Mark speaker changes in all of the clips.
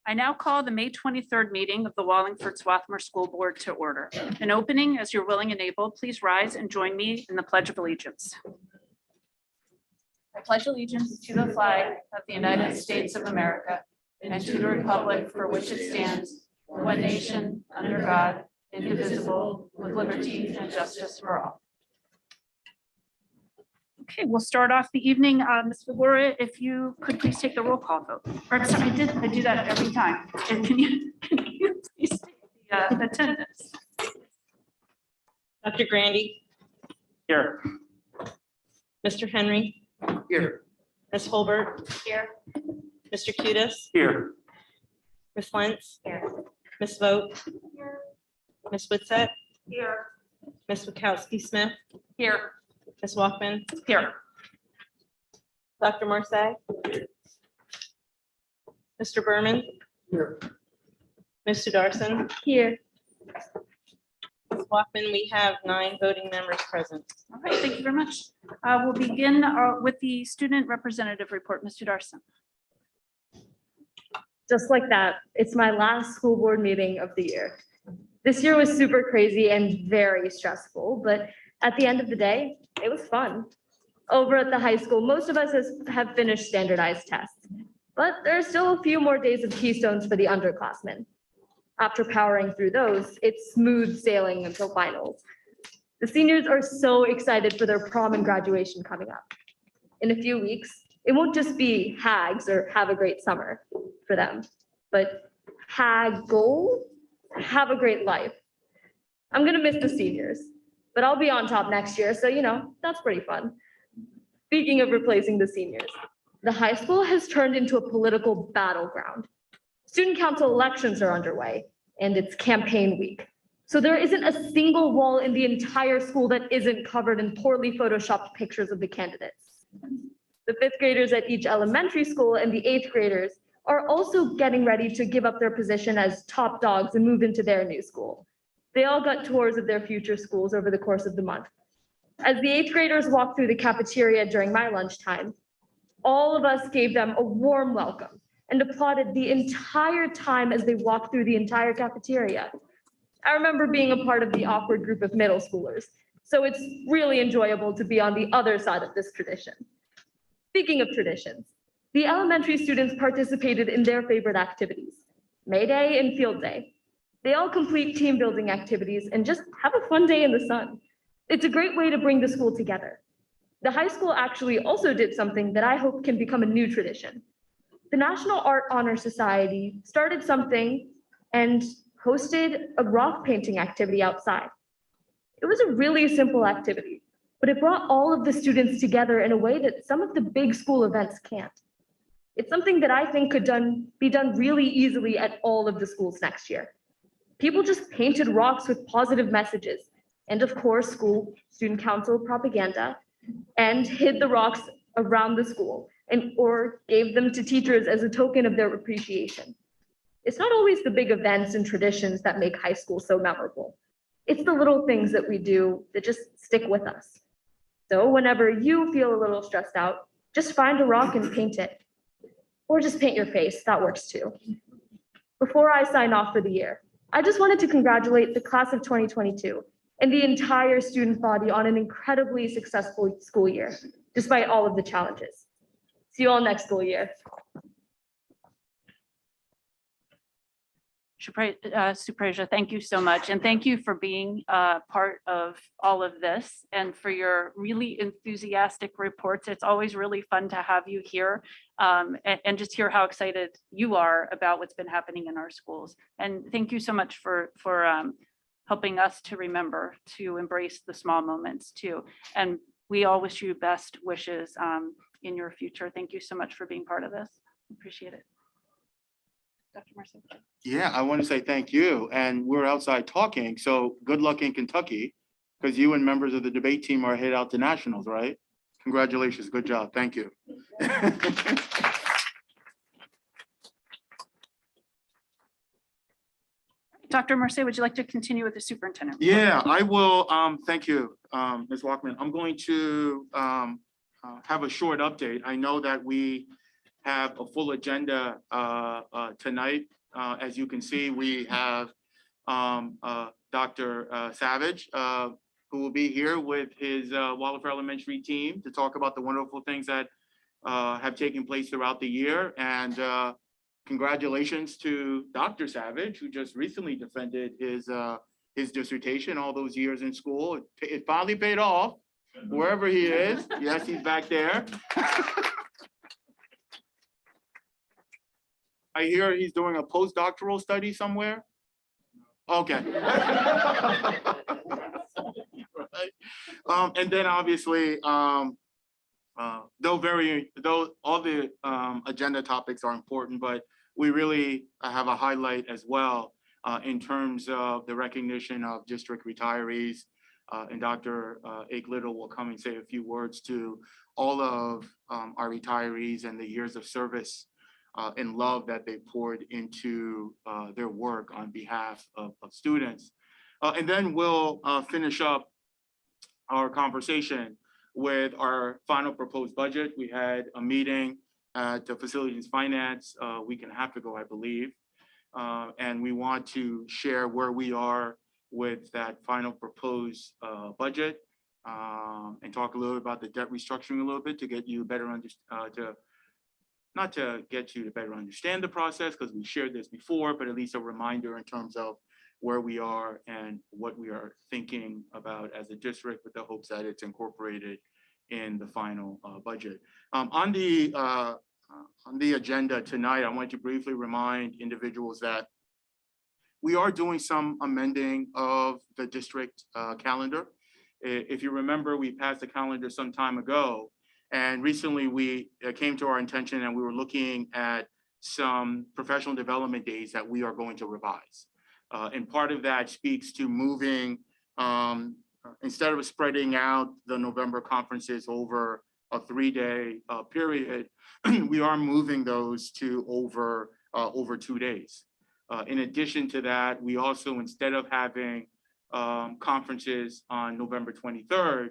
Speaker 1: I now call the May 23rd meeting of the Wallingford-Swarthmore School Board to order. In opening, as you're willing and able, please rise and join me in the Pledge of Allegiance. I pledge allegiance to the flag of the United States of America and to the republic for which it stands, one nation, under God, indivisible, with liberty and justice for all. Okay, we'll start off the evening. Ms. Figueroa, if you could please take the roll call vote. Or I'm sorry, I do that every time. And can you please take the attendance?
Speaker 2: Dr. Grandy,
Speaker 1: Here.
Speaker 2: Mr. Henry,
Speaker 1: Here.
Speaker 2: Ms. Holbert,
Speaker 1: Here.
Speaker 2: Mr. Cudis,
Speaker 1: Here.
Speaker 2: Ms. Lentz,
Speaker 1: Here.
Speaker 2: Ms. Vogt, Ms. Witset,
Speaker 1: Here.
Speaker 2: Ms. Wachowski Smith,
Speaker 1: Here.
Speaker 2: Ms. Walkman,
Speaker 1: Here.
Speaker 2: Dr. Marseille, Mr. Berman,
Speaker 1: Here.
Speaker 2: Ms. Sudarson,
Speaker 3: Here.
Speaker 2: Ms. Walkman. We have 9 voting members present.
Speaker 1: All right, thank you very much. We'll begin with the student representative report. Ms. Sudarson.
Speaker 3: Just like that, it's my last school board meeting of the year. This year was super crazy and very stressful, but at the end of the day, it was fun. Over at the high school, most of us have finished standardized tests, but there are still a few more days of keystones for the underclassmen. After powering through those, it's smooth sailing until finals. The seniors are so excited for their prom and graduation coming up. In a few weeks, it won't just be hags or have a great summer for them, but haggle, have a great life. I'm gonna miss the seniors, but I'll be on top next year, so that's pretty fun. Speaking of replacing the seniors, the high school has turned into a political battleground. Student council elections are underway, and it's campaign week. So there isn't a single wall in the entire school that isn't covered in poorly photoshopped pictures of the candidates. The 5th graders at each elementary school and the 8th graders are also getting ready to give up their position as top dogs and move into their new school. They all got tours of their future schools over the course of the month. As the 8th graders walked through the cafeteria during my lunchtime, all of us gave them a warm welcome and applauded the entire time as they walked through the entire cafeteria. I remember being a part of the awkward group of middle schoolers, so it's really enjoyable to be on the other side of this tradition. Speaking of traditions, the elementary students participated in their favorite activities, May Day and Field Day. They all complete team building activities and just have a fun day in the sun. It's a great way to bring the school together. The high school actually also did something that I hope can become a new tradition. The National Art Honor Society started something and hosted a rock painting activity outside. It was a really simple activity, but it brought all of the students together in a way that some of the big school events can't. It's something that I think could be done really easily at all of the schools next year. People just painted rocks with positive messages, and of course, student council propaganda, and hid the rocks around the school or gave them to teachers as a token of their appreciation. It's not always the big events and traditions that make high school so memorable. It's the little things that we do that just stick with us. So whenever you feel a little stressed out, just find a rock and paint it. Or just paint your face, that works too. Before I sign off for the year, I just wanted to congratulate the class of 2022 and the entire student body on an incredibly successful school year, despite all of the challenges. See you all next school year.
Speaker 1: Supreja, thank you so much. And thank you for being part of all of this and for your really enthusiastic reports. It's always really fun to have you here and just hear how excited you are about what's been happening in our schools. And thank you so much for helping us to remember to embrace the small moments too. And we all wish you best wishes in your future. Thank you so much for being part of this. Appreciate it. Dr. Marcel.
Speaker 4: Yeah, I want to say thank you. And we're outside talking, so good luck in Kentucky, because you and members of the debate team are headed out to nationals, right? Congratulations, good job, thank you.
Speaker 1: Dr. Marseille, would you like to continue with the superintendent?
Speaker 4: Yeah, I will. Thank you, Ms. Walkman. I'm going to have a short update. I know that we have a full agenda tonight. As you can see, we have Dr. Savage, who will be here with his Wallingford Elementary team to talk about the wonderful things that have taken place throughout the year. And congratulations to Dr. Savage, who just recently defended his dissertation all those years in school. It finally paid off, wherever he is. Yes, he's back there. I hear he's doing a postdoctoral study somewhere. Okay. Right. And then obviously, though all the agenda topics are important, but we really have a highlight as well in terms of the recognition of district retirees. And Dr. Ake Little will come and say a few words to all of our retirees and the years of service and love that they poured into their work on behalf of students. And then we'll finish up our conversation with our final proposed budget. We had a meeting at the Facilities Finance a week and a half ago, I believe. And we want to share where we are with that final proposed budget and talk a little about the debt restructuring a little bit to get you better not to get you to better understand the process, because we shared this before, but at least a reminder in terms of where we are and what we are thinking about as a district, with the hopes that it's incorporated in the final budget. On the agenda tonight, I want to briefly remind individuals that we are doing some amending of the district calendar. If you remember, we passed the calendar some time ago, and recently it came to our attention and we were looking at some professional development days that we are going to revise. And part of that speaks to moving, instead of spreading out the November conferences over a 3-day period, we are moving those to over 2 days. In addition to that, we also, instead of having conferences on November 23rd,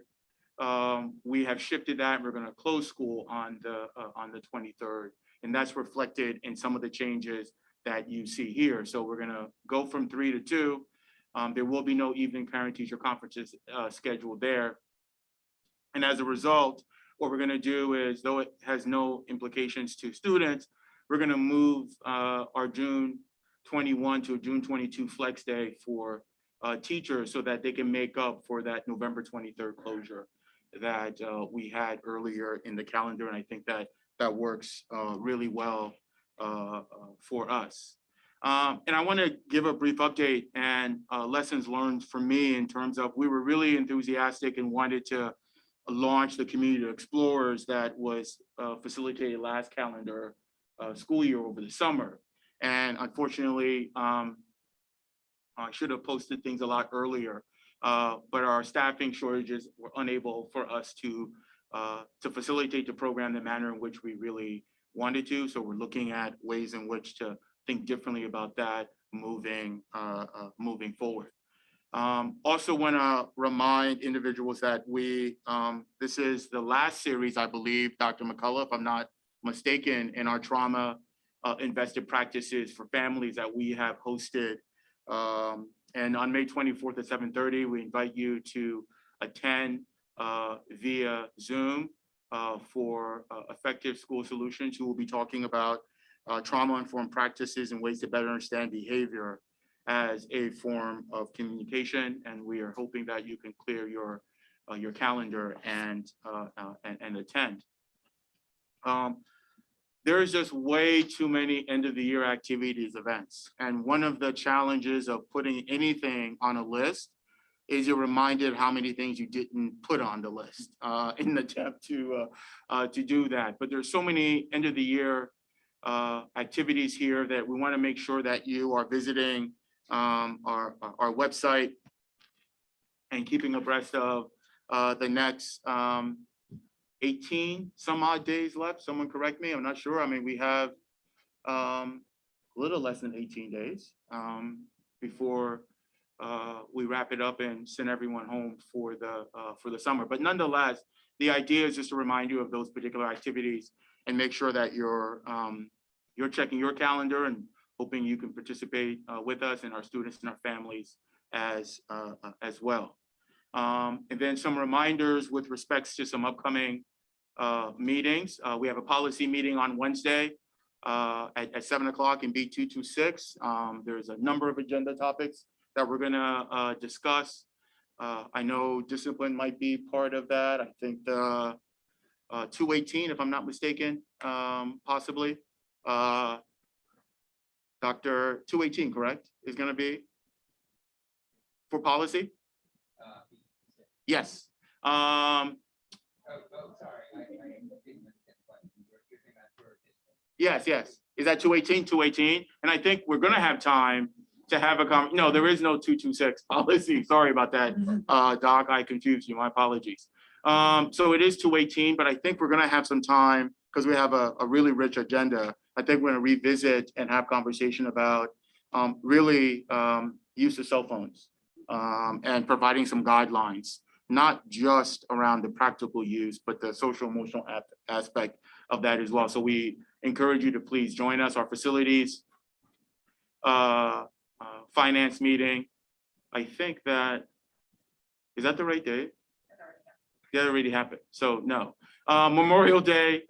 Speaker 4: we have shifted that. We're going to close school on the 23rd, and that's reflected in some of the changes that you see here. So we're going to go from 3 to 2. There will be no evening parent-teacher conferences scheduled there. And as a result, what we're going to do is, though it has no implications to students, we're going to move our June 21 to June 22 flex day for teachers so that they can make up for that November 23rd closure that we had earlier in the calendar. And I think that works really well for us. And I want to give a brief update and lessons learned for me in terms of, we were really enthusiastic and wanted to launch the Community Explorers that was facilitated last calendar school year over the summer. And unfortunately, I should have posted things a lot earlier, but our staffing shortages were unable for us to facilitate the program the manner in which we really wanted to. So we're looking at ways in which to think differently about that moving forward. Also want to remind individuals that this is the last series, I believe, Dr. McCullough, if I'm not mistaken, in our trauma invested practices for families that we have hosted. And on May 24th at 7:30, we invite you to attend via Zoom for Effective School Solutions, who will be talking about trauma-informed practices and ways to better understand behavior as a form of communication. And we are hoping that you can clear your calendar and attend. There is just way too many end of the year activities, events. And one of the challenges of putting anything on a list is you're reminded how many things you didn't put on the list in an attempt to do that. But there's so many end of the year activities here that we want to make sure that you are visiting our website and keeping abreast of the next 18 some odd days left. Someone correct me, I'm not sure. I mean, we have a little less than 18 days before we wrap it up and send everyone home for the summer. But nonetheless, the idea is just to remind you of those particular activities and make sure that you're checking your calendar and hoping you can participate with us and our students and our families as well. And then some reminders with respects to some upcoming meetings. We have a policy meeting on Wednesday at 7 o'clock in B226. There's a number of agenda topics that we're gonna discuss. I know discipline might be part of that. I think the 218, if I'm not mistaken, possibly. Dr. 218, correct, is gonna be for policy? Yes. Yes, yes. Is that 218? 218? And I think we're gonna have time to have no, there is no 226 policy. Sorry about that, Doc, I confused you, my apologies. So it is 218, but I think we're gonna have some time because we have a really rich agenda. I think we're gonna revisit and have conversation about really use of cell phones and providing some guidelines, not just around the practical use, but the social emotional aspect of that as well. So we encourage you to please join us. Our facilities finance meeting. I think that, is that the right day? That already happened. So no. Memorial Day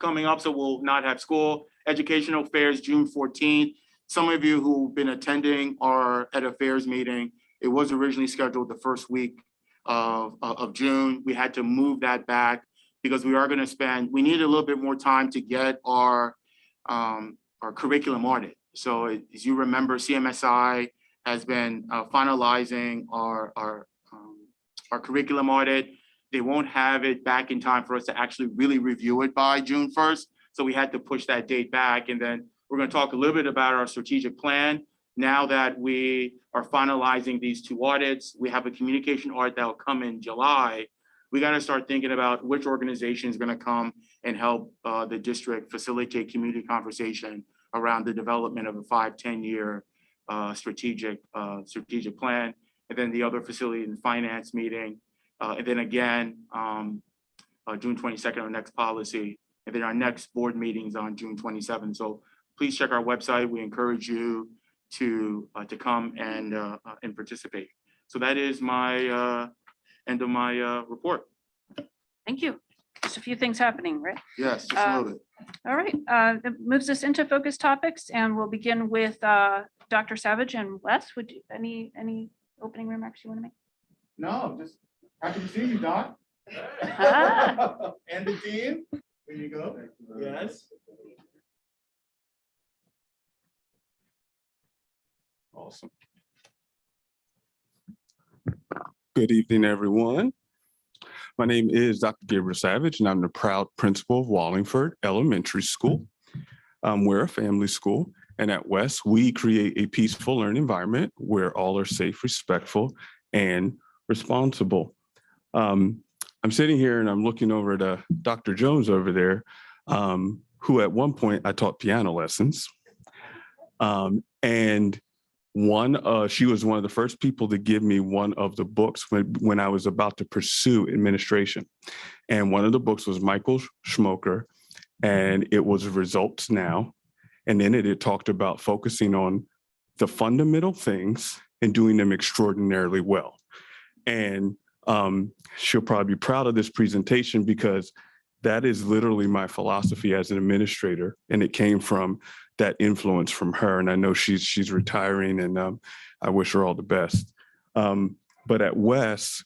Speaker 4: coming up, so we'll not have school. Educational fairs, June 14th. Some of you who've been attending our Ed Affairs meeting, it was originally scheduled the first week of June. We had to move that back because we are going to we need a little bit more time to get our curriculum audit. So as you remember, CMSI has been finalizing our curriculum audit. They won't have it back in time for us to actually really review it by June 1st. So we had to push that date back. And then we're going to talk a little bit about our strategic plan. Now that we are finalizing these two audits, we have a communication audit that will come in July. We got to start thinking about which organization is going to come and help the district facilitate community conversation around the development of a 5-10 year strategic plan. And then the other facility and finance meeting. And then again, June 22nd, our next policy. And then our next board meetings on June 27th. So please check our website. We encourage you to come and participate. So that is my end of my report.
Speaker 1: Thank you. Just a few things happening, right?
Speaker 4: Yes, just a little bit.
Speaker 1: All right, that moves us into focus topics, and we'll begin with Dr. Savage and Wes. Would you, any opening remarks you want to make?
Speaker 4: No, just happy to see you, Doc.
Speaker 1: Ah.
Speaker 4: And the team. There you go. Yes.
Speaker 5: Awesome. Good evening, everyone. My name is Dr. Gabriel Savage, and I'm the proud principal of Wallingford Elementary School. We're a family school, and at West, we create a peaceful learning environment where all are safe, respectful, and responsible. I'm sitting here and I'm looking over to Dr. Jones over there, who at one point I taught piano lessons. And she was one of the first people to give me one of the books when I was about to pursue administration. And one of the books was Michael Schmoker, and it was Results Now. And in it talked about focusing on the fundamental things and doing them extraordinarily well. And she'll probably be proud of this presentation because that is literally my philosophy as an administrator. And it came from that influence from her. And I know she's retiring, and I wish her all the best. But at West,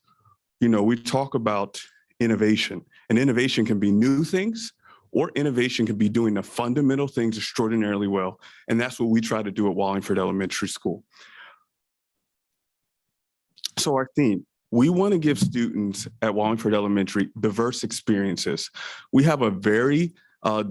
Speaker 5: we talk about innovation, and innovation can be new things, or innovation can be doing the fundamental things extraordinarily well. And that's what we try to do at Wallingford Elementary School. So our theme, we want to give students at Wallingford Elementary diverse experiences. We have a very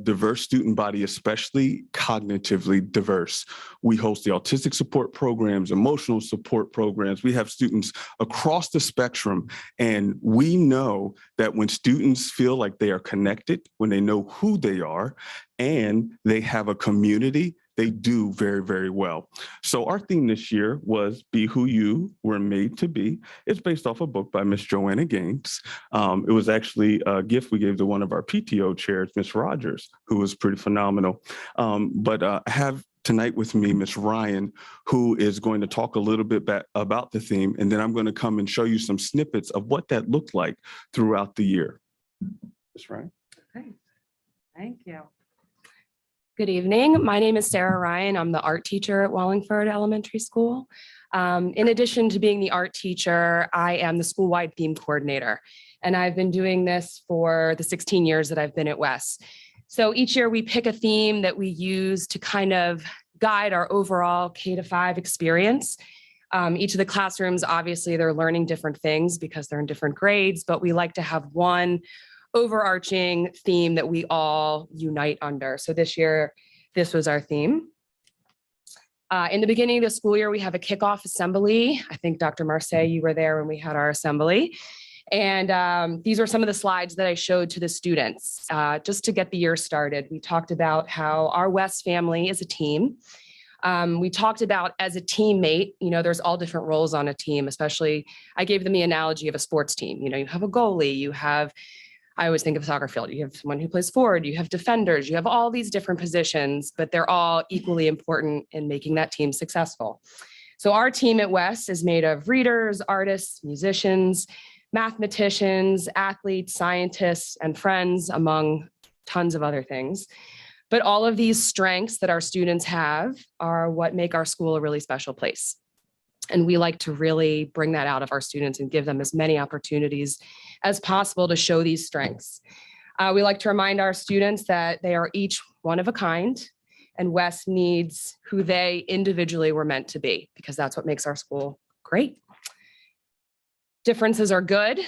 Speaker 5: diverse student body, especially cognitively diverse. We host the autistic support programs, emotional support programs. We have students across the spectrum. And we know that when students feel like they are connected, when they know who they are, and they have a community they do very, very well. So our theme this year was Be Who You Were Made to Be. It's based off a book by Miss Joanna Gaines. It was actually a gift we gave to one of our PTO chairs, Miss Rogers, who was pretty phenomenal. But I have tonight with me, Miss Ryan, who is going to talk a little bit about the theme, and then I'm going to come and show you some snippets of what that looked like throughout the year. Miss Ryan.
Speaker 6: Okay. Thank you. Good evening. My name is Sarah Ryan. I'm the art teacher at Wallingford Elementary School. In addition to being the art teacher, I am the school-wide theme coordinator, and I've been doing this for the 16 years that I've been at WES. So each year we pick a theme that we use to kind of guide our overall K-5 experience. Each of the classrooms, obviously, they're learning different things because they're in different grades, but we like to have one overarching theme that we all unite under. So this year, this was our theme. In the beginning of the school year, we have a kickoff assembly. I think Dr. Marseille, you were there when we had our assembly. And these are some of the slides that I showed to the students just to get the year started. We talked about how our WES family is a team. We talked about as a teammate, you know, there's all different roles on a team, especially I gave them the analogy of a sports team. You know, you have a goalie, you have, I always think of a soccer field, you have someone who plays forward, you have defenders, you have all these different positions, but they're all equally important in making that team successful. So our team at WES is made of readers, artists, musicians, mathematicians, athletes, scientists, and friends, among tons of other things. But all of these strengths that our students have are what make our school a really special place. And we like to really bring that out of our students and give them as many opportunities as possible to show these strengths. We like to remind our students that they are each one of a kind, and WES needs who they individually were meant to be, because that's what makes our school great. Differences are good.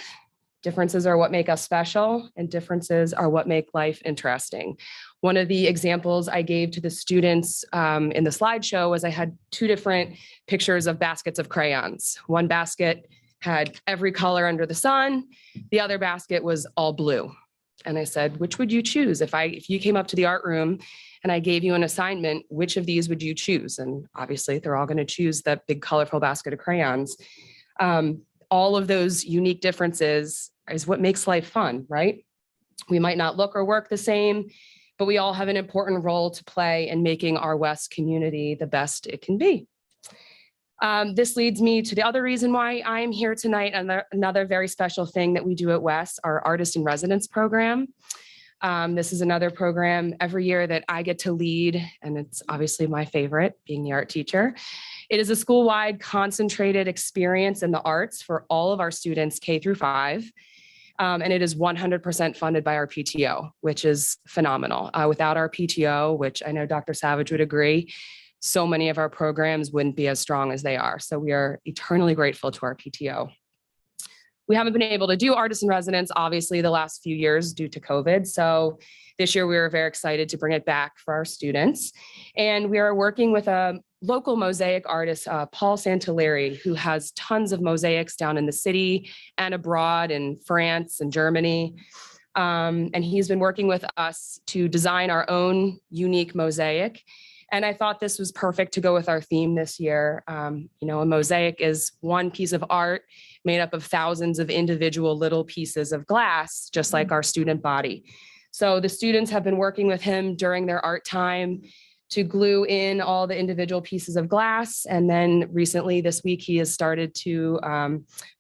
Speaker 6: Differences are what make us special, and differences are what make life interesting. One of the examples I gave to the students in the slideshow was I had two different pictures of baskets of crayons. One basket had every color under the sun. The other basket was all blue. And I said, which would you choose? If you came up to the art room and I gave you an assignment, which of these would you choose? And obviously they're all going to choose that big colorful basket of crayons. All of those unique differences is what makes life fun, right? We might not look or work the same, but we all have an important role to play in making our WES community the best it can be. This leads me to the other reason why I'm here tonight, and another very special thing that we do at WES, our Artist in Residence program. This is another program every year that I get to lead, and it's obviously my favorite, being the art teacher. It is a school-wide concentrated experience in the arts for all of our students K through 5. And it is 100% funded by our PTO, which is phenomenal. Without our PTO, which I know Dr. Savage would agree, so many of our programs wouldn't be as strong as they are. So we are eternally grateful to our PTO. We haven't been able to do Artists in Residence, obviously, the last few years due to COVID. So this year we were very excited to bring it back for our students. And we are working with a local mosaic artist, Paul Santilleri, who has tons of mosaics down in the city and abroad in France and Germany. And he's been working with us to design our own unique mosaic. And I thought this was perfect to go with our theme this year. You know, a mosaic is one piece of art made up of thousands of individual little pieces of glass, just like our student body. So the students have been working with him during their art time to glue in all the individual pieces of glass. And then recently this week, he has started to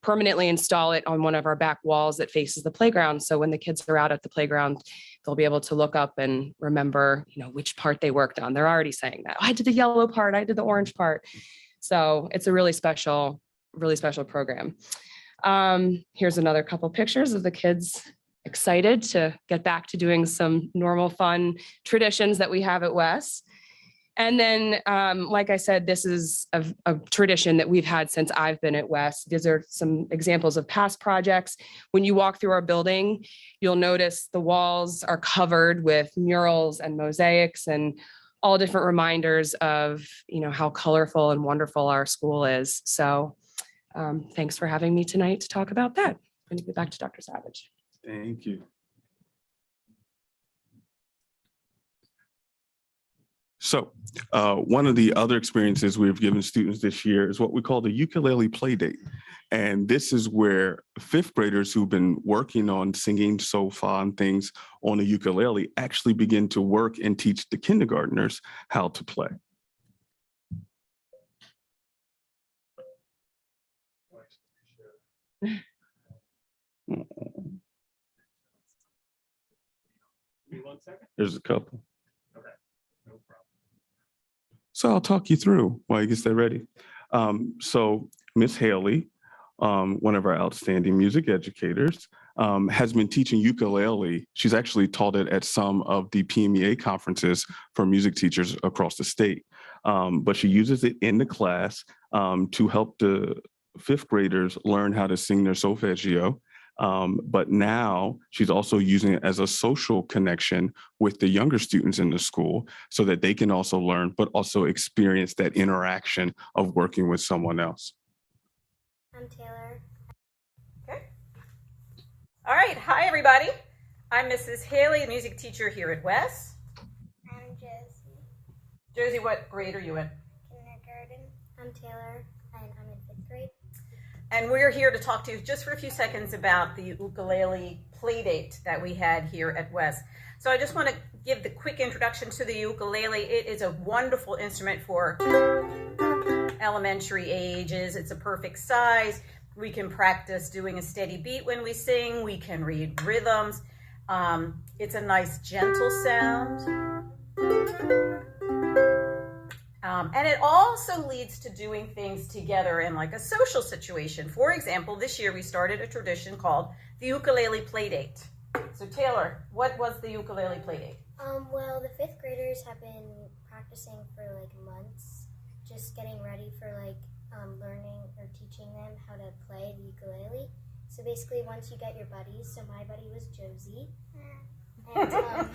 Speaker 6: permanently install it on one of our back walls that faces the playground. So when the kids are out at the playground, they'll be able to look up and remember, you know, which part they worked on. They're already saying that. Oh, I did the yellow part, I did the orange part. So it's a really special program. Here's another couple pictures of the kids excited to get back to doing some normal fun traditions that we have at WES. And then, like I said, this is a tradition that we've had since I've been at WES. These are some examples of past projects. When you walk through our building, you'll notice the walls are covered with murals and mosaics and all different reminders of, you know, how colorful and wonderful our school is. So thanks for having me tonight to talk about that. I'm going to get back to Dr. Savage.
Speaker 5: Thank you. So one of the other experiences we've given students this year is what we call the ukulele play date. And this is where fifth graders who've been working on singing so far and things on a ukulele actually begin to work and teach the kindergartners how to play. There's a couple. So I'll talk you through while you get that ready. So Miss Haley, one of our outstanding music educators, has been teaching ukulele. She's actually taught it at some of the PMEA conferences for music teachers across the state. But she uses it in the class to help the fifth graders learn how to sing their solfeggio. But now she's also using it as a social connection with the younger students in the school so that they can also learn, but also experience that interaction of working with someone else.
Speaker 7: I'm Taylor.
Speaker 8: Okay. All right. Hi, everybody. I'm Mrs. Haley, a music teacher here at Wes.
Speaker 7: I'm Josie.
Speaker 8: Josie, what grade are you in?
Speaker 7: Kindergarten. I'm Taylor, and I'm in 5th grade.
Speaker 8: And we're here to talk to you just for a few seconds about the ukulele play date that we had here at Wes. So I just want to give the quick introduction to the ukulele. It is a wonderful instrument for elementary ages. It's a perfect size. We can practice doing a steady beat when we sing. We can read rhythms. It's a nice gentle sound. And it also leads to doing things together in like a social situation. For example, this year we started a tradition called the ukulele play date. So Taylor, what was the ukulele play date?
Speaker 7: Well, the 5th graders have been practicing for like months, just getting ready for like learning or teaching them how to play the ukulele. So basically, once you get your buddies, so my buddy was Josie, and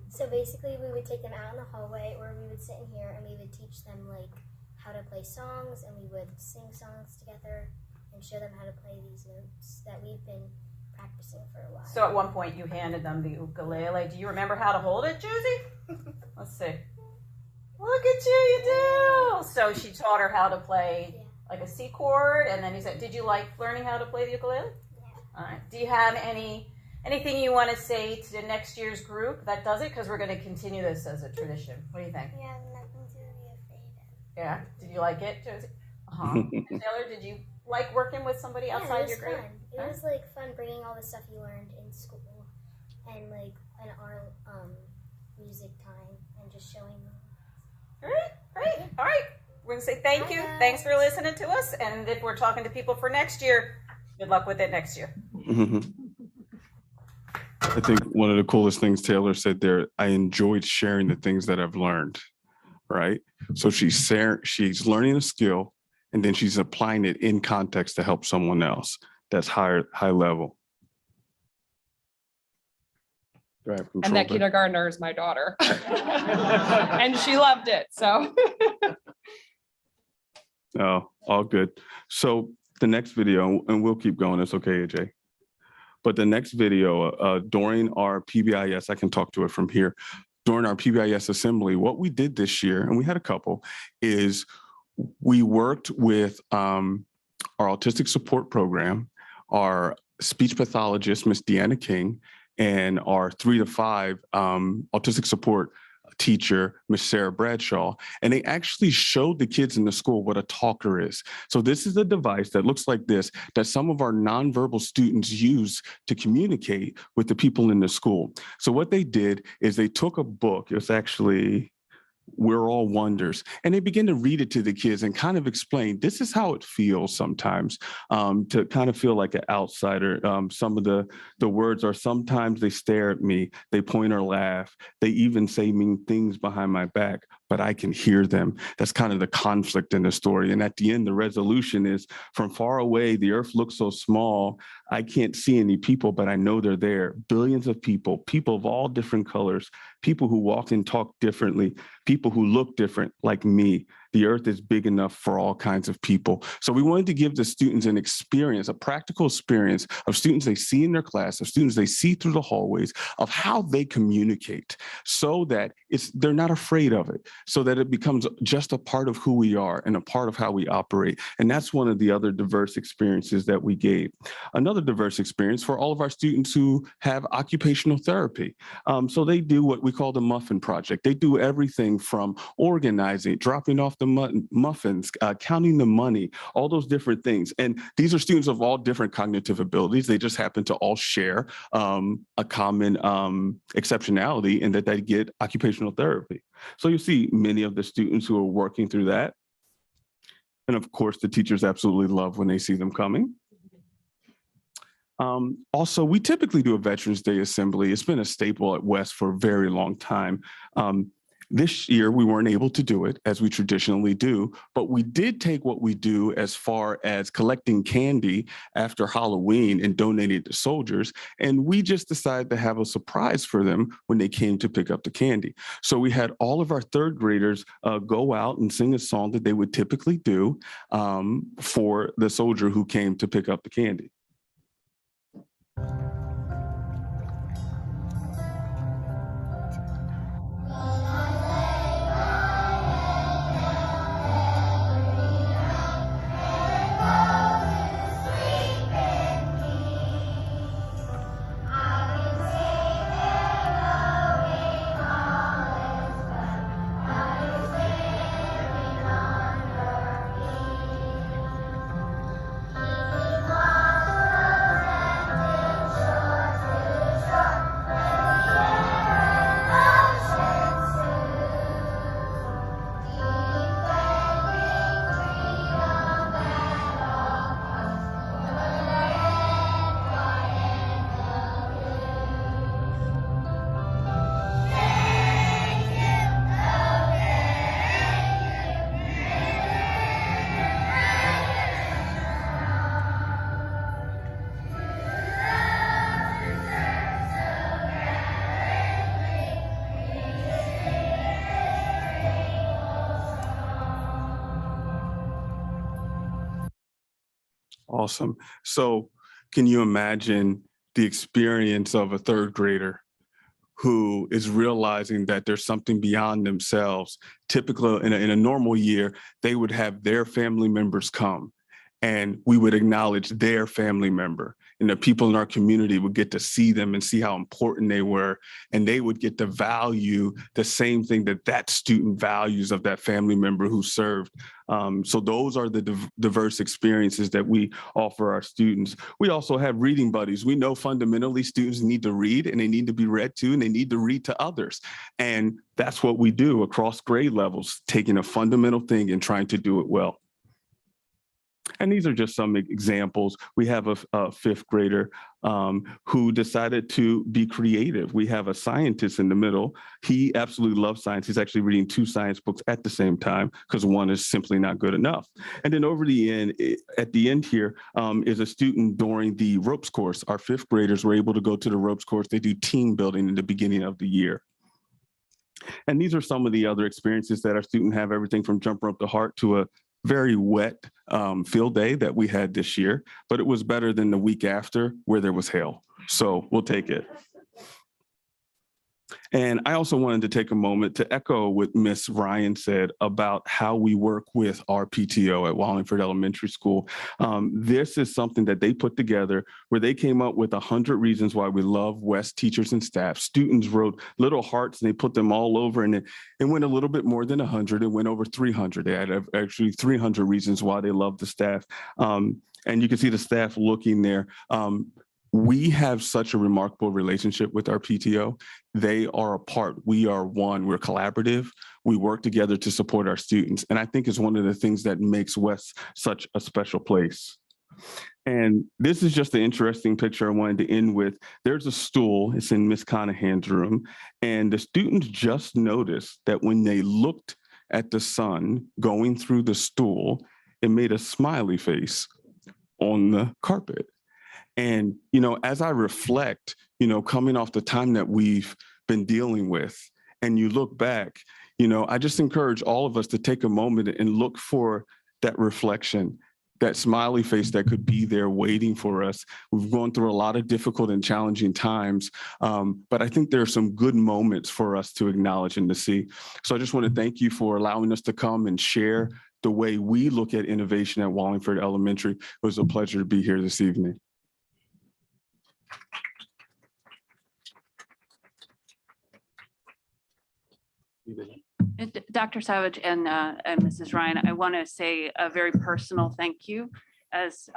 Speaker 7: so basically we would take them out in the hallway, or we would sit in here and we would teach them like how to play songs, and we would sing songs together and show them how to play these notes that we've been practicing for a while.
Speaker 8: So at one point you handed them the ukulele. Do you remember how to hold it, Josie? Let's see. Look at you do. So she taught her how to play like a C chord, and then you said, did you like learning how to play the ukulele?
Speaker 7: Yeah.
Speaker 8: All right. Do you have anything you want to say to the next year's group that does it? Because we're going to continue this as a tradition. What do you think?
Speaker 7: Yeah, nothing to be afraid of.
Speaker 8: Yeah. Did you like it, Josie? Uh-huh. Taylor, did you like working with somebody outside your grade?
Speaker 7: It was like fun bringing all the stuff you learned in school and like in our music time and just showing them.
Speaker 8: Great. All right. We're going to say thank you.
Speaker 7: Bye.
Speaker 8: Thanks for listening to us. And if we're talking to people for next year, good luck with it next year.
Speaker 5: I think one of the coolest things Taylor said there, I enjoyed sharing the things that I've learned, right? So she's learning a skill and then she's applying it in context to help someone else. That's high level.
Speaker 6: And that kindergartner is my daughter. And she loved it, so.
Speaker 5: Oh, all good. So the next video, and we'll keep going, it's okay, AJ. But the next video, during our PBIS, I can talk to it from here. During our PBIS assembly, what we did this year, and we had a couple, is we worked with our autistic support program, our speech pathologist, Miss Deanna King, and our 3 to 5 autistic support teacher, Miss Sarah Bradshaw, and they actually showed the kids in the school what a talker is. So this is a device that looks like this, that some of our nonverbal students use to communicate with the people in the school. So what they did is they took a book, it was actually We're All Wonders, and they began to read it to the kids and kind of explain, this is how it feels sometimes to kind of feel like an outsider. Some of the words are, sometimes they stare at me, they point or laugh, they even say mean things behind my back, but I can hear them. That's kind of the conflict in the story. And at the end, the resolution is, from far away, the earth looks so small, I can't see any people, but I know they're there. Billions of people of all different colors, people who walk and talk differently, people who look different like me. The earth is big enough for all kinds of people. So we wanted to give the students an experience, a practical experience of students they see in their class, of students they see through the hallways, of how they communicate so that they're not afraid of it, so that it becomes just a part of who we are and a part of how we operate. And that's one of the other diverse experiences that we gave. Another diverse experience for all of our students who have occupational therapy. So they do what we call the Muffin Project. They do everything from organizing, dropping off the muffins, counting the money, all those different things. And these are students of all different cognitive abilities. They just happen to all share a common exceptionality in that they get occupational therapy. So you see many of the students who are working through that. And of course, the teachers absolutely love when they see them coming. Also, we typically do a Veterans Day assembly. It's been a staple at West for a very long time. This year, we weren't able to do it as we traditionally do, but we did take what we do as far as collecting candy after Halloween and donating it to soldiers. And we just decided to have a surprise for them when they came to pick up the candy. So we had all of our third graders go out and sing a song that they would typically do for the soldier who came to pick up the candy. Awesome. So can you imagine the experience of a third grader who is realizing that there's something beyond themselves? Typically, in a normal year, they would have their family members come and we would acknowledge their family member. And the people in our community would get to see them and see how important they were. And they would get to value the same thing that that student values of that family member who served. So those are the diverse experiences that we offer our students. We also have reading buddies. We know fundamentally students need to read and they need to be read to and they need to read to others. And that's what we do across grade levels, taking a fundamental thing and trying to do it well. And these are just some examples. We have a fifth grader who decided to be creative. We have a scientist in the middle. He absolutely loves science. He's actually reading 2 science books at the same time because one is simply not good enough. And then over the end, at the end here, is a student during the ropes course. Our fifth graders were able to go to the ropes course. They do team building in the beginning of the year. And these are some of the other experiences that our students have, everything from jump rope to heart to a very wet field day that we had this year, but it was better than the week after where there was hail. So we'll take it. And I also wanted to take a moment to echo what Ms. Ryan said about how we work with our PTO at Wallingford Elementary School. This is something that they put together where they came up with 100 reasons why we love West teachers and staff. Students wrote little hearts and they put them all over, and it went a little bit more than 100. It went over 300. They had actually 300 reasons why they love the staff. And you can see the staff looking there. We have such a remarkable relationship with our PTO. They are a part. We are one. We're collaborative. We work together to support our students. And I think it's one of the things that makes West such a special place. And this is just an interesting picture I wanted to end with. There's a stool. It's in Miss Conahan's room. And the students just noticed that when they looked at the sun going through the stool, it made a smiley face on the carpet. And, as I reflect, coming off the time that we've been dealing with, and you look back, I just encourage all of us to take a moment and look for that reflection, that smiley face that could be there waiting for us. We've gone through a lot of difficult and challenging times, but I think there are some good moments for us to acknowledge and to see. So I just want to thank you for allowing us to come and share the way we look at innovation at Wallingford Elementary. It was a pleasure to be here this evening.
Speaker 1: Dr. Savage and Mrs. Ryan, I want to say a very personal thank you. As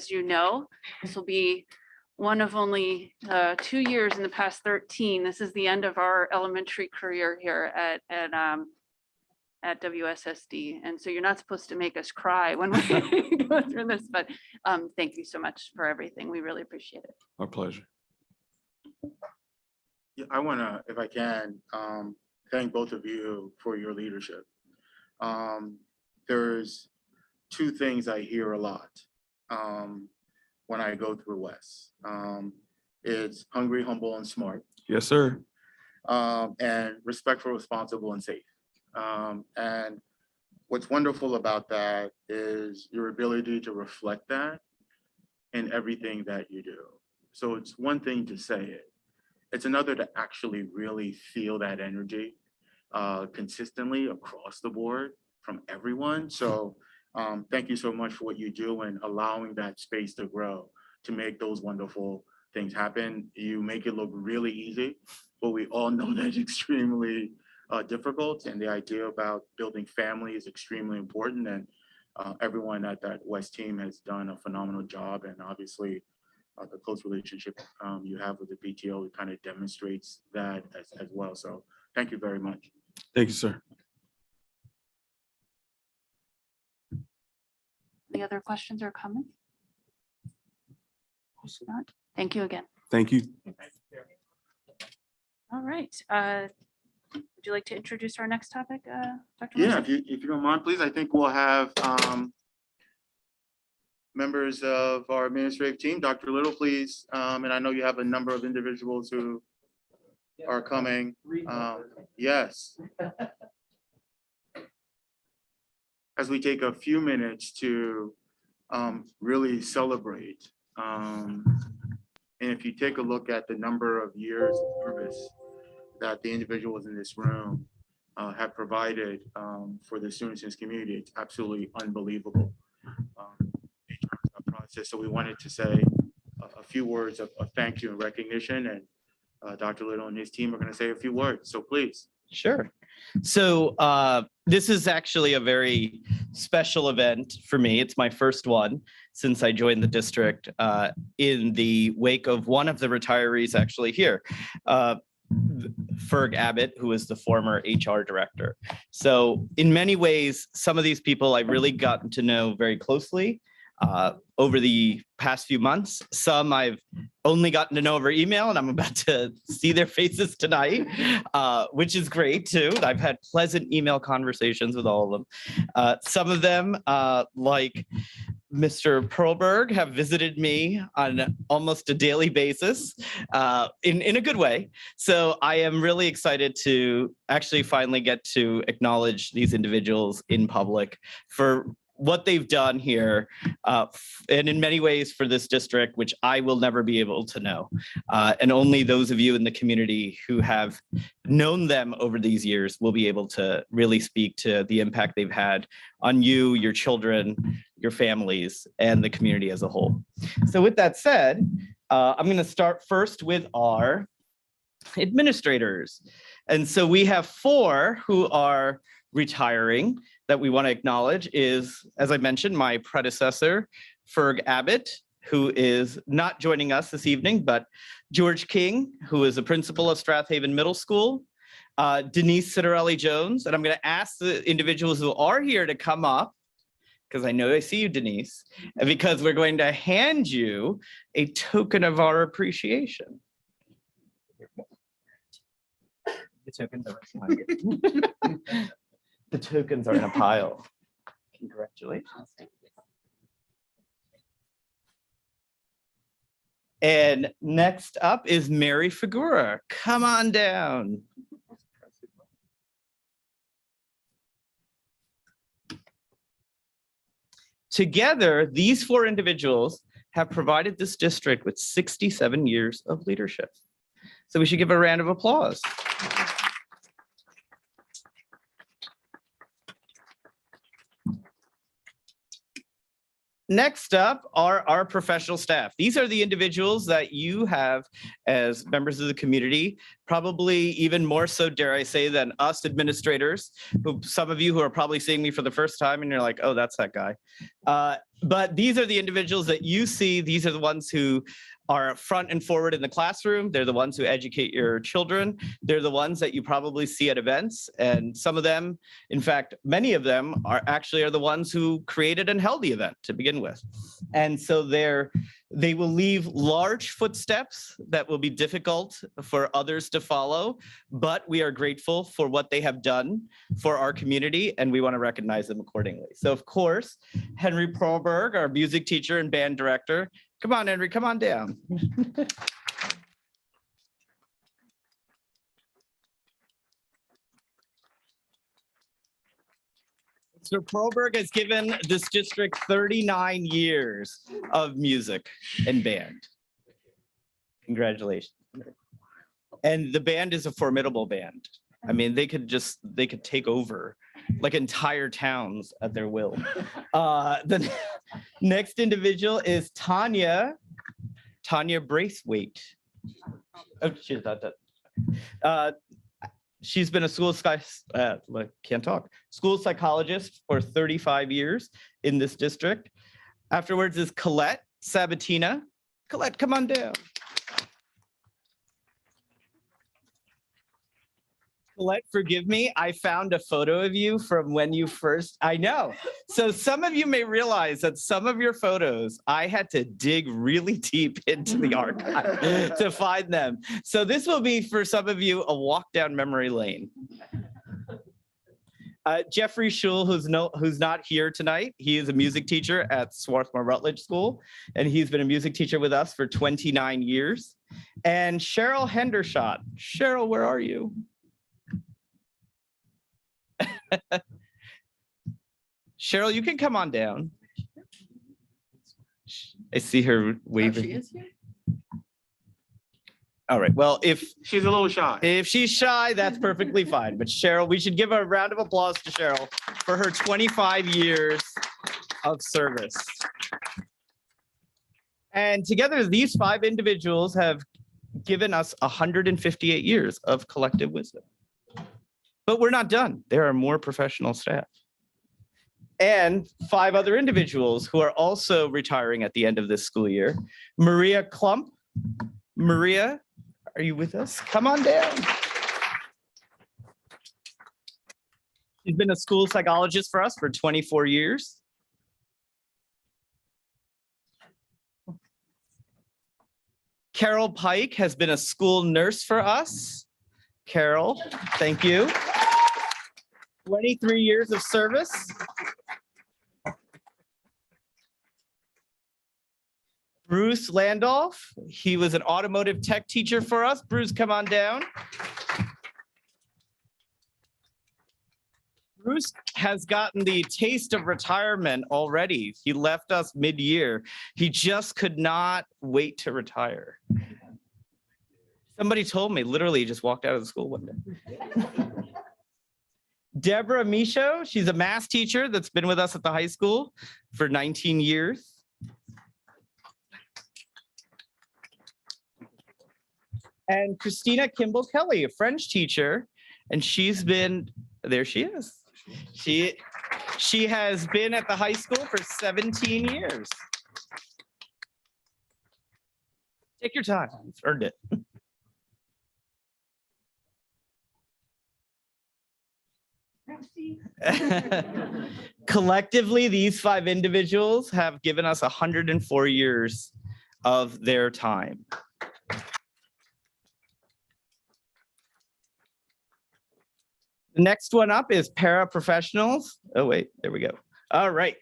Speaker 1: you know, this will be one of only 2 years in the past 13. This is the end of our elementary career here at WSSD. And so you're not supposed to make us cry when we go through this, but thank you so much for everything. We really appreciate it.
Speaker 5: Our pleasure.
Speaker 4: Yeah, I want to, if I can, thank both of you for your leadership. There's two things I hear a lot when I go through WES. It's hungry, humble, and smart.
Speaker 5: Yes, sir.
Speaker 4: And respectful, responsible, and safe. And what's wonderful about that is your ability to reflect that in everything that you do. So it's one thing to say it. It's another to actually really feel that energy consistently across the board from everyone. So thank you so much for what you do and allowing that space to grow, to make those wonderful things happen. You make it look really easy, but we all know that's extremely difficult. And the idea about building family is extremely important. And everyone at that WES team has done a phenomenal job. And obviously, the close relationship you have with the PTO kind of demonstrates that as well. So thank you very much.
Speaker 5: Thank you, sir.
Speaker 1: Any other questions or comments? Not? Thank you again.
Speaker 5: Thank you.
Speaker 1: All right. Would you like to introduce our next topic, Dr.
Speaker 4: Yeah,
Speaker 1: Mercer?
Speaker 4: if you don't mind, please. I think we'll have members of our administrative team. Dr. Little, please. And I know you have a number of individuals who are coming. Yes. As we take a few minutes to really celebrate. And if you take a look at the number of years of service that the individuals in this room have provided for the students in this community, it's absolutely unbelievable in terms of process. So we wanted to say a few words of thank you and recognition, and Dr. Little and his team are going to say a few words. So please.
Speaker 9: Sure. So this is actually a very special event for me. It's my first one since I joined the district in the wake of one of the retirees actually here, Ferg Abbott, who is the former HR director. So in many ways, some of these people I've really gotten to know very closely over the past few months. Some I've only gotten to know over email, and I'm about to see their faces tonight, which is great too. I've had pleasant email conversations with all of them. Some of them, like Mr. Perlberg, have visited me on almost a daily basis in a good way. So I am really excited to actually finally get to acknowledge these individuals in public for what they've done here, and in many ways for this district, which I will never be able to know. And only those of you in the community who have known them over these years will be able to really speak to the impact they've had on you, your children, your families, and the community as a whole. So with that said, I'm going to start first with our administrators. And so we have 4 who are retiring that we want to acknowledge is, as I mentioned, my predecessor, Ferg Abbott, who is not joining us this evening, but George King, who is the principal of Strathaven Middle School, Denise Citarelli-Jones, and I'm going to ask the individuals who are here to come up, because I know I see you, Denise, and because we're going to hand you a token of our appreciation. The tokens are the tokens are in a pile. Congratulations. And next up is Mary Figura. Come on down. Together, these four individuals have provided this district with 67 years of leadership. So we should give a round of applause. Next up are our professional staff. These are the individuals that you have as members of the community, probably even more so, dare I say, than us administrators, who some of you who are probably seeing me for the first time and you're like, oh, that's that guy. But these are the individuals that you see. These are the ones who are front and forward in the classroom. They're the ones who educate your children. They're the ones that you probably see at events. And some of them, in fact, many of them are the ones who created and held the event to begin with. And so they will leave large footsteps that will be difficult for others to follow, but we are grateful for what they have done for our community, and we want to recognize them accordingly. So of course, Henry Perlberg, our music teacher and band director. Come on, Henry, come on down. Mr. Perlberg has given this district 39 years of music and band. Congratulations. And the band is a formidable band. I mean, they could take over like entire towns at their will. The next individual is Tanya Braithwaite. Oh, she's not done. She's been a school psychologist for 35 years in this district. Afterwards is Colette Sabatina. Colette, come on down. Colette, forgive me, I found a photo of you from when you first, I know. So some of you may realize that some of your photos, I had to dig really deep into the archive to find them. So this will be, for some of you, a walk down memory lane. Jeffrey Schul, who's not here tonight, he is a music teacher at Swarthmore Rutledge School, and he's been a music teacher with us for 29 years. And Cheryl Hendershot. Cheryl, where are you? Cheryl, you can come on down. I see her waving.
Speaker 10: She is here?
Speaker 9: All right, well, if
Speaker 4: She's a little shy.
Speaker 9: If she's shy, that's perfectly fine. But Cheryl, we should give a round of applause to Cheryl for her 25 years of service. And together, these five individuals have given us 158 years of collective wisdom. But we're not done. There are more professional staff. And five other individuals who are also retiring at the end of this school year. Maria Klump. Maria, are you with us? Come on down. She's been a school psychologist for us for 24 years. Carol Pike has been a school nurse for us. Carol, thank you. 23 years of service. Bruce Landolf, he was an automotive tech teacher for us. Bruce, come on down. Bruce has gotten the taste of retirement already. He left us mid-year. He just could not wait to retire. Somebody told me, literally, he just walked out of the school one day. Deborah Michaud, she's a math teacher that's been with us at the high school for 19 years. And Christina Kimball Kelly, a French teacher, and she's been, there she is. She has been at the high school for 17 years. Take your time, you've earned it. Collectively, these five individuals have given us 104 years of their time. The next one up is paraprofessionals. Oh, wait, there we go. All right.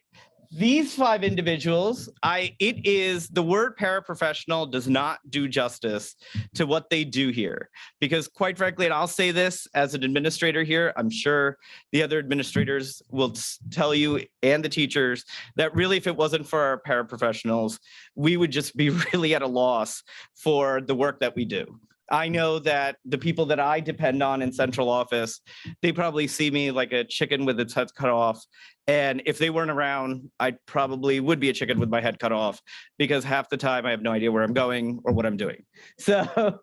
Speaker 9: These 5 individuals, the word paraprofessional does not do justice to what they do here. Because quite frankly, and I'll say this as an administrator here, I'm sure the other administrators will tell you and the teachers that really, if it wasn't for our paraprofessionals, we would just be really at a loss for the work that we do. I know that the people that I depend on in central office, they probably see me like a chicken with its head cut off. And if they weren't around, I probably would be a chicken with my head cut off, because half the time I have no idea where I'm going or what I'm doing. So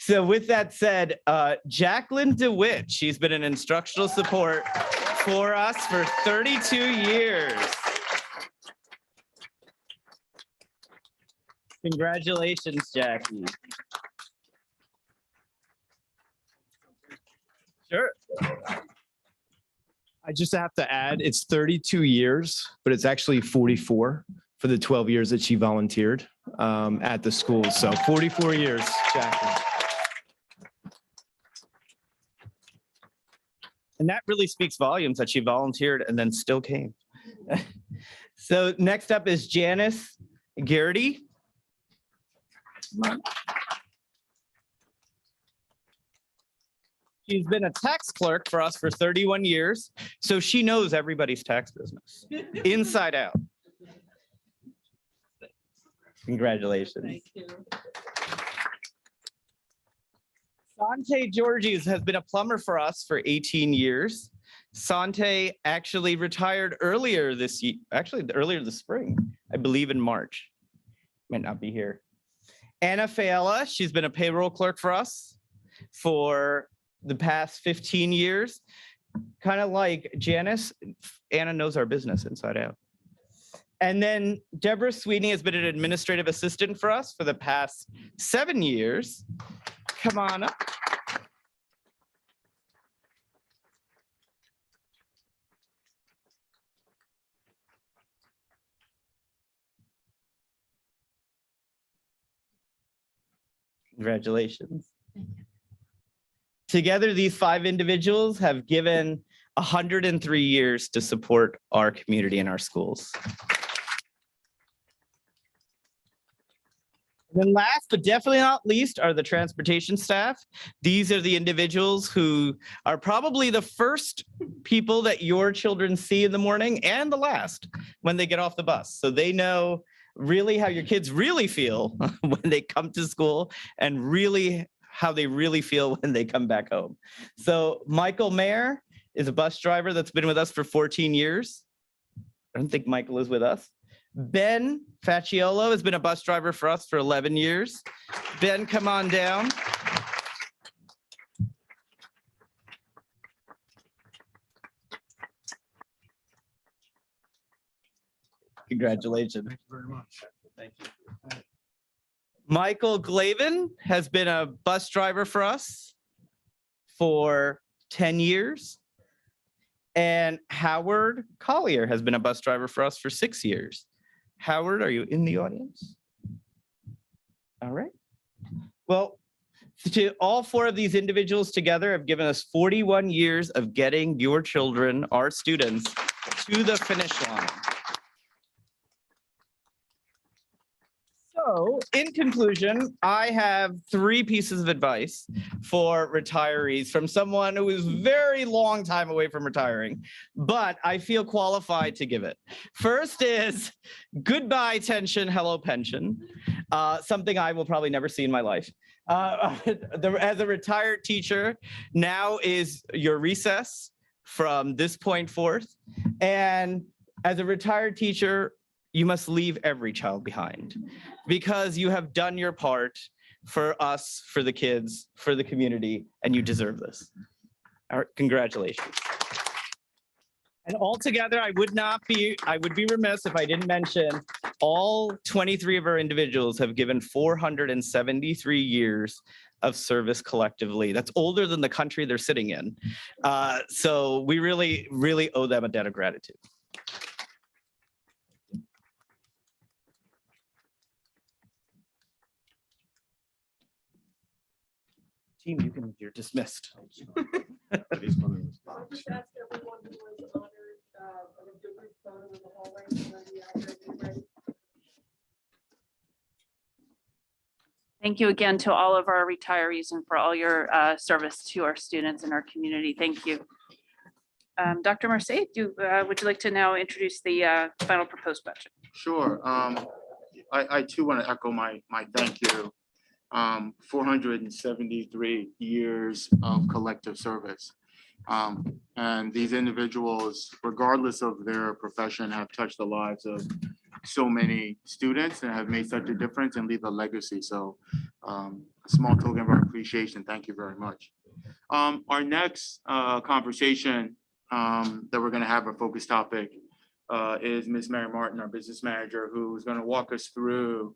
Speaker 9: with that said, Jacqueline DeWitt, she's been an instructional support for us for 32 years. Congratulations, Jackie. Sure.
Speaker 10: I just have to add, it's 32 years, but it's actually 44 for the 12 years that she volunteered at the school. So 44 years, Jacqueline.
Speaker 9: And that really speaks volumes that she volunteered and then still came. So next up is Janice Garrity. She's been a tax clerk for us for 31 years, so she knows everybody's tax business, inside out. Congratulations.
Speaker 2: Thank you.
Speaker 9: Sante Georges has been a plumber for us for 18 years. Sante actually retired earlier this year, earlier this spring, I believe in March. Might not be here. Anna Fiala, she's been a payroll clerk for us for the past 15 years. Kind of like Janice, Anna knows our business inside out. And then Deborah Sweeney has been an administrative assistant for us for the past 7 years. Come on up. Congratulations. Together, these 5 individuals have given 103 years to support our community and our schools. And then last, but definitely not least, are the transportation staff. These are the individuals who are probably the first people that your children see in the morning and the last when they get off the bus. So they know really how your kids really feel when they come to school and really how they really feel when they come back home. So Michael Mayer is a bus driver that's been with us for 14 years. I don't think Michael is with us. Ben Facciolo has been a bus driver for us for 11 years. Ben, come on down. Congratulations.
Speaker 10: Thank you very much.
Speaker 9: Thank you. Michael Glavin has been a bus driver for us for 10 years. And Howard Collier has been a bus driver for us for 6 years. Howard, are you in the audience? All right. Well, to all 4 of these individuals together have given us 41 years of getting your children, our students, to the finish line. So, in conclusion, I have 3 pieces of advice for retirees from someone who is very long time away from retiring, but I feel qualified to give it. First is goodbye tension, hello pension, something I will probably never see in my life. As a retired teacher, now is your recess from this point forth. And as a retired teacher, you must leave every child behind because you have done your part for us, for the kids, for the community, and you deserve this. All right, congratulations. And altogether, I would be remiss if I didn't mention all 23 of our individuals have given 473 years of service collectively. That's older than the country they're sitting in. So we really, really owe them a debt of gratitude. Team, you're dismissed.
Speaker 11: I'll just ask everyone who was honored, a different photo in the hallway.
Speaker 1: Thank you again to all of our retirees and for all your service to our students and our community. Thank you. Dr. Marseille, would you like to now introduce the final proposed budget?
Speaker 4: Sure. I too want to echo my thank you. 473 years of collective service. And these individuals, regardless of their profession, have touched the lives of so many students and have made such a difference and leave a legacy. So a small token of our appreciation. Thank you very much. Our next conversation that we're going to have, a focus topic, is Ms. Mary Martin, our business manager, who's going to walk us through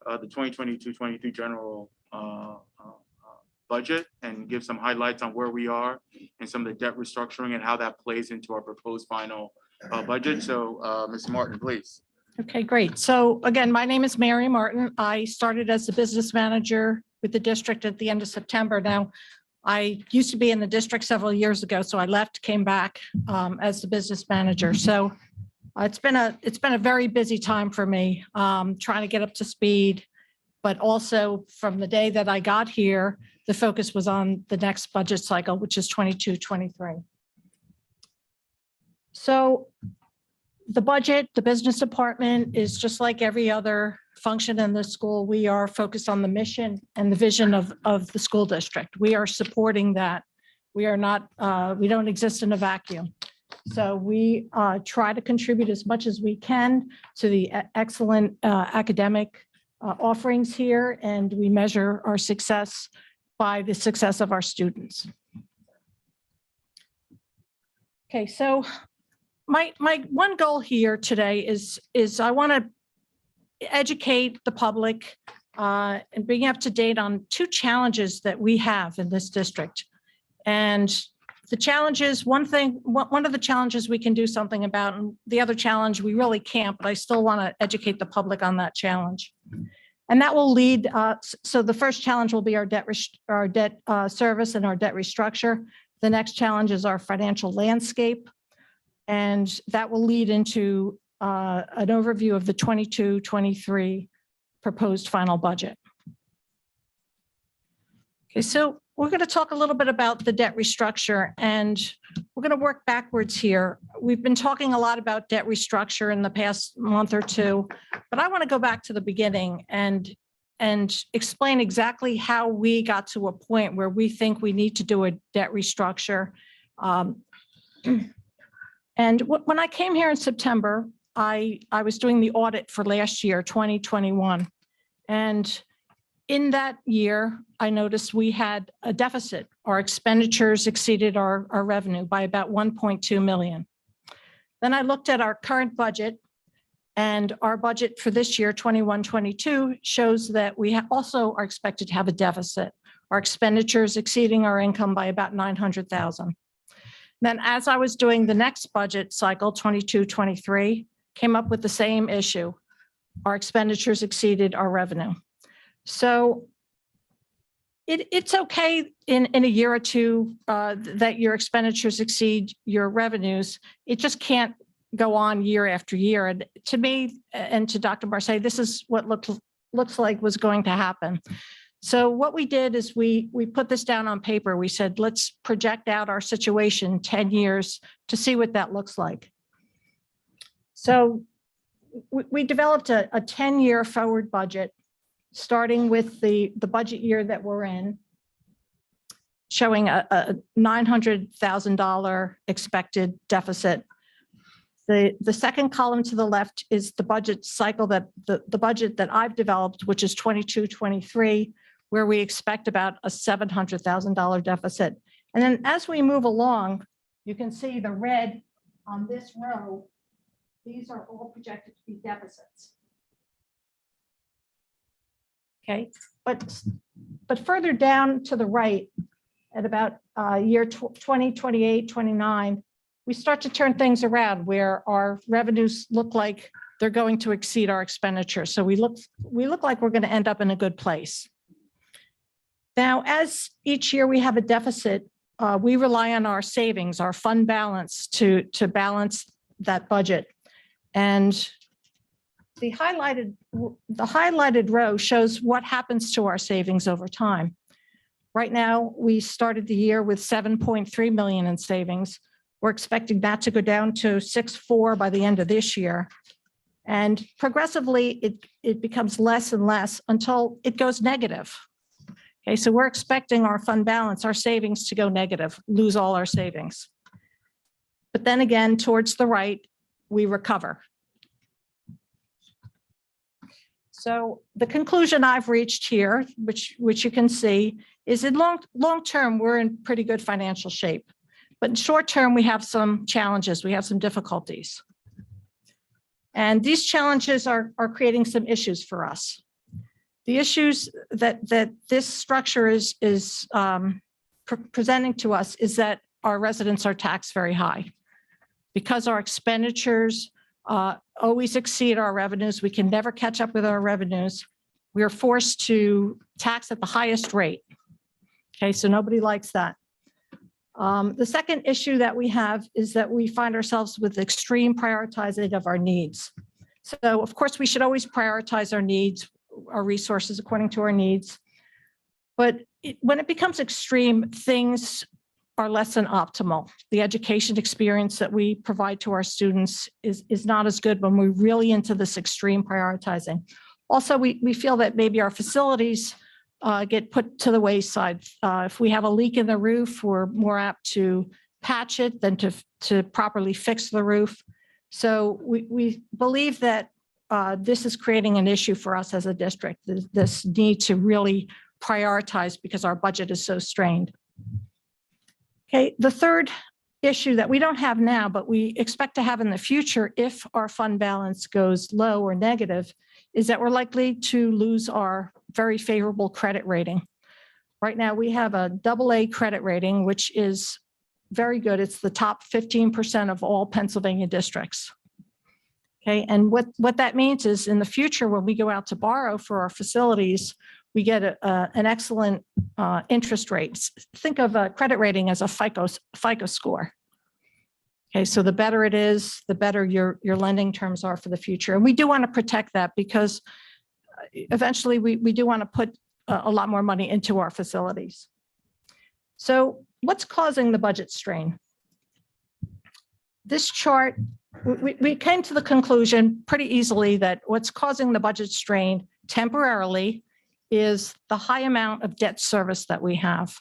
Speaker 4: the 2022-23 general budget and give some highlights on where we are and some of the debt restructuring and how that plays into our proposed final budget. So Ms. Martin, please.
Speaker 12: Okay, great. So again, my name is Mary Martin. I started as a business manager with the district at the end of September. Now, I used to be in the district several years ago, so I left, came back as the business manager. So it's been a very busy time for me, trying to get up to speed. But also from the day that I got here, the focus was on the next budget cycle, which is 22-23. So the budget, the business department is just like every other function in the school. We are focused on the mission and the vision of the school district. We are supporting that. We are not, we don't exist in a vacuum. So we try to contribute as much as we can to the excellent academic offerings here, and we measure our success by the success of our students. Okay, so my one goal here today is I want to educate the public and bring up to date on two challenges that we have in this district. And the challenges, one of the challenges we can do something about, and the other challenge we really can't, but I still want to educate the public on that challenge. And that will lead, so the first challenge will be our debt service and our debt restructure. The next challenge is our financial landscape. And that will lead into an overview of the 22-23 proposed final budget. Okay, so we're going to talk a little bit about the debt restructure, and we're going to work backwards here. We've been talking a lot about debt restructure in the past month or two, but I want to go back to the beginning and explain exactly how we got to a point where we think we need to do a debt restructure. And when I came here in September, I was doing the audit for last year, 2021. And in that year, I noticed we had a deficit. Our expenditures exceeded our revenue by about 1.2 million. Then I looked at our current budget, and our budget for this year, 21-22, shows that we also are expected to have a deficit. Our expenditures exceeding our income by about 900,000. Then as I was doing the next budget cycle, 22-23, came up with the same issue. Our expenditures exceeded our revenue. So it's okay in a year or two that your expenditures exceed your revenues. It just can't go on year after year. And to me and to Dr. Marseille, this is what looks like was going to happen. So what we did is we put this down on paper. We said, let's project out our situation 10 years to see what that looks like. So we developed a 10-year forward budget, starting with the budget year that we're in, showing a $900,000 expected deficit. The second column to the left is the budget cycle that the budget that I've developed, which is 22-23, where we expect about a $700,000 deficit. And then as we move along, you can see the red on this row. These are all projected to be deficits. Okay, but further down to the right, at about year 2028, 29, we start to turn things around where our revenues look like they're going to exceed our expenditures. So we look like we're going to end up in a good place. Now, as each year we have a deficit, we rely on our savings, our fund balance to balance that budget. And the highlighted row shows what happens to our savings over time. Right now, we started the year with 7.3 million in savings. We're expecting that to go down to 6.4 by the end of this year. And progressively, it becomes less and less until it goes negative. Okay, so we're expecting our fund balance, our savings to go negative, lose all our savings. But then again, towards the right, we recover. So the conclusion I've reached here, which you can see, is in long term, we're in pretty good financial shape. But in short term, we have some challenges, we have some difficulties. And these challenges are creating some issues for us. The issues that this structure is presenting to us is that our residents are taxed very high. Because our expenditures always exceed our revenues, we can never catch up with our revenues. We are forced to tax at the highest rate. Okay, so nobody likes that. The second issue that we have is that we find ourselves with extreme prioritizing of our needs. So of course, we should always prioritize our needs, our resources according to our needs. But when it becomes extreme, things are less than optimal. The education experience that we provide to our students is not as good when we're really into this extreme prioritizing. Also, we feel that maybe our facilities get put to the wayside. If we have a leak in the roof, we're more apt to patch it than to properly fix the roof. So we believe that this is creating an issue for us as a district, this need to really prioritize because our budget is so strained. Okay, the third issue that we don't have now, but we expect to have in the future if our fund balance goes low or negative, is that we're likely to lose our very favorable credit rating. Right now, we have a AA credit rating, which is very good. It's the top 15% of all Pennsylvania districts. Okay, and what that means is in the future, when we go out to borrow for our facilities, we get an excellent interest rate. Think of a credit rating as a FICO score. Okay, so the better it is, the better your lending terms are for the future. And we do want to protect that because eventually we do want to put a lot more money into our facilities. So what's causing the budget strain? This chart, we came to the conclusion pretty easily that what's causing the budget strain temporarily is the high amount of debt service that we have.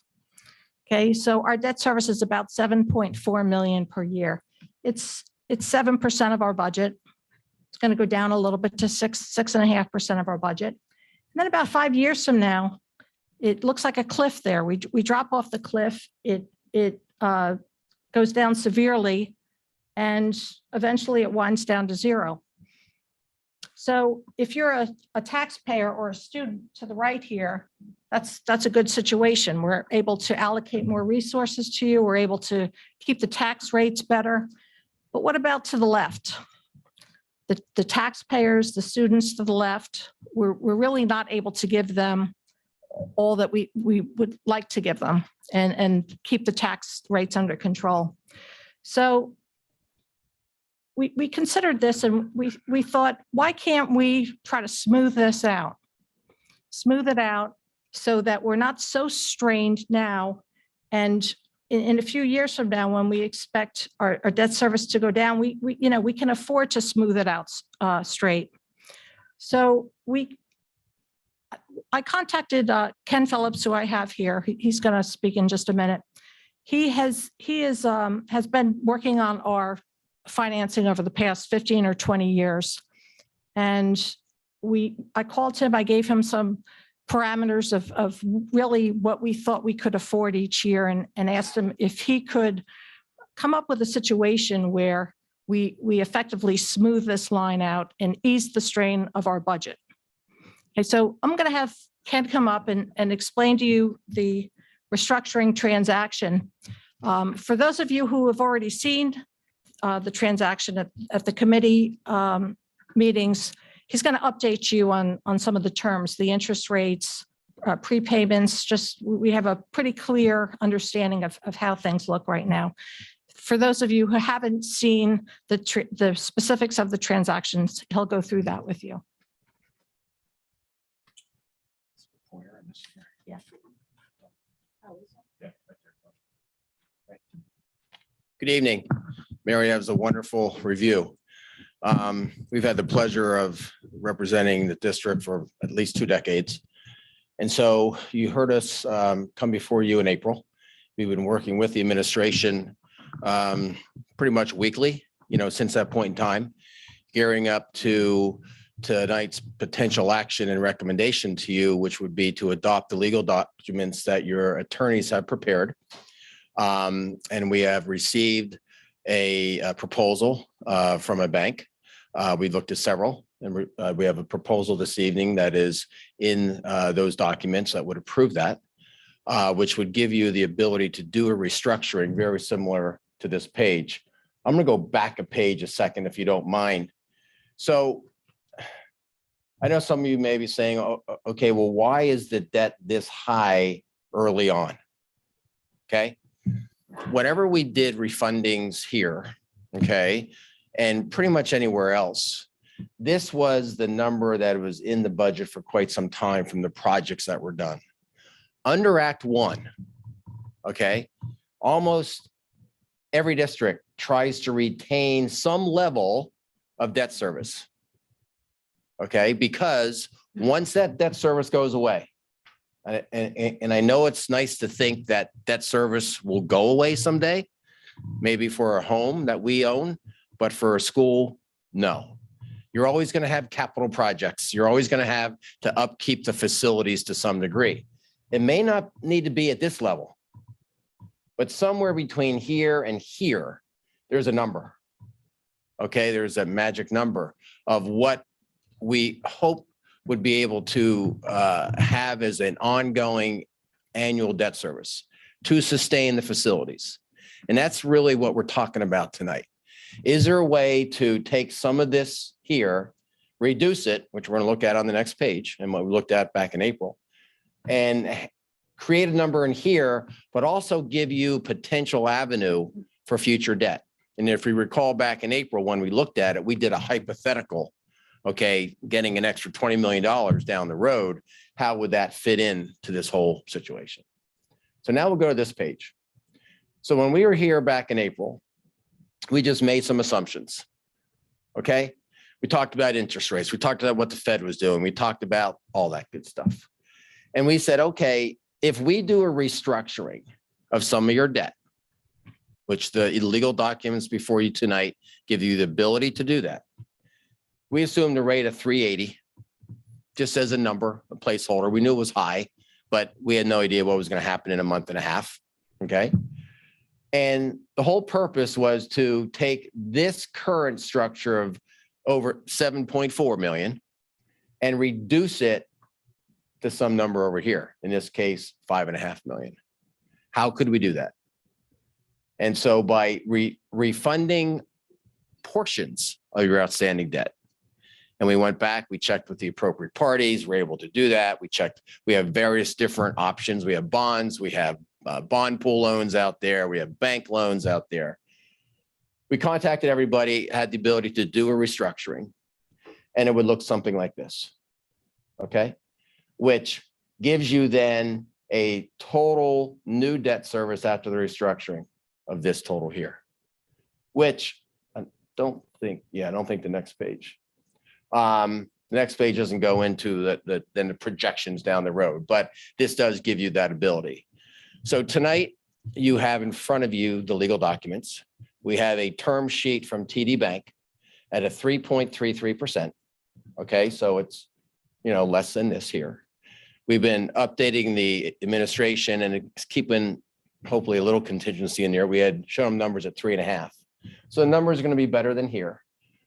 Speaker 12: Okay, so our debt service is about 7.4 million per year. It's 7% of our budget. It's going to go down a little bit to 6.5% of our budget. And then about 5 years from now, it looks like a cliff there. We drop off the cliff. It goes down severely, and eventually it winds down to zero. So if you're a taxpayer or a student to the right here, that's a good situation. We're able to allocate more resources to you. We're able to keep the tax rates better. But what about to the left? The taxpayers, the students to the left, we're really not able to give them all that we would like to give them and keep the tax rates under control. So we considered this and we thought, why can't we try to smooth this out? Smooth it out so that we're not so strained now. And in a few years from now, when we expect our debt service to go down, we can afford to smooth it out straight. So I contacted Ken Phillips, who I have here. He's going to speak in just a minute. He has been working on our financing over the past 15 or 20 years. And I called him, I gave him some parameters of really what we thought we could afford each year and asked him if he could come up with a situation where we effectively smooth this line out and ease the strain of our budget. Okay, so I'm going to have Ken come up and explain to you the restructuring transaction. For those of you who have already seen the transaction at the committee meetings, he's going to update you on some of the terms, the interest rates, prepayments, just we have a pretty clear understanding of how things look right now. for those of you who haven't seen the specifics of the transactions, he'll go through that with you. Yeah.
Speaker 13: Good evening. Mary has a wonderful review. We've had the pleasure of representing the district for at least 2 decades. And so you heard us come before you in April. We've been working with the administration pretty much weekly, since that point in time, gearing up to tonight's potential action and recommendation to you, which would be to adopt the legal documents that your attorneys have prepared. And we have received a proposal from a bank. We looked at several, and we have a proposal this evening that is in those documents that would approve that, which would give you the ability to do a restructuring very similar to this page. I'm going to go back a page a second, if you don't mind. So I know some of you may be saying, oh, okay, well, why is the debt this high early on? Okay. Whenever we did refundings here, okay, and pretty much anywhere else, this was the number that was in the budget for quite some time from the projects that were done. Under Act 1, okay, almost every district tries to retain some level of debt service, okay, because once that debt service goes away, and I know it's nice to think that debt service will go away someday, maybe for a home that we own, but for a school, no. You're always going to have capital projects. You're always going to have to upkeep the facilities to some degree. It may not need to be at this level, but somewhere between here and here, there's a number. Okay, there's a magic number of what we hope would be able to have as an ongoing annual debt service to sustain the facilities. And that's really what we're talking about tonight. Is there a way to take some of this here, reduce it, which we're going to look at on the next page and what we looked at back in April, and create a number in here, but also give you potential avenue for future debt. And if we recall back in April, when we looked at it, we did a hypothetical, okay, getting an extra $20 million down the road. How would that fit in to this whole situation? So now we'll go to this page. So when we were here back in April, we just made some assumptions, okay? We talked about interest rates. We talked about what the Fed was doing. We talked about all that good stuff. And we said, okay, if we do a restructuring of some of your debt, which the legal documents before you tonight give you the ability to do that, we assumed a rate of 380, just as a number, a placeholder. We knew it was high, but we had no idea what was going to happen in a month and a half, okay? And the whole purpose was to take this current structure of over 7.4 million and reduce it to some number over here, in this case, 5.5 million. How could we do that? And so by refunding portions of your outstanding debt, and we went back, we checked with the appropriate parties, we're able to do that. We checked, we have various different options. We have bonds, we have bond pool loans out there, we have bank loans out there. We contacted everybody, had the ability to do a restructuring, and it would look something like this, okay? Which gives you then a total new debt service after the restructuring of this total here, which I don't think the next page. The next page doesn't go into the projections down the road, but this does give you that ability. So tonight you have in front of you the legal documents. We have a term sheet from TD Bank at a 3.33%. Okay, so it's, less than this here. We've been updating the administration and it's keeping hopefully a little contingency in there. We had shown them numbers at 3.5. So the numbers are going to be better than here.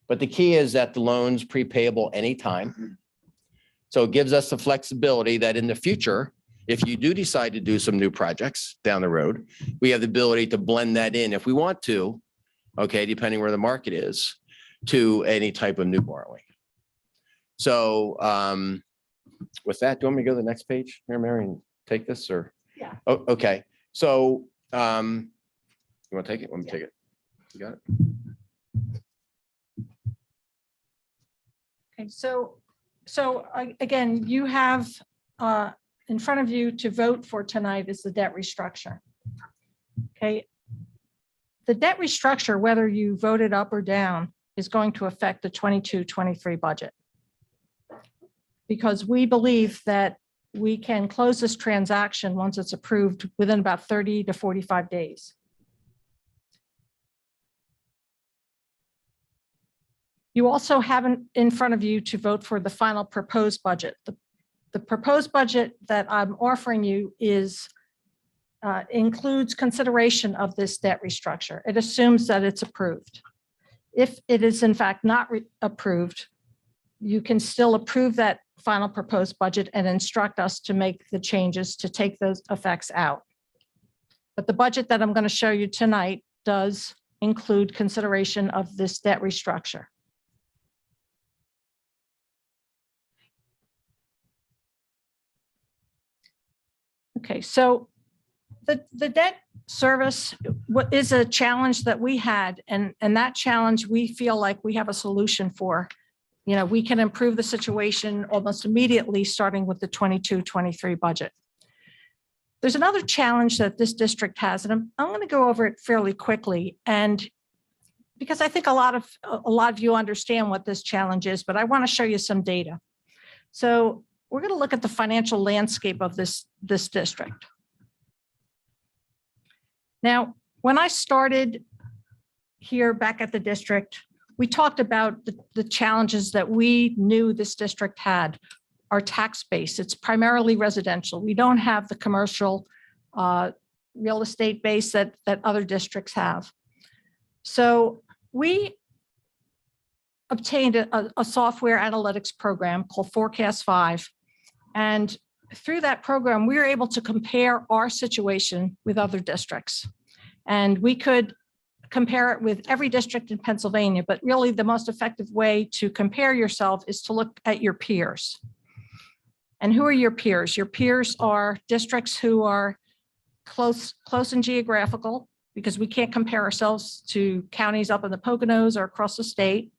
Speaker 13: But the key is that the loan's prepayable anytime. So it gives us the flexibility that in the future, if you do decide to do some new projects down the road, we have the ability to blend that in if we want to, okay, depending where the market is, to any type of new borrowing. So with that, do you want me to go to the next page, Mary, and take this or?
Speaker 12: Yeah.
Speaker 13: Oh, okay. So you want to take it? Let me take it. You got it.
Speaker 12: Okay, again, you have in front of you to vote for tonight is the debt restructure. Okay. The debt restructure, whether you vote it up or down, is going to affect the 22-23 budget. Because we believe that we can close this transaction once it's approved within about 30 to 45 days. You also have in front of you to vote for the final proposed budget. The proposed budget that I'm offering you includes consideration of this debt restructure. It assumes that it's approved. If it is in fact not approved, you can still approve that final proposed budget and instruct us to make the changes to take those effects out. But the budget that I'm going to show you tonight does include consideration of this debt restructure. Okay, so the debt service is a challenge that we had, and that challenge we feel like we have a solution for. You know, we can improve the situation almost immediately, starting with the 22-23 budget. There's another challenge that this district has, and I'm going to go over it fairly quickly, and because I think a lot of you understand what this challenge is, but I want to show you some data. So we're going to look at the financial landscape of this district. Now, when I started here back at the district, we talked about the challenges that we knew this district had. Our tax base, it's primarily residential. We don't have the commercial real estate base that other districts have. So we obtained a software analytics program called Forecast 5. And through that program, we were able to compare our situation with other districts. And we could compare it with every district in Pennsylvania, but really the most effective way to compare yourself is to look at your peers. And who are your peers? Your peers are districts who are close in geographical, because we can't compare ourselves to counties up in the Poconos or across the state.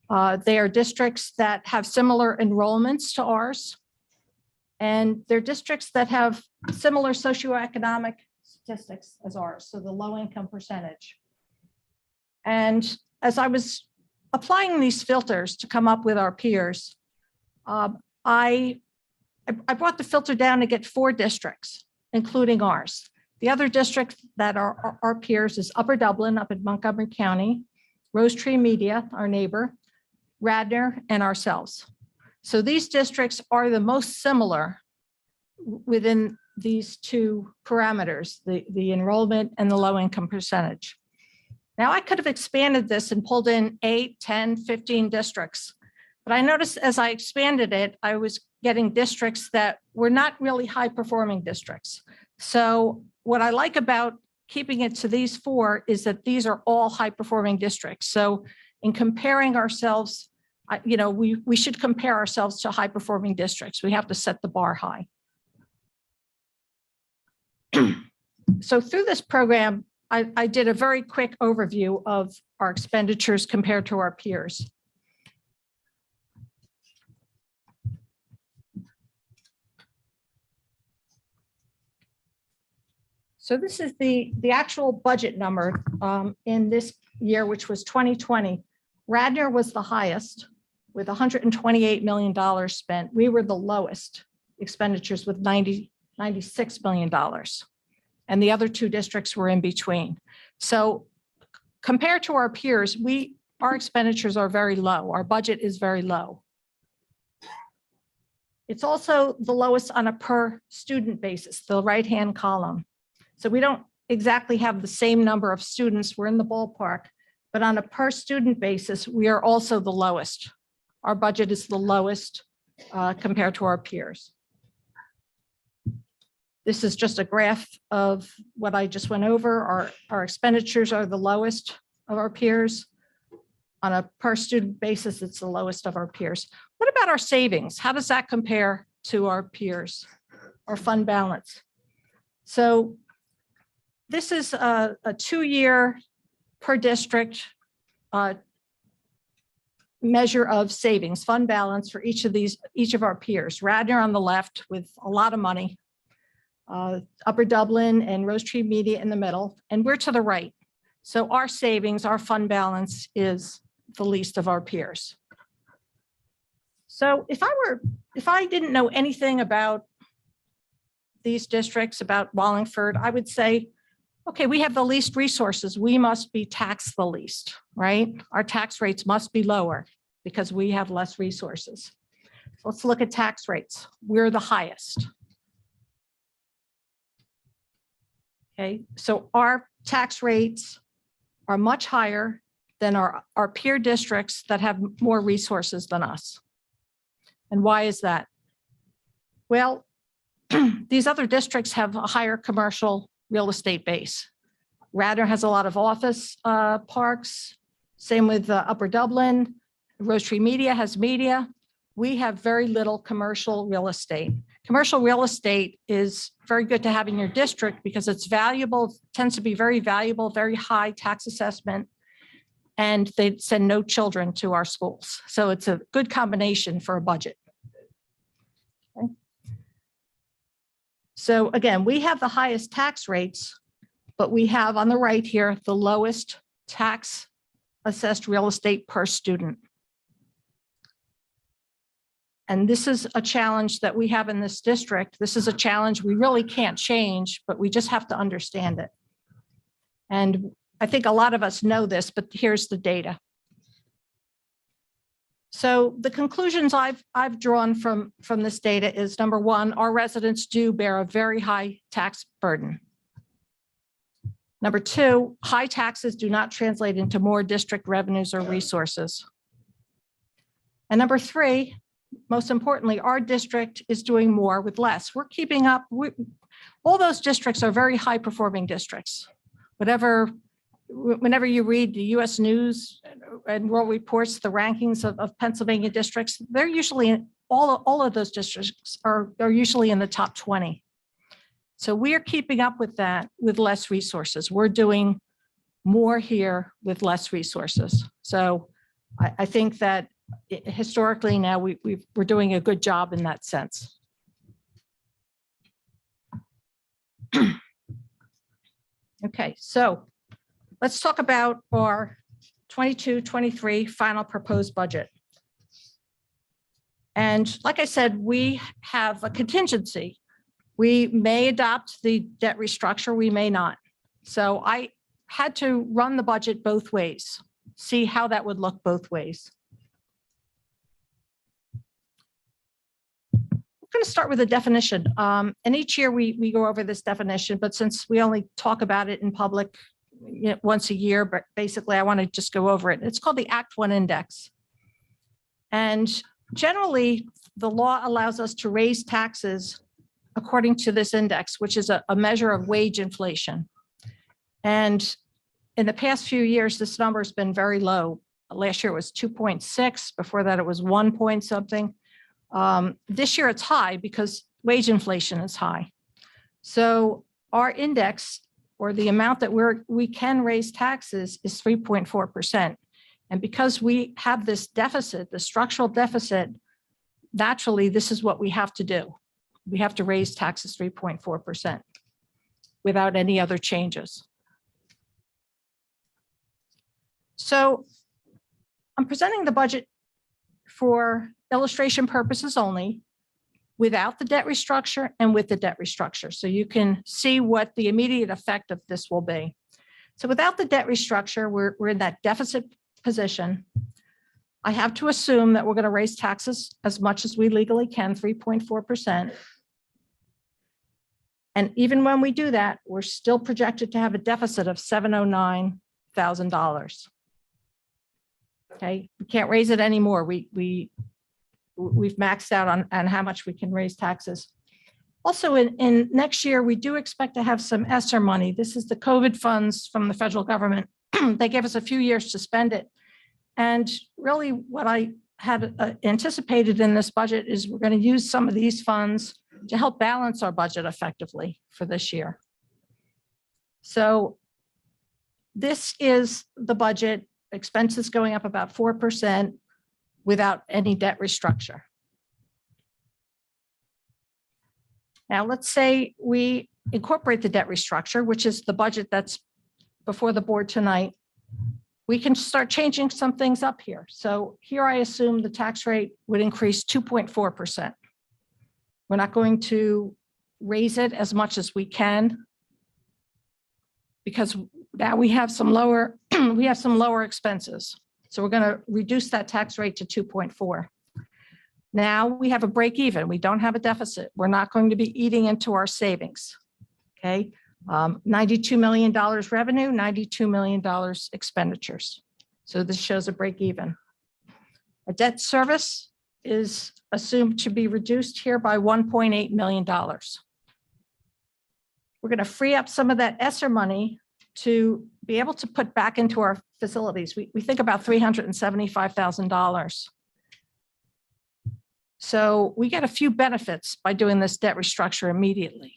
Speaker 12: They are districts that have similar enrollments to ours. And they're districts that have similar socioeconomic statistics as ours, so the low income percentage. And as I was applying these filters to come up with our peers, I brought the filter down to get 4 districts, including ours. The other districts that are our peers is Upper Dublin up in Montgomery County, Rose Tree Media, our neighbor, Radnor, and ourselves. So these districts are the most similar within these 2 parameters, the enrollment and the low income percentage. Now I could have expanded this and pulled in 8, 10, 15 districts, but I noticed as I expanded it, I was getting districts that were not really high performing districts. So what I like about keeping it to these 4 is that these are all high performing districts. So in comparing ourselves, we should compare ourselves to high performing districts. We have to set the bar high. So through this program, I did a very quick overview of our expenditures compared to our peers. So this is the actual budget number in this year, which was 2020. Radnor was the highest with $128 million spent. We were the lowest expenditures with $96 million. And the other 2 districts were in between. So compared to our peers, our expenditures are very low. Our budget is very low. It's also the lowest on a per student basis, the right-hand column. So we don't exactly have the same number of students. We're in the ballpark, but on a per student basis, we are also the lowest. Our budget is the lowest compared to our peers. This is just a graph of what I just went over. Our expenditures are the lowest of our peers. On a per student basis, it's the lowest of our peers. What about our savings? How does that compare to our peers, our fund balance? So this is a 2-year per district measure of savings, fund balance for each of our peers. Radnor on the left with a lot of money, Upper Dublin and Rose Tree Media in the middle, and we're to the right. So our savings, our fund balance is the least of our peers. So if I didn't know anything about these districts, about Wallingford, I would say, okay, we have the least resources. We must be taxed the least, right? Our tax rates must be lower because we have less resources. Let's look at tax rates. We're the highest. Okay, so our tax rates are much higher than our peer districts that have more resources than us. And why is that? Well, these other districts have a higher commercial real estate base. Radnor has a lot of office parks, same with Upper Dublin. Rose Tree Media has media. We have very little commercial real estate. Commercial real estate is very good to have in your district because it's valuable, tends to be very valuable, very high tax assessment, and they send no children to our schools. So it's a good combination for a budget. Okay. So again, we have the highest tax rates, but we have on the right here, the lowest tax assessed real estate per student. And this is a challenge that we have in this district. This is a challenge we really can't change, but we just have to understand it. And I think a lot of us know this, but here's the data. So the conclusions I've drawn from this data is, number one, our residents do bear a very high tax burden. Number two, high taxes do not translate into more district revenues or resources. And number three, most importantly, our district is doing more with less. We're keeping up. All those districts are very high performing districts. Whenever you read the US News and World Reports, the rankings of Pennsylvania districts, they're usually, all of those districts are usually in the top 20. So we are keeping up with that with less resources. We're doing more here with less resources. So I think that historically now we're doing a good job in that sense. Okay, so let's talk about our 22-23 final proposed budget. And like I said, we have a contingency. We may adopt the debt restructure, we may not. So I had to run the budget both ways, see how that would look both ways. We're going to start with a definition. And each year we go over this definition, but since we only talk about it in public once a year, but basically I want to just go over it. It's called the Act 1 Index. And generally, the law allows us to raise taxes according to this index, which is a measure of wage inflation. And in the past few years, this number has been very low. Last year it was 2.6. Before that, it was 1 point something. This year it's high because wage inflation is high. So our index, or the amount that we can raise taxes, is 3.4%. And because we have this deficit, the structural deficit, naturally, this is what we have to do. We have to raise taxes 3.4% without any other changes. So I'm presenting the budget for illustration purposes only, without the debt restructure and with the debt restructure. So you can see what the immediate effect of this will be. So without the debt restructure, we're in that deficit position. I have to assume that we're going to raise taxes as much as we legally can, 3.4%. And even when we do that, we're still projected to have a deficit of $709,000. Okay, we can't raise it anymore. We've maxed out on how much we can raise taxes. Also, in next year, we do expect to have some ESSER money. This is the COVID funds from the federal government. They gave us a few years to spend it. And really what I had anticipated in this budget is we're going to use some of these funds to help balance our budget effectively for this year. So this is the budget, expenses going up about 4% without any debt restructure. Now, let's say we incorporate the debt restructure, which is the budget that's before the board tonight. We can start changing some things up here. So here I assume the tax rate would increase 2.4%. We're not going to raise it as much as we can because now we have some lower, we have some lower expenses. So we're going to reduce that tax rate to 2.4. Now we have a break even. We don't have a deficit. We're not going to be eating into our savings. Okay. $92 million revenue, $92 million expenditures. So this shows a break even. A debt service is assumed to be reduced here by $1.8 million. We're going to free up some of that ESSER money to be able to put back into our facilities. We think about $375,000. So we get a few benefits by doing this debt restructure immediately.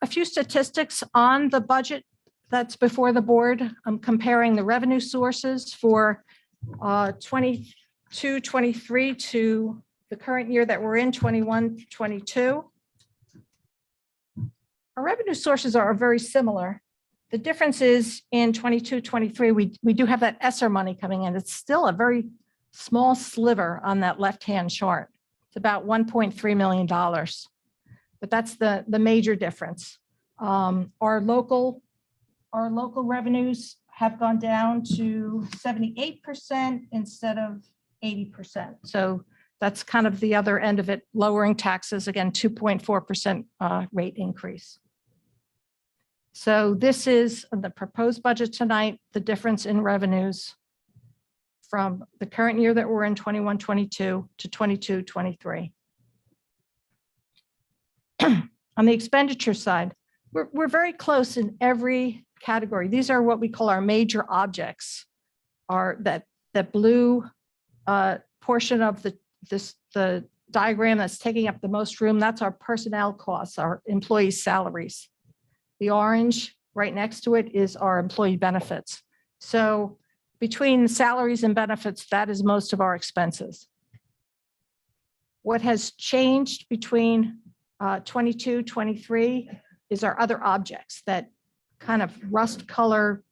Speaker 12: A few statistics on the budget that's before the board. I'm comparing the revenue sources for 22-23 to the current year that we're in, 21-22. Our revenue sources are very similar. The difference is in 22-23, we do have that ESSER money coming in. It's still a very small sliver on that left-hand chart. It's about $1.3 million. But that's the major difference. Our local revenues have gone down to 78% instead of 80%. So that's kind of the other end of it, lowering taxes, again, 2.4% rate increase. So this is the proposed budget tonight, the difference in revenues from the current year that we're in, 21-22 to 22-23. On the expenditure side, we're very close in every category. These are what we call our major objects, are that blue portion of the diagram that's taking up the most room. That's our personnel costs, our employee salaries. The orange right next to it is our employee benefits. So between salaries and benefits, that is most of our expenses. What has changed between 22-23 is our other objects, that kind of rust color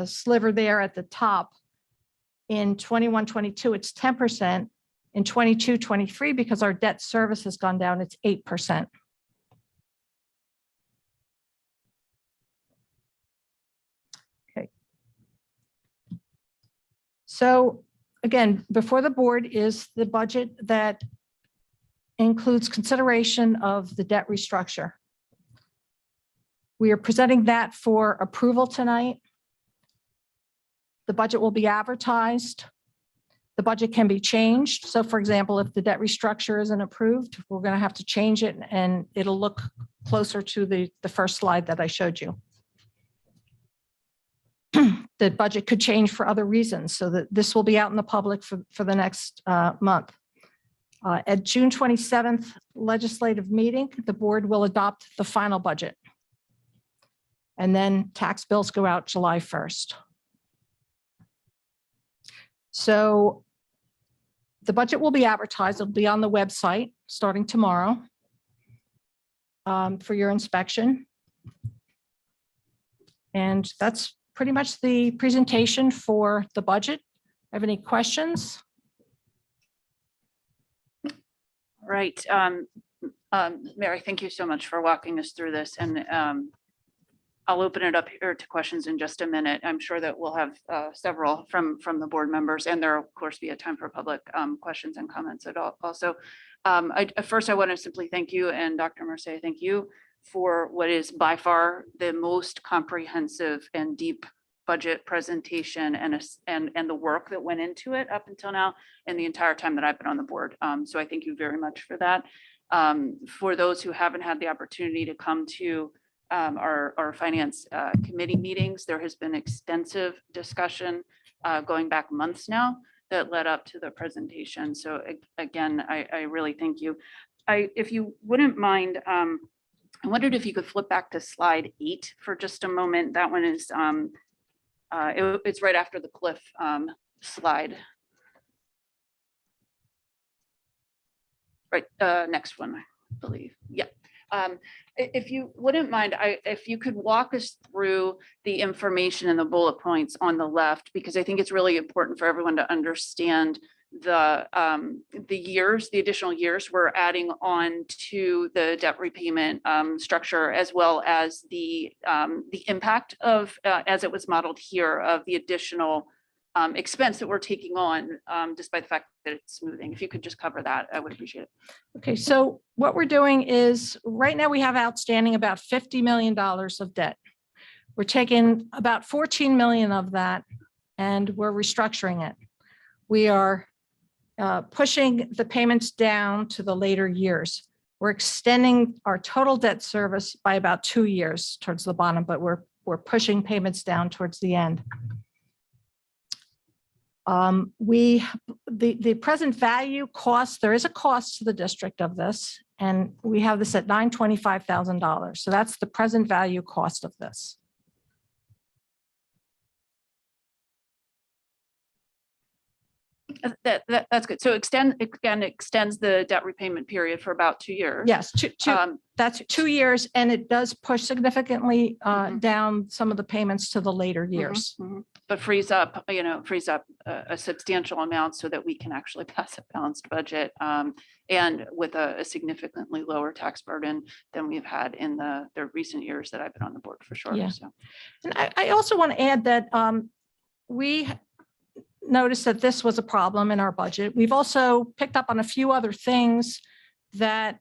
Speaker 12: sliver there at the top. In 21-22, it's 10%. In 22-23, because our debt service has gone down, it's 8%. Okay. So again, before the board is the budget that includes consideration of the debt restructure. We are presenting that for approval tonight. The budget will be advertised. The budget can be changed. So for example, if the debt restructure isn't approved, we're going to have to change it and it'll look closer to the first slide that I showed you. The budget could change for other reasons, so that this will be out in the public for the next month. At June 27th legislative meeting, the board will adopt the final budget. And then tax bills go out July 1st. So the budget will be advertised. It'll be on the website starting tomorrow for your inspection. And that's pretty much the presentation for the budget. Have any questions?
Speaker 1: Right. Mary, thank you so much for walking us through this. And I'll open it up here to questions in just a minute. I'm sure that we'll have several from the board members, and there will of course be a time for public questions and comments at all. Also, first I want to simply thank you, and Dr. Mercier, thank you for what is by far the most comprehensive and deep budget presentation and the work that went into it up until now and the entire time that I've been on the board. So I thank you very much for that. For those who haven't had the opportunity to come to our finance committee meetings, there has been extensive discussion going back months now that led up to the presentation. So again, I really thank you. If you wouldn't mind, I wondered if you could flip back to slide 8 for just a moment. That one is, it's right after the cliff slide. Right, next one, I believe. Yeah. If you wouldn't mind, if you could walk us through the information and the bullet points on the left, because I think it's really important for everyone to understand the years, the additional years we're adding on to the debt repayment structure, as well as the impact of, as it was modeled here, of the additional expense that we're taking on, despite the fact that it's smoothing. If you could just cover that, I would appreciate it.
Speaker 12: Okay, so what we're doing is, right now we have outstanding about $50 million of debt. We're taking about 14 million of that and we're restructuring it. We are pushing the payments down to the later years. We're extending our total debt service by about 2 years towards the bottom, but we're pushing payments down towards the end. The present value cost, there is a cost to the district of this, and we have this at $925,000. So that's the present value cost of this.
Speaker 1: That's good. So extends the debt repayment period for about 2 years.
Speaker 12: Yes, that's 2 years, and it does push significantly down some of the payments to the later years.
Speaker 1: But frees up a substantial amount so that we can actually pass a balanced budget, and with a significantly lower tax burden than we've had in the recent years that I've been on the board, for sure.
Speaker 12: Yeah.
Speaker 1: So.
Speaker 12: And I also want to add that we noticed that this was a problem in our budget. We've also picked up on a few other things that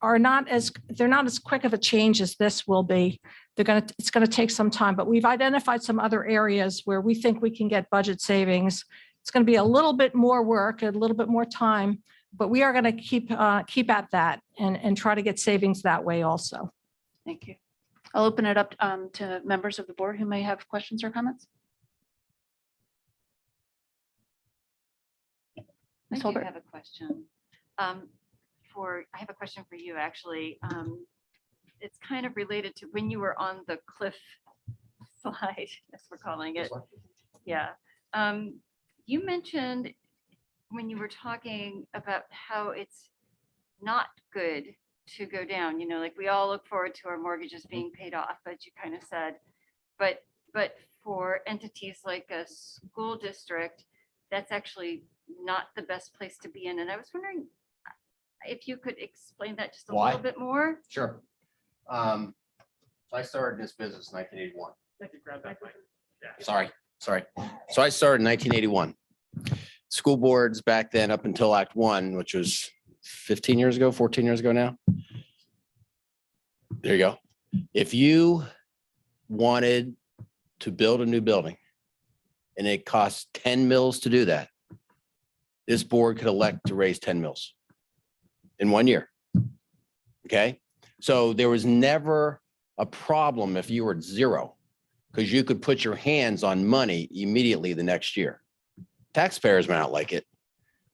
Speaker 12: are they're not as quick of a change as this will be. It's going to take some time, but we've identified some other areas where we think we can get budget savings. It's going to be a little bit more work, a little bit more time, but we are going to keep at that and try to get savings that way also.
Speaker 1: Thank you. I'll open it up to members of the board who may have questions or comments. Ms.
Speaker 14: I do
Speaker 1: Holbert.
Speaker 14: have a question. I have a question for you, actually. It's kind of related to when you were on the cliff slide, as we're calling it. Yeah. You mentioned when you were talking about how it's not good to go down, like we all look forward to our mortgages being paid off, as you kind of said, but for entities like a school district, that's actually not the best place to be in. And I was wondering if you could explain that just a little bit more.
Speaker 13: Sure. So I started this business in 1981. Sorry. So I started in 1981. School boards back then, up until Act 1, which was 14 years ago now. There you go. If you wanted to build a new building and it cost 10 mils to do that, this board could elect to raise 10 mils in 1 year. Okay. So there was never a problem if you were at zero, because you could put your hands on money immediately the next year. Taxpayers may not like it,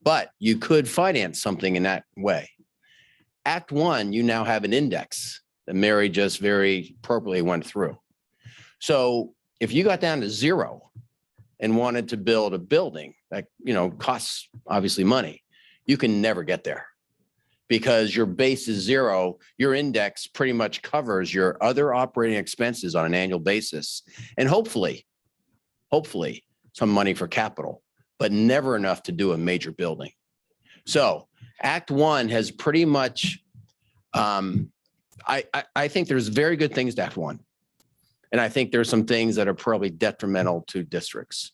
Speaker 13: but you could finance something in that way. Act 1, you now have an index that Mary just very appropriately went through. So if you got down to zero and wanted to build a building that, costs obviously money, you can never get there because your base is zero. Your index pretty much covers your other operating expenses on an annual basis, and hopefully some money for capital, but never enough to do a major building. So Act 1 has pretty much, I think there's very good things to Act 1. And I think there's some things that are probably detrimental to districts,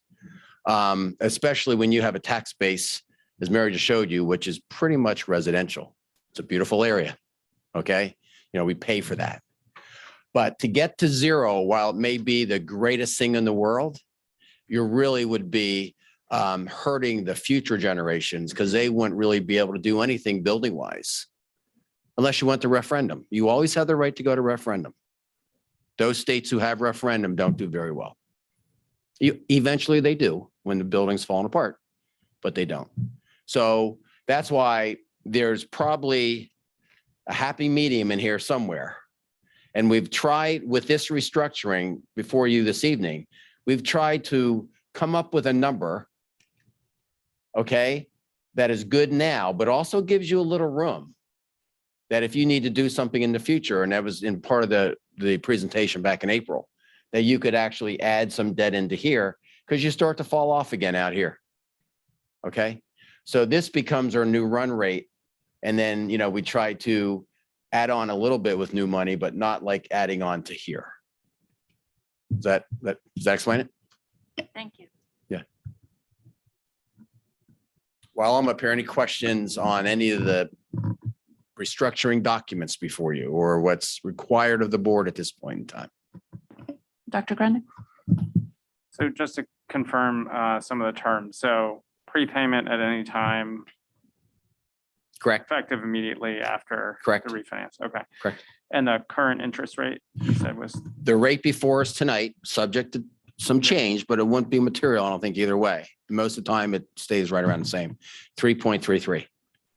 Speaker 13: especially when you have a tax base, as Mary just showed you, which is pretty much residential. It's a beautiful area. Okay. We pay for that. But to get to zero, while it may be the greatest thing in the world, you really would be hurting the future generations, because they wouldn't really be able to do anything building wise unless you went to referendum. You always have the right to go to referendum. Those states who have referendum don't do very well. Eventually they do when the building's falling apart. but they don't. So that's why there's probably a happy medium in here somewhere. And we've tried with this restructuring before you this evening, we've tried to come up with a number, okay, that is good now, but also gives you a little room that if you need to do something in the future, and that was in part of the presentation back in April, that you could actually add some debt into here because you start to fall off again out here. Okay, so this becomes our new run rate. And then, you know, we try to add on a little bit with new money, but not like adding on to here. Does that explain it?
Speaker 14: Thank you.
Speaker 13: Yeah. While I'm up here, any questions on any of the restructuring documents before you or what's required of the board at this point in time?
Speaker 1: Dr. Grundy?
Speaker 15: So just to confirm some of the terms, so prepayment at any time.
Speaker 13: Correct.
Speaker 15: Effective immediately after
Speaker 13: Correct.
Speaker 15: the refinance. Okay.
Speaker 13: Correct.
Speaker 15: And the current interest rate you said was
Speaker 13: The rate before us tonight, subject to some change, but it wouldn't be material, I don't think either way. Most of the time it stays right around the same, 3.33.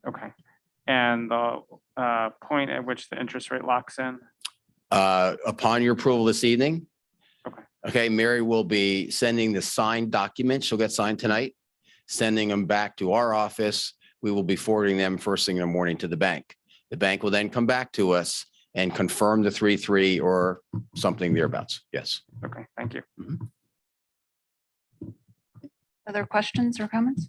Speaker 15: okay. And the point at which the interest rate locks in.
Speaker 13: Upon your approval this evening.
Speaker 15: Okay.
Speaker 13: Okay, Mary will be sending the signed documents. She'll get signed tonight, sending them back to our office. We will be forwarding them first thing in the morning to the bank. The bank will then come back to us and confirm the 3.3 or something thereabouts. Yes.
Speaker 15: Okay, thank you.
Speaker 1: Other questions or comments?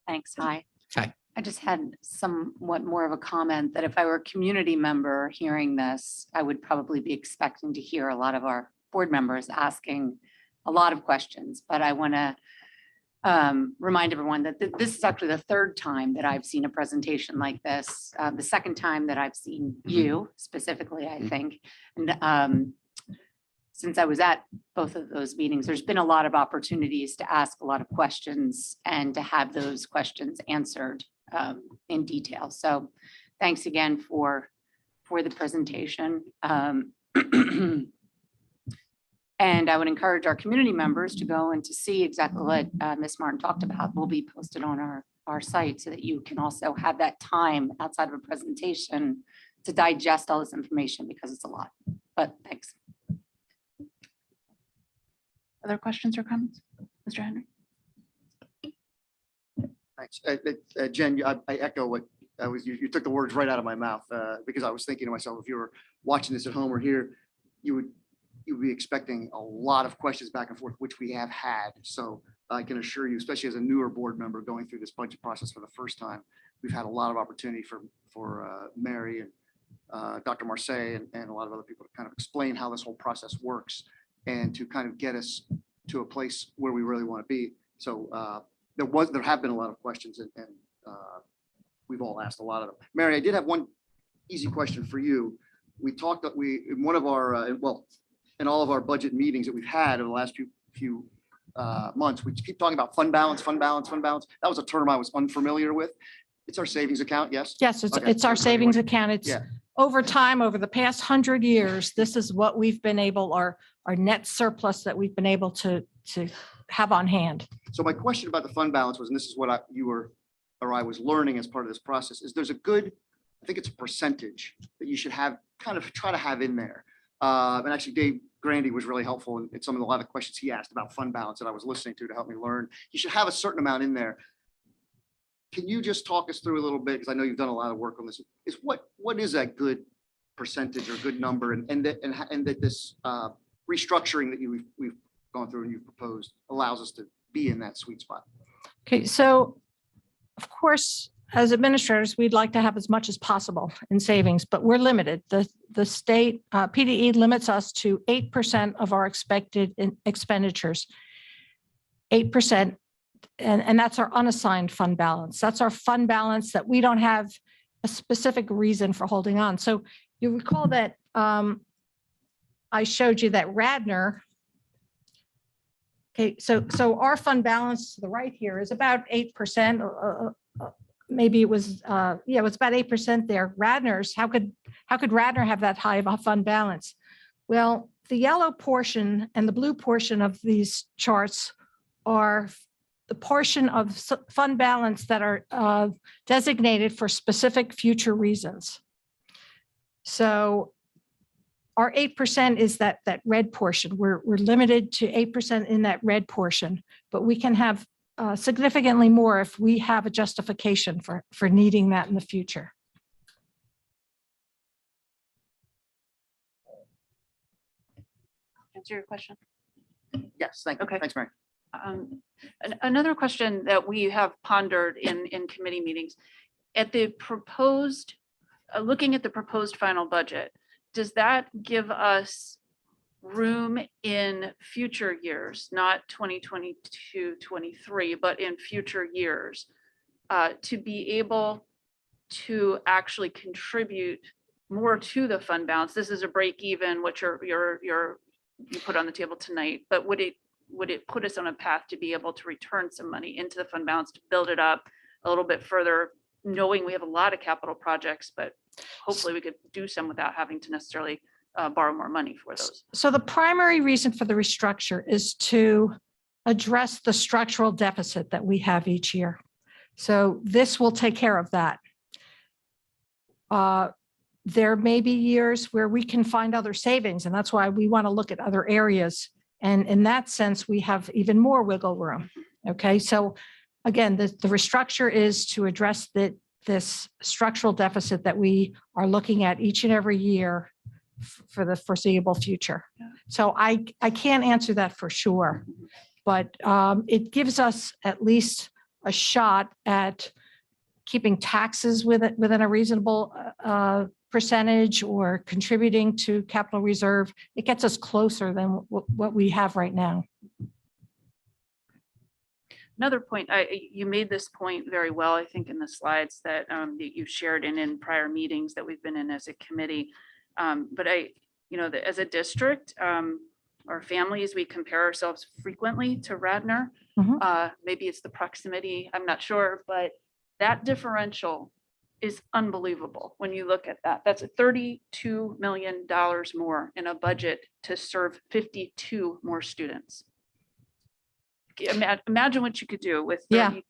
Speaker 16: Thanks. Hi.
Speaker 13: Hi.
Speaker 16: I just had somewhat more of a comment that if I were a community member hearing this, I would probably be expecting to hear a lot of our board members asking a lot of questions, but I want to remind everyone that this is actually the third time that I've seen a presentation like this. The second time that I've seen you specifically, I think. And since I was at both of those meetings, there's been a lot of opportunities to ask a lot of questions and to have those questions answered in detail. So thanks again for the presentation. And I would encourage our community members to go and to see exactly what Ms. Martin talked about. Will be posted on our site so that you can also have that time outside of a presentation to digest all this information because it's a lot. But thanks.
Speaker 1: Other questions or comments? Mr. Henry?
Speaker 17: Thanks. Jen, I echo what you took the words right out of my mouth because I was thinking to myself, if you were watching this at home or here, you would be expecting a lot of questions back and forth, which we have had. So I can assure you, especially as a newer board member going through this budget process for the first time, we've had a lot of opportunity for Mary and Dr. Marseille and a lot of other people to kind of explain how this whole process works and to kind of get us to a place where we really want to be. So there have been a lot of questions and we've all asked a lot of them. Mary, I did have one easy question for you. We talked that in one of our, in all of our budget meetings that we've had over the last few months, we keep talking about fund balance, fund balance, fund balance. That was a term I was unfamiliar with. It's our savings account, yes?
Speaker 12: Yes, it's our savings account. It's over time, over the past 100 years, this is what we've been able, our net surplus that we've been able to have on hand.
Speaker 17: So my question about the fund balance was, and this is what I was learning as part of this process, is there's a good, I think it's a percentage that you should have, kind of try to have in there. And actually Dave Grandy was really helpful in a lot of the questions he asked about fund balance that I was listening to help me learn. You should have a certain amount in there. Can you just talk us through a little bit, because I know you've done a lot of work on this, is what is that good percentage or good number and that this restructuring that we've gone through and you've proposed allows us to be in that sweet spot?
Speaker 12: Okay, so of course, as administrators, we'd like to have as much as possible in savings, but we're limited. The state PDE limits us to 8% of our expected expenditures, 8%. And that's our unassigned fund balance. That's our fund balance that we don't have a specific reason for holding on. So you recall that I showed you that Radnor. Okay, so our fund balance to the right here is about 8%. Maybe it was, it was about 8% there. Radnor's, how could Radnor have that high of a fund balance? Well, the yellow portion and the blue portion of these charts are the portion of fund balance that are designated for specific future reasons. So our 8% is that red portion. We're limited to 8% in that red portion, but we can have significantly more if we have a justification for needing that in the future.
Speaker 1: Answer your question.
Speaker 17: Yes, thank you.
Speaker 1: Okay.
Speaker 17: Thanks, Mary.
Speaker 1: Another question that we have pondered in committee meetings, at the proposed, looking at the proposed final budget, does that give us room in future years, not 2022, 23, but in future years, to be able to actually contribute more to the fund balance? This is a break even, what you put on the table tonight, but would it put us on a path to be able to return some money into the fund balance to build it up a little bit further, knowing we have a lot of capital projects, but hopefully we could do some without having to necessarily borrow more money for those?
Speaker 12: So the primary reason for the restructure is to address the structural deficit that we have each year. So this will take care of that. There may be years where we can find other savings, and that's why we want to look at other areas. And in that sense, we have even more wiggle room. Okay, so again, the restructure is to address this structural deficit that we are looking at each and every year for the foreseeable future. So I can't answer that for sure, but it gives us at least a shot at keeping taxes within a reasonable percentage or contributing to capital reserve. It gets us closer than what we have right now.
Speaker 1: Another point, you made this point very well, I think, in the slides that you shared in prior meetings that we've been in as a committee. But as a district, our families, we compare ourselves frequently to Radnor. Maybe it's the proximity, I'm not sure, but that differential is unbelievable when you look at that. That's $32 million more in a budget to serve 52 more students. Imagine what you could do with $32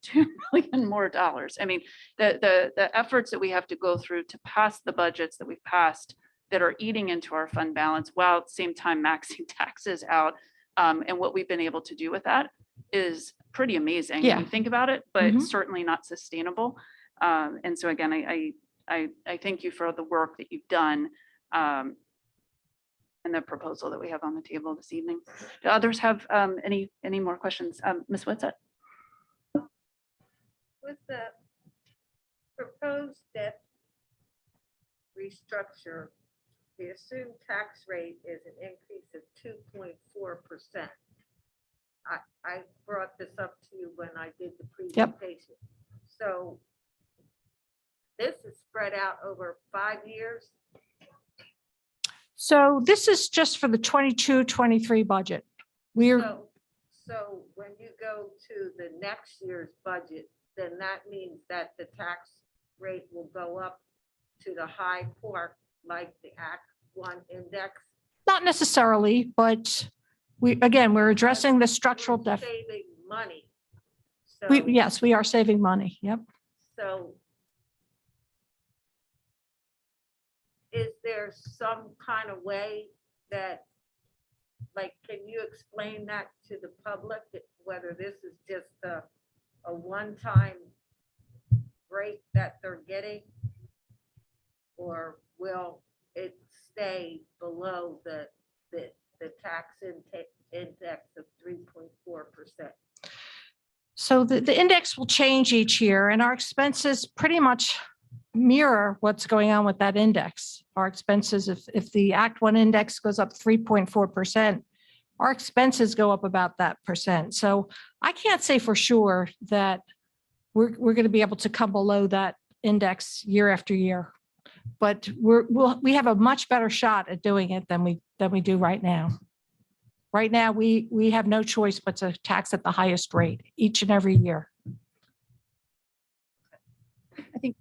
Speaker 1: million more dollars. I mean, the efforts that we have to go through to pass the budgets that we've passed that are eating into our fund balance while at the same time maxing taxes out. And what we've been able to do with that is pretty amazing when you think about it, but certainly not sustainable. And so again, I thank you for the work that you've done and the proposal that we have on the table this evening. Do others have any more questions? Ms. Whitsett?
Speaker 18: With the proposed debt restructure, the assumed tax rate is an increase of 2.4%. I brought this up to you when I did the presentation. So this is spread out over 5 years.
Speaker 12: So this is just for the 22-23 budget.
Speaker 18: So when you go to the next year's budget, then that means that the tax rate will go up to the high part, like the Act 1 index.
Speaker 12: Not necessarily, but we're addressing the structural deficit.
Speaker 18: Saving money.
Speaker 12: Yes, we are saving money. Yep.
Speaker 18: So is there some kind of way that, like, can you explain that to the public, whether this is just a one-time break that they're getting, or will it stay below the tax index of 3.4%?
Speaker 12: So the index will change each year, and our expenses pretty much mirror what's going on with that index. Our expenses, if the Act 1 index goes up 3.4%, our expenses go up about that percent. So I can't say for sure that we're going to be able to come below that index year after year, but we have a much better shot at doing it than we do right now. Right now, we have no choice but to tax at the highest rate each and every year.
Speaker 1: think,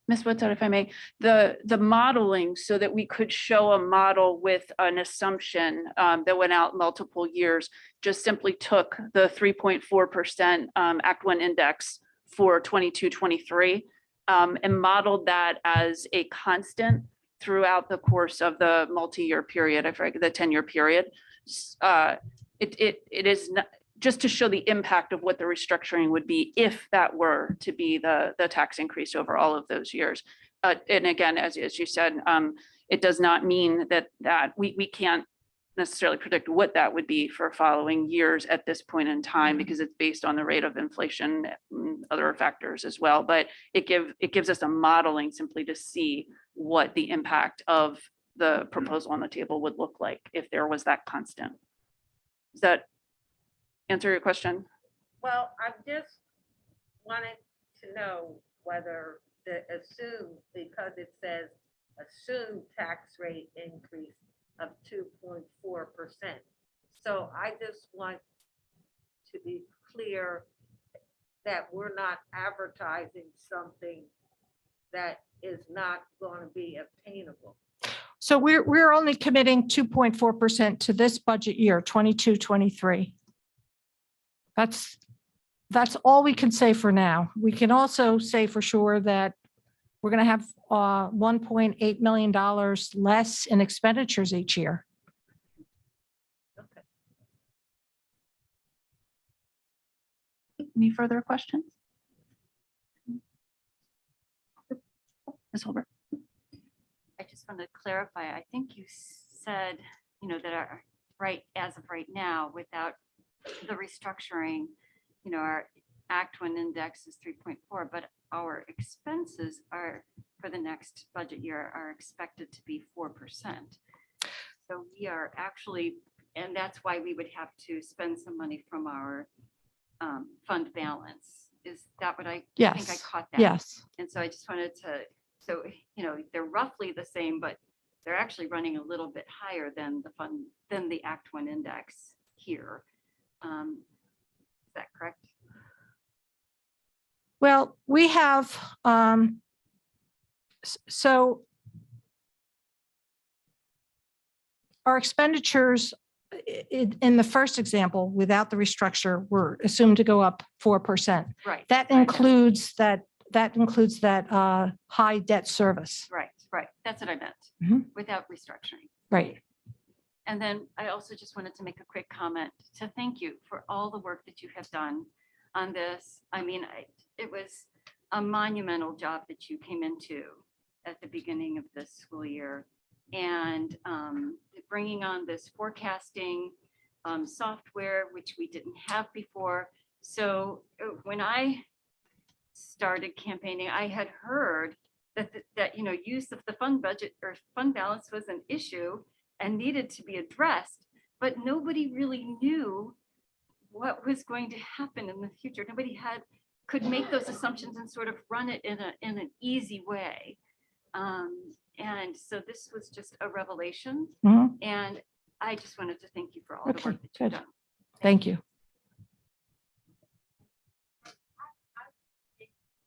Speaker 1: Ms. Woodside, if I may, the modeling so that we could show a model with an assumption that went out multiple years, just simply took the 3.4% Act One index for 22, 23 and modeled that as a constant throughout the course of the multi-year period, I forget the 10-year period. It is not, just to show the impact of what the restructuring would be if that were to be the tax increase over all of those years. And again, as you said, it does not mean that we can't necessarily predict what that would be for following years at this point in time, because it's based on the rate of inflation and other factors as well. But it gives us a modeling simply to see what the impact of the proposal on the table would look like if there was that constant. Does that answer your question?
Speaker 18: Well, I just wanted to know whether the assumed, because it says assumed tax rate increase of 2.4%. So I just want to be clear that we're not advertising something that is not going to be obtainable.
Speaker 12: So we're only committing 2.4% to this budget year, 22, 23. That's all we can say for now. We can also say for sure that we're going to have $1.8 million less in expenditures each year.
Speaker 1: Any further questions? Ms. Holbrook?
Speaker 14: I just want to clarify. I think you said, that our as of right now, without the restructuring, our Act One index is 3.4, but our expenses are for the next budget year are expected to be 4%. So we are actually, and that's why we would have to spend some money from our fund balance. Is that what I think I caught that?
Speaker 12: Yes.
Speaker 14: And so I just wanted to, so, they're roughly the same, but they're actually running a little bit higher than the Act One index here. Is that correct?
Speaker 12: Well, we have, so our expenditures in the first example, without the restructure, were assumed to go up 4%.
Speaker 14: Right.
Speaker 12: That includes that high debt service.
Speaker 14: Right. That's what I meant, without restructuring.
Speaker 12: Right.
Speaker 14: And then I also just wanted to make a quick comment to thank you for all the work that you have done on this. I mean, it was a monumental job that you came into at the beginning of this school year, and bringing on this forecasting software, which we didn't have before. So when I started campaigning, I had heard that use of the fund budget or fund balance was an issue and needed to be addressed, but nobody really knew what was going to happen in the future. Nobody could make those assumptions and sort of run it in an easy way. And so this was just a revelation. And I just wanted to thank you for all the work that you've done.
Speaker 12: Thank you.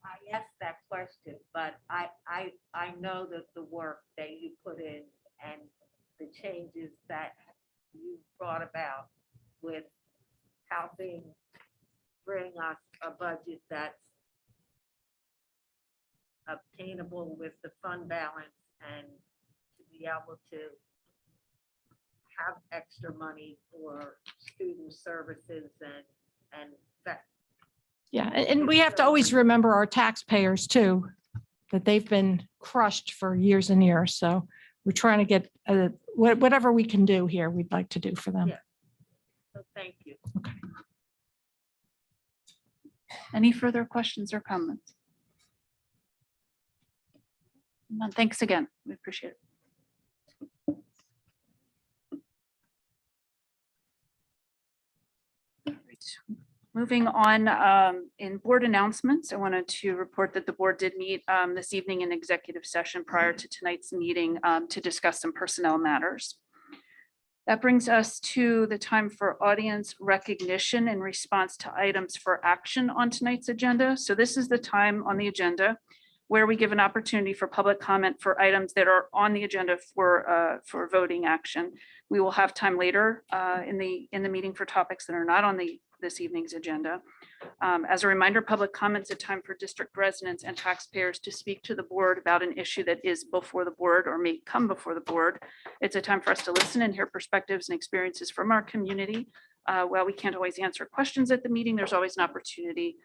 Speaker 18: I asked that question, but I know that the work that you put in and the changes that you brought about with helping bring us a budget that's obtainable with the fund balance and to be able to have extra money for student services and that.
Speaker 12: Yeah, and we have to always remember our taxpayers too, that they've been crushed for years and years. So we're trying to get whatever we can do here, we'd like to do for them.
Speaker 18: Yeah. So thank you.
Speaker 12: Okay.
Speaker 1: Any further questions or comments? None. Thanks again. We appreciate it. Moving on, in board announcements, I wanted to report that the board did meet this evening in executive session prior to tonight's meeting to discuss some personnel matters. That brings us to the time for audience recognition in response to items for action on tonight's agenda. So this is the time on the agenda where we give an opportunity for public comment for items that are on the agenda for voting action. We will have time later in the meeting for topics that are not on this evening's agenda. As a reminder, public comments a time for district residents and taxpayers to speak to the board about an issue that is before the board or may come before the board. It's a time for us to listen and hear perspectives and experiences from our community. While we can't always answer questions at the meeting, there's always an opportunity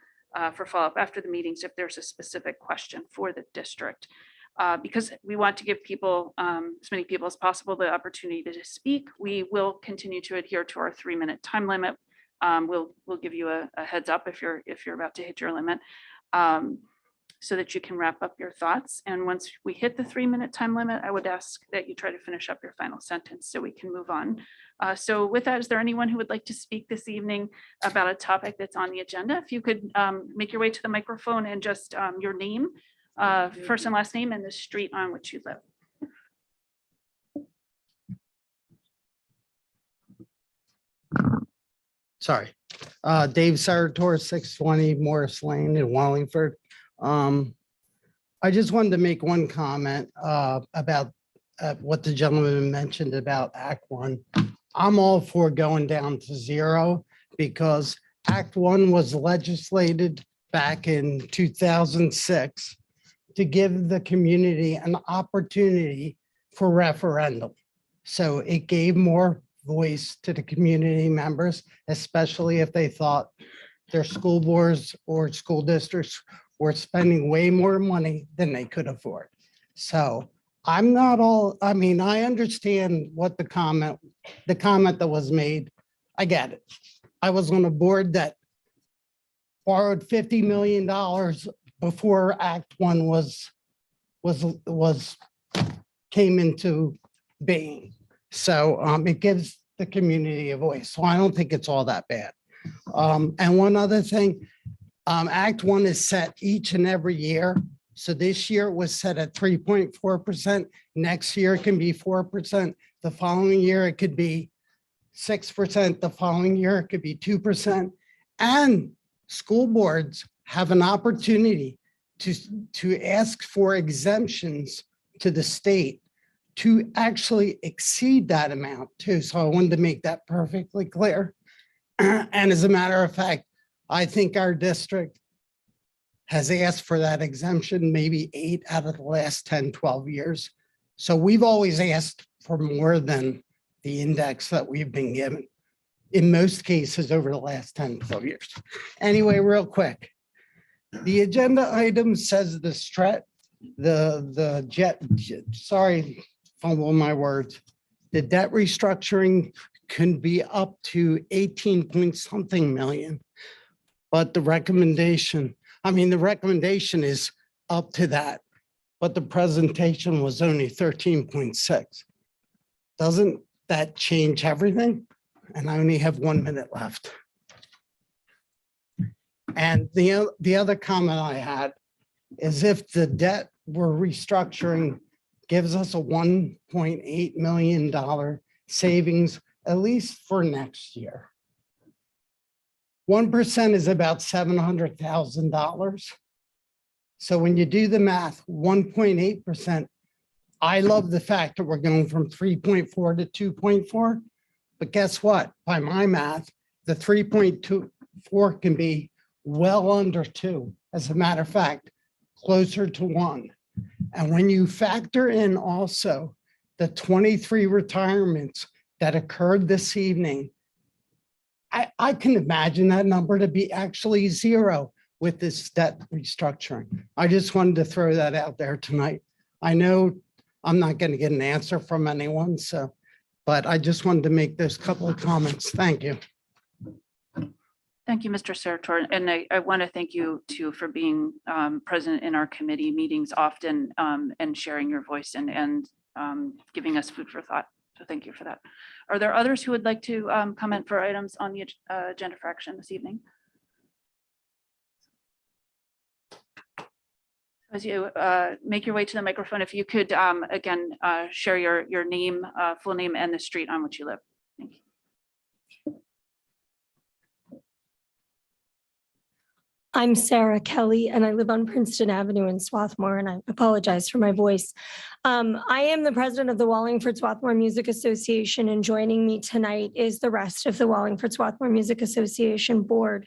Speaker 1: for follow-up after the meetings if there's a specific question for the district. Because we want to give people, as many people as possible, the opportunity to speak, we will continue to adhere to our 3-minute time limit. We'll give you a heads up if you're about to hit your limit, so that you can wrap up your thoughts. And once we hit the 3-minute time limit, I would ask that you try to finish up your final sentence so we can move on. So with that, is there anyone who would like to speak this evening about a topic that's on the agenda? If you could make your way to the microphone and just your name, first and last name, and the street on which you live.
Speaker 19: Sorry, Dave Sarator, 620 Morris Lane in Wallingford. I just wanted to make one comment about what the gentleman mentioned about Act 1. I'm all for going down to 0 because Act 1 was legislated back in 2006 to give the community an opportunity for referendum. So it gave more voice to the community members, especially if they thought their school boards or school districts were spending way more money than they could afford. So I'm not all, I mean, I understand what the comment that was made. I get it. I was on a board that borrowed $50 million before Act 1 came into being. So it gives the community a voice. So I don't think it's all that bad. And one other thing, Act 1 is set each and every year. So this year it was set at 3.4%. Next year it can be 4%. The following year it could be 6%. The following year it could be 2%. And school boards have an opportunity to ask for exemptions to the state to actually exceed that amount too. So I wanted to make that perfectly clear. And as a matter of fact, I think our district has asked for that exemption maybe 8 out of the last 10, 12 years. So we've always asked for more than the index that we've been given in most cases over the last 10, 12 years. Anyway, real quick, the agenda item says sorry, fumble my words. The debt restructuring can be up to 18 point something million. But the recommendation is up to that, but the presentation was only 13.6. Doesn't that change everything? And I only have 1 minute left. And the other comment I had is if the debt we're restructuring gives us a $1.8 million savings, at least for next year. 1% is about $700,000. So when you do the math, 1.8%, I love the fact that we're going from 3.4 to 2.4. But guess what? By my math, the 3.24 can be well under 2. As a matter of fact, closer to 1. And when you factor in also the 23 retirements that occurred this evening, I can imagine that number to be actually 0 with this debt restructuring. I just wanted to throw that out there tonight. I know I'm not going to get an answer from anyone, but I just wanted to make those couple of comments. Thank you.
Speaker 1: Thank you, Mr. Sarator. And I want to thank you too for being present in our committee meetings often and sharing your voice and giving us food for thought. So thank you for that. Are there others who would like to comment for items on the agenda for action this evening? As you make your way to the microphone, if you could again share your name, full name, and the street on which you live. Thank you.
Speaker 20: I'm Sarah Kelly, and I live on Princeton Avenue in Swarthmore, and I apologize for my voice. I am the president of the Wallingford-Swarthmore Music Association, and joining me tonight is the rest of the Wallingford-Swarthmore Music Association board.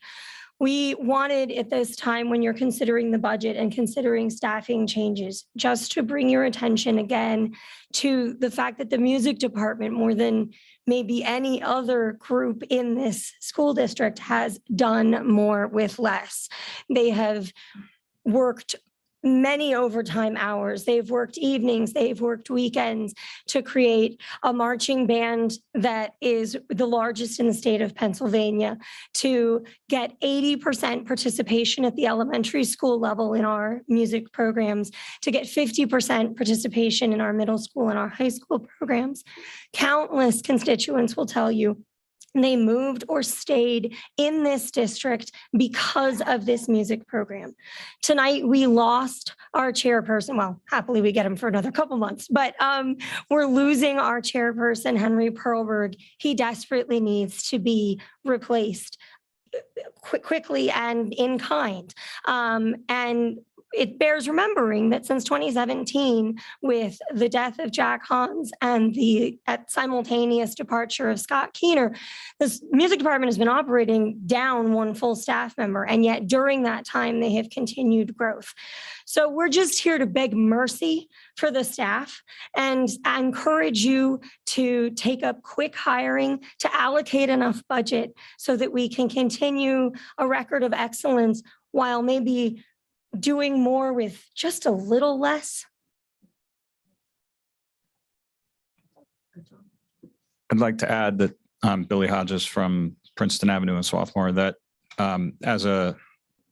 Speaker 20: We wanted at this time, when you're considering the budget and considering staffing changes, just to bring your attention again to the fact that the music department, more than maybe any other group in this school district, has done more with less. They have worked many overtime hours. They've worked evenings, they've worked weekends to create a marching band that is the largest in the state of Pennsylvania, to get 80% participation at the elementary school level in our music programs, to get 50% participation in our middle school and our high school programs. Countless constituents will tell you they moved or stayed in this district because of this music program. Tonight, we lost our chairperson. Well, happily, we get him for another couple months, but we're losing our chairperson, Henry Perlberg. He desperately needs to be replaced quickly and in kind. And it bears remembering that since 2017, with the death of Jack Hans and the simultaneous departure of Scott Keener, this music department has been operating down one full staff member, and yet during that time, they have continued growth. So we're just here to beg mercy for the staff, and I encourage you to take up quick hiring, to allocate enough budget so that we can continue a record of excellence while maybe doing more with just a little less.
Speaker 11: I'd like to add that I'm Billy Hodges from Princeton Avenue in Swarthmore, that as a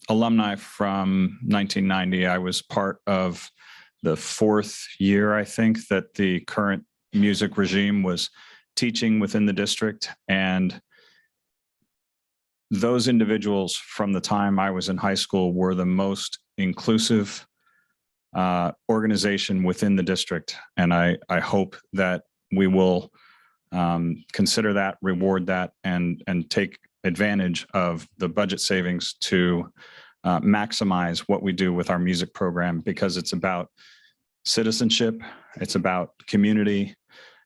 Speaker 11: alumni from 1990, I was part of the fourth year, I think, that the current music regime was teaching within the district. And those individuals from the time I was in high school were the most inclusive organization within the district. And I hope that we will consider that, reward that, and take advantage of the budget savings to maximize what we do with our music program, because it's about citizenship, it's about community,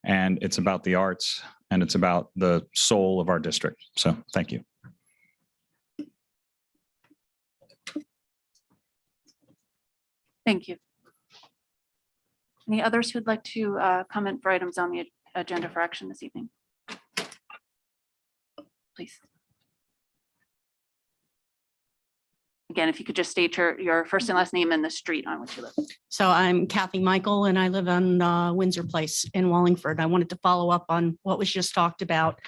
Speaker 11: and it's about the arts, and it's about the soul of our district. So thank you.
Speaker 1: Thank you. Any others who'd like to comment for items on the agenda for action this evening? Please. Again, if you could just state your first and last name and the street on which you live.
Speaker 21: So I'm Kathy Michael, and I live on Windsor Place in Wallingford. I wanted to follow up on what was just talked about,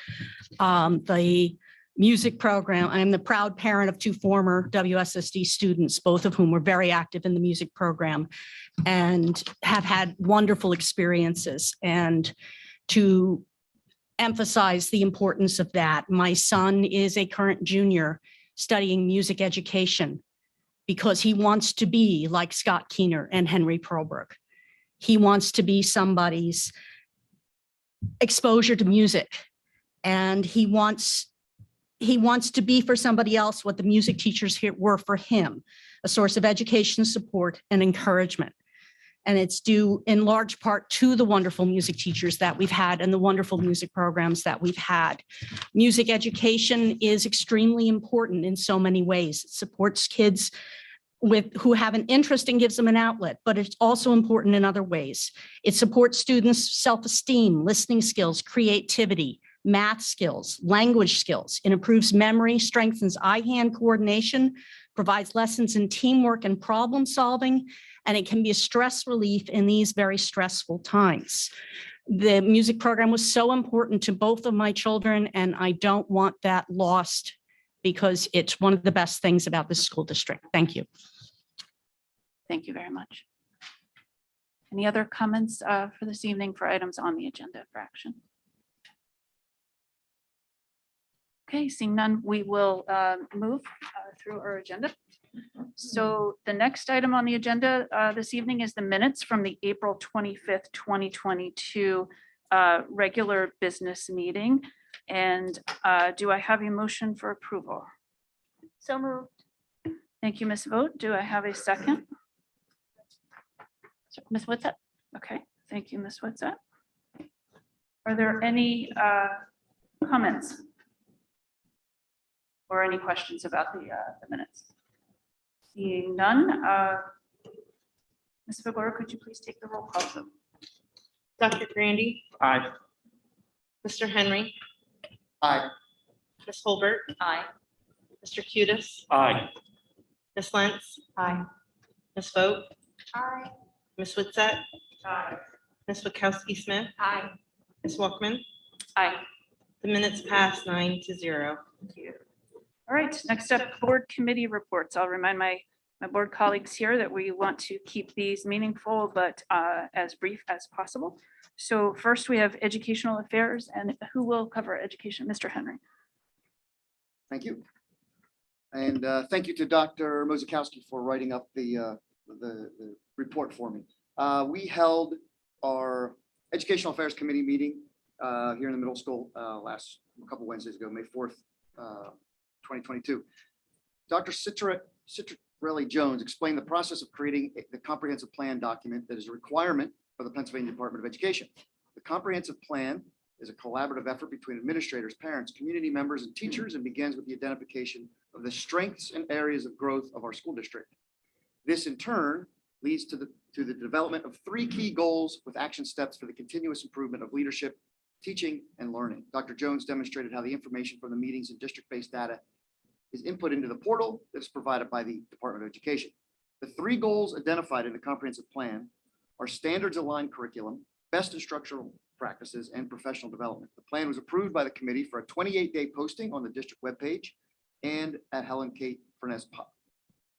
Speaker 21: the music program. I'm the proud parent of two former WSSD students, both of whom were very active in the music program and have had wonderful experiences. And to emphasize the importance of that, my son is a current junior studying music education because he wants to be like Scott Keener and Henry Perlberg. He wants to be somebody's exposure to music, and he wants to be for somebody else what the music teachers here were for him, a source of education, support, and encouragement. And it's due in large part to the wonderful music teachers that we've had and the wonderful music programs that we've had. Music education is extremely important in so many ways. It supports kids who have an interest and gives them an outlet, but it's also important in other ways. It supports students' self-esteem, listening skills, creativity, math skills, language skills. It improves memory, strengthens eye-hand coordination, provides lessons in teamwork and problem solving, and it can be a stress relief in these very stressful times. The music program was so important to both of my children, and I don't want that lost because it's one of the best things about this school district. Thank you.
Speaker 1: Thank you very much. Any other comments for this evening for items on the agenda for action? Okay, seeing none, we will move through our agenda. So the next item on the agenda this evening is the minutes from the April 25th, 2022 regular business meeting. And do I have a motion for approval?
Speaker 14: So moved.
Speaker 1: Thank you, Ms. Vogt. Do I have a second? Ms. Whatsit? Okay, thank you, Ms. Whatsit. Are there any comments? Or any questions about the minutes? Seeing none, Ms. Figueroa, could you please take the roll call vote?
Speaker 2: Dr. Grandy,
Speaker 15: Aye.
Speaker 2: Mr. Henry,
Speaker 17: Aye.
Speaker 2: Ms. Holbert. Aye. Mr. Cutis,
Speaker 15: Aye.
Speaker 2: Ms. Lentz,
Speaker 21: Aye.
Speaker 2: Ms. Vogt,
Speaker 14: Aye.
Speaker 2: Ms. Witset,
Speaker 1: Aye.
Speaker 2: Ms. Wachowski Smith,
Speaker 14: Aye.
Speaker 2: Ms. Walkman.
Speaker 1: Aye.
Speaker 2: The minutes pass 9-0.
Speaker 1: Thank you. All right, next up, board committee reports. I'll remind my board colleagues here that we want to keep these meaningful, but as brief as possible. So first we have educational affairs, and who will cover education? Mr. Henry.
Speaker 17: Thank you. And thank you to Dr. Mozakowski for writing up the report for me. We held our Educational Affairs Committee meeting here in the middle school last couple Wednesdays ago, May 4th, 2022. Dr. Citrelli Jones explained the process of creating the comprehensive plan document that is a requirement for the Pennsylvania Department of Education. The comprehensive plan is a collaborative effort between administrators, parents, community members, and teachers, and begins with the identification of the strengths and areas of growth of our school district. This in turn leads to the development of 3 key goals with action steps for the continuous improvement of leadership, teaching, and learning. Dr. Jones demonstrated how the information from the meetings and district-based data is input into the portal that is provided by the Department of Education. The 3 goals identified in the comprehensive plan are standards-aligned curriculum, best instructional practices, and professional development. The plan was approved by the committee for a 28-day posting on the district webpage and at Helen K. Furness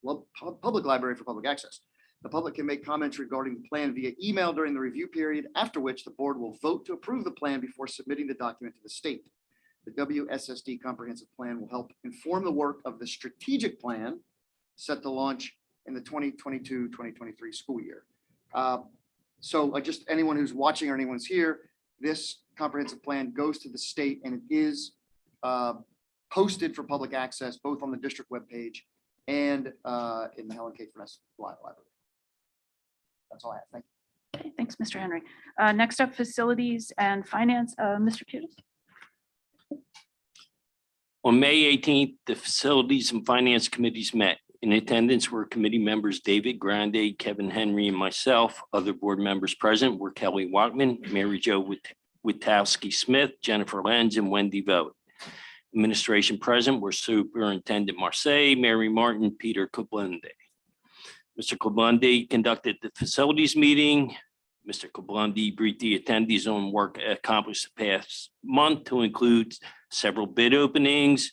Speaker 17: Public Library for public access. The public can make comments regarding the plan via email during the review period, after which the board will vote to approve the plan before submitting the document to the state. The WSSD comprehensive plan will help inform the work of the strategic plan set to launch in the 2022-2023 school year. So just anyone who's watching or anyone's here, this comprehensive plan goes to the state and it is posted for public access, both on the district webpage and in the Helen K. Furness Library. That's all I have. Thank you.
Speaker 1: Okay, thanks, Mr. Henry. Next up, facilities and finance, Mr. Cutis.
Speaker 3: On May 18th, the Facilities and Finance Committees met. In attendance were committee members David Grande, Kevin Henry, and myself. Other board members present were Kelly Walkman, Mary Jo Witowski Smith, Jennifer Lenz, and Wendy Vogt. Administration present were Superintendent Marseille, Mary Martin, Peter Koblende. Mr. Koblende conducted the facilities meeting. Mr. Koblende briefed the attendees on work accomplished the past month to include several bid openings,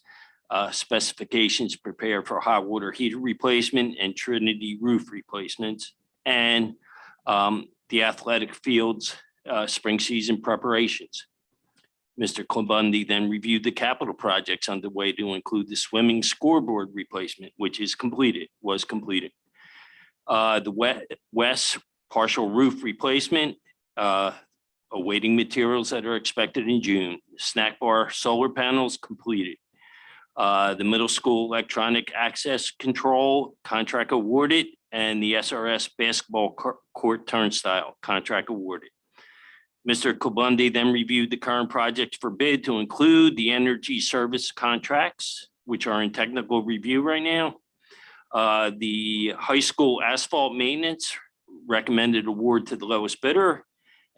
Speaker 3: specifications prepared for hot water heater replacement and Trinity roof replacements, and the athletic fields spring season preparations. Mr. Koblende then reviewed the capital projects underway to include the swimming scoreboard replacement, which was completed. The west partial roof replacement, awaiting materials that are expected in June. Snack bar solar panels completed. The middle school electronic access control contract awarded, and the SRS basketball court turnstile contract awarded. Mr. Koblende then reviewed the current projects for bid to include the energy service contracts, which are in technical review right now. The high school asphalt maintenance recommended award to the lowest bidder,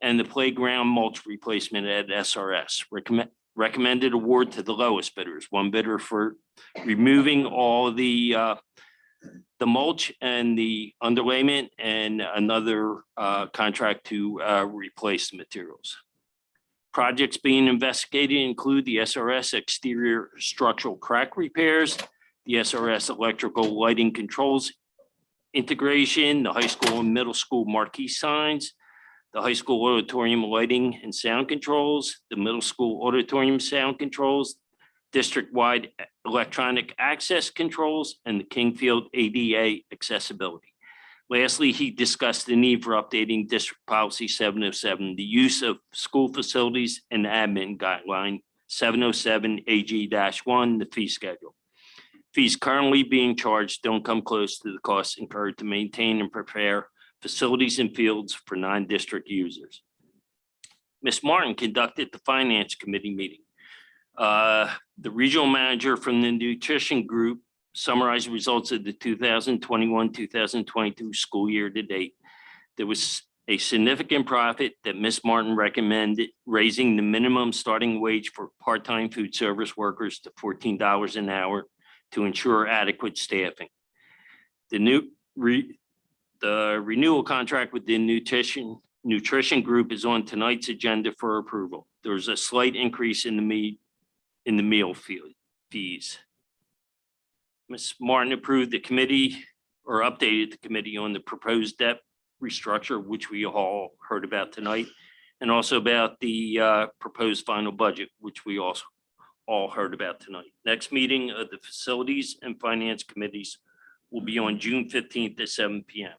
Speaker 3: and the playground mulch replacement at SRS recommended award to the lowest bidders. One bidder for removing all of the mulch and the underlayment, and another contract to replace the materials. Projects being investigated include the SRS exterior structural crack repairs, the SRS electrical lighting controls integration, the high school and middle school marquee signs, the high school auditorium lighting and sound controls, the middle school auditorium sound controls, district-wide electronic access controls, and the Kingfield ADA accessibility. Lastly, he discussed the need for updating District Policy 707, the use of school facilities and admin guideline 707 AG-1, the fee schedule. Fees currently being charged don't come close to the costs incurred to maintain and prepare facilities and fields for non-district users. Ms. Martin conducted the Finance Committee meeting. The regional manager from the nutrition group summarized results of the 2021-2022 school year to date. There was a significant profit that Ms. Martin recommended raising the minimum starting wage for part-time food service workers to $14 an hour to ensure adequate staffing. The renewal contract with the nutrition group is on tonight's agenda for approval. There's a slight increase in the meal fees. Ms. Martin approved the committee or updated the committee on the proposed debt restructure, which we all heard about tonight, and also about the proposed final budget, which we also all heard about tonight. Next meeting of the Facilities and Finance Committees will be on June 15th at 7 p.m.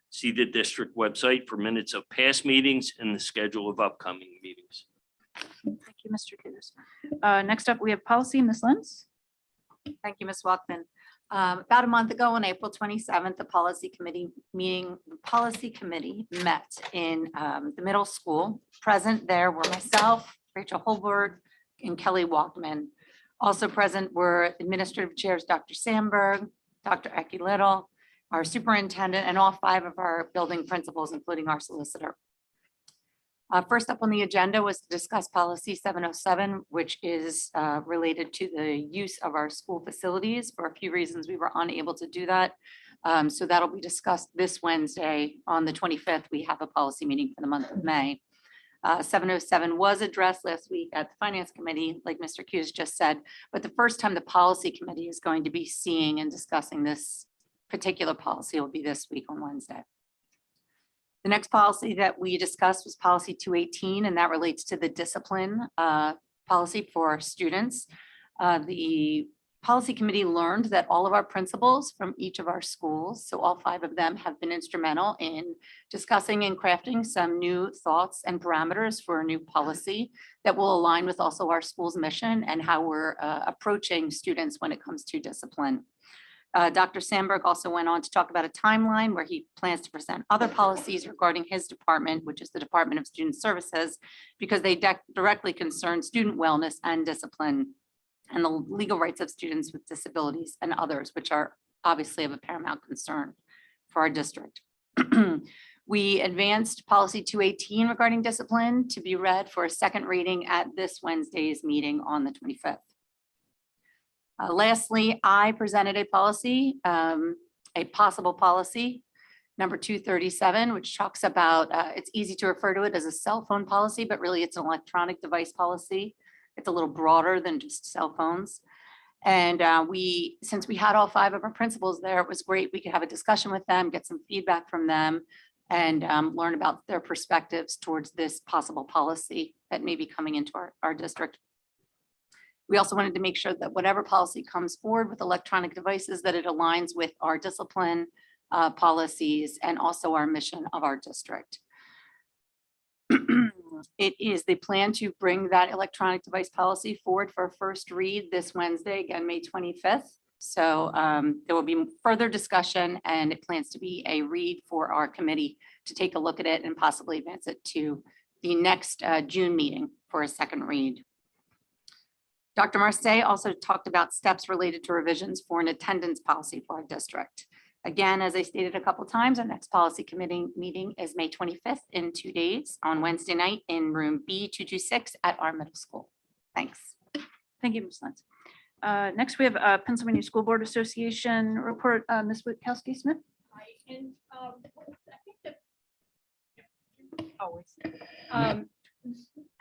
Speaker 3: See the district website for minutes of past meetings and the schedule of upcoming meetings.
Speaker 1: Thank you, Mr. Peters. Next up, we have policy, Ms. Lenz.
Speaker 16: Thank you, Ms. Walkman. About a month ago, on April 27th, the policy committee met in the middle school. Present there were myself, Rachel Holberg, and Kelly Walkman. Also present were administrative chairs, Dr. Sandberg, Dr. Eki Little, our superintendent, and all 5 of our building principals, including our solicitor. First up on the agenda was to discuss policy 707, which is related to the use of our school facilities. For a few reasons, we were unable to do that. So that'll be discussed this Wednesday on the 25th. We have a policy meeting for the month of May. 707 was addressed last week at the Finance Committee, like Mr. Hughes just said, but the first time the Policy Committee is going to be seeing and discussing this particular policy will be this week on Wednesday. The next policy that we discussed was policy 218, and that relates to the discipline policy for our students. The policy committee learned that all of our principals from each of our schools, so all 5 of them, have been instrumental in discussing and crafting some new thoughts and parameters for a new policy that will align with also our school's mission and how we're approaching students when it comes to discipline. Dr. Sandberg also went on to talk about a timeline where he plans to present other policies regarding his department, which is the Department of Student Services, because they directly concern student wellness and discipline and the legal rights of students with disabilities and others, which are obviously of a paramount concern for our district. We advanced policy 218 regarding discipline to be read for a second reading at this Wednesday's meeting on the 25th. Lastly, I presented a policy, a possible policy, number 237, which talks about, it's easy to refer to it as a cell phone policy, but really it's an electronic device policy. It's a little broader than just cell phones. And since we had all 5 of our principals there, it was great. We could have a discussion with them, get some feedback from them, and learn about their perspectives towards this possible policy that may be coming into our district. We also wanted to make sure that whatever policy comes forward with electronic devices, that it aligns with our discipline policies and also our mission of our district. It is the plan to bring that electronic device policy forward for a first read this Wednesday, again, May 25th. So there will be further discussion, and it plans to be a read for our committee to take a look at it and possibly advance it to the next June meeting for a second read. Dr. Marseille also talked about steps related to revisions for an attendance policy for our district. Again, as I stated a couple of times, our next policy committee meeting is May 25th in 2 days on Wednesday night in room B226 at our middle school. Thanks.
Speaker 1: Thank you, Ms. Lenz. Next, we have Pennsylvania School Board Association report. Ms. Witkowski-Smith.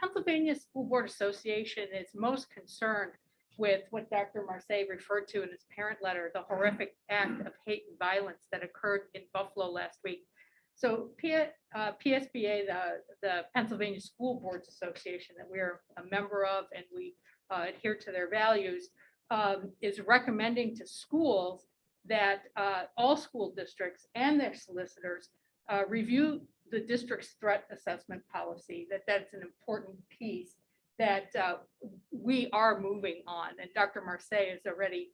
Speaker 7: Pennsylvania School Board Association is most concerned with what Dr. Marseille referred to in his parent letter, the horrific act of hate and violence that occurred in Buffalo last week. So PSBA, the Pennsylvania School Boards Association that we're a member of and we adhere to their values, is recommending to schools that all school districts and their solicitors review the district's threat assessment policy, that's an important piece that we are moving on. And Dr. Marseille has already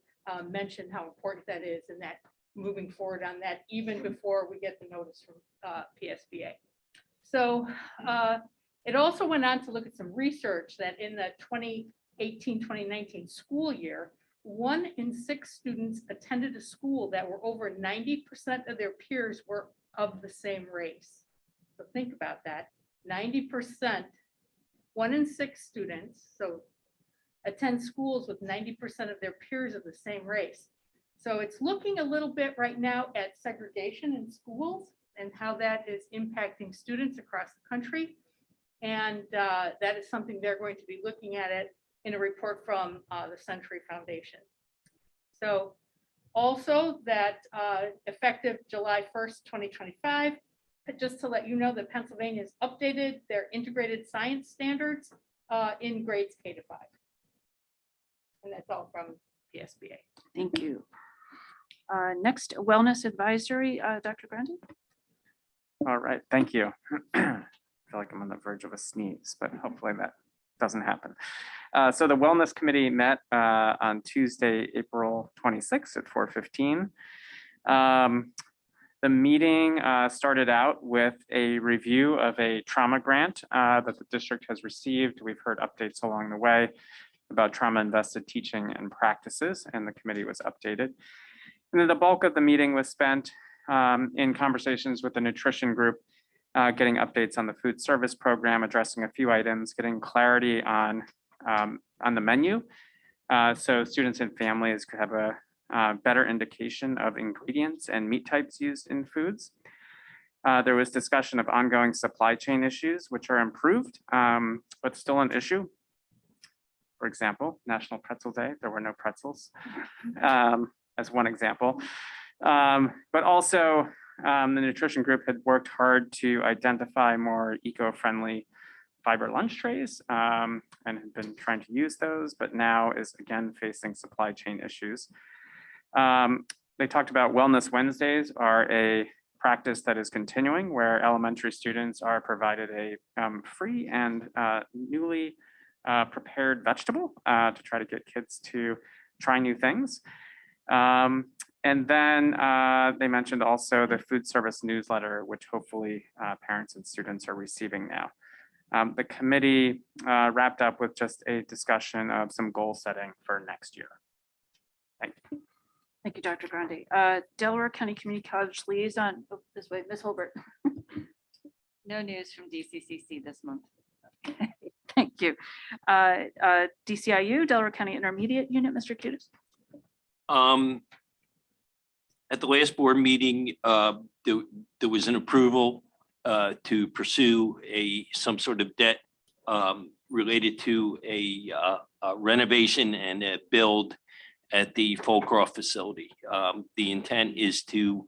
Speaker 7: mention how important that is and that moving forward on that even before we get the notice from PSBA. So it also went on to look at some research that in the 2018-2019 school year, 1 in 6 students attended a school that were over 90% of their peers were of the same race. So think about that, 90%, 1 in 6 students, so attend schools with 90% of their peers of the same race. So it's looking a little bit right now at segregation in schools and how that is impacting students across the country. And that is something they're going to be looking at it in a report from the Century Foundation. So also that effective July 1st, 2025, just to let you know that Pennsylvania has updated their integrated science standards in grades K to 5. And that's all from PSBA.
Speaker 1: Thank you. Next, Wellness Advisory, Dr. Grandi.
Speaker 15: All right, thank you. I feel like I'm on the verge of a sneeze, but hopefully that doesn't happen. So the Wellness Committee met on Tuesday, April 26th at 4:15. The meeting started out with a review of a trauma grant that the district has received. We've heard updates along the way about trauma-invested teaching and practices, and the committee was updated. And then the bulk of the meeting was spent in conversations with the nutrition group, getting updates on the food service program, addressing a few items, getting clarity on the menu. So students and families could have a better indication of ingredients and meat types used in foods. There was discussion of ongoing supply chain issues, which are improved, but still an issue. For example, National Pretzel Day, there were no pretzels, as one example. But also, the nutrition group had worked hard to identify more eco-friendly fiber lunch trays and had been trying to use those, but now is again facing supply chain issues. They talked about Wellness Wednesdays are a practice that is continuing where elementary students are provided a free and newly prepared vegetable to try to get kids to try new things. And then they mentioned also the food service newsletter, which hopefully parents and students are receiving now. The committee wrapped up with just a discussion of some goal setting for next year. Thank you.
Speaker 1: Thank you, Dr. Grandi. Delaware County Community College Liaison, oh, this way, Ms. Holbert.
Speaker 14: No news from DCCC this month.
Speaker 1: Thank you. DCIU, Delaware County Intermediate Unit, Mr. Cutis.
Speaker 3: At the last board meeting, there was an approval to pursue some sort of debt related to a renovation and a build at the Fulcroft facility. The intent is to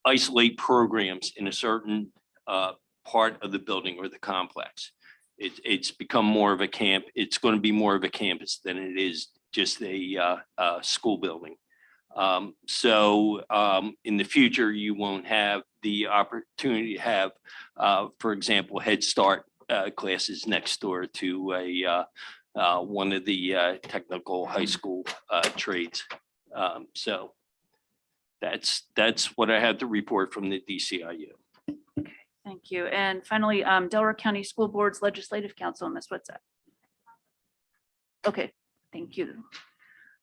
Speaker 3: isolate programs in a certain part of the building or the complex. It's become more of a camp. It's going to be more of a campus than it is just a school building. So in the future, you won't have the opportunity to have, for example, Head Start classes next door to one of the technical high school trades. So that's what I had to report from the DCIU.
Speaker 1: Thank you. And finally, Delaware County School Board's Legislative Council, Ms. Whatsapp. Okay, thank you.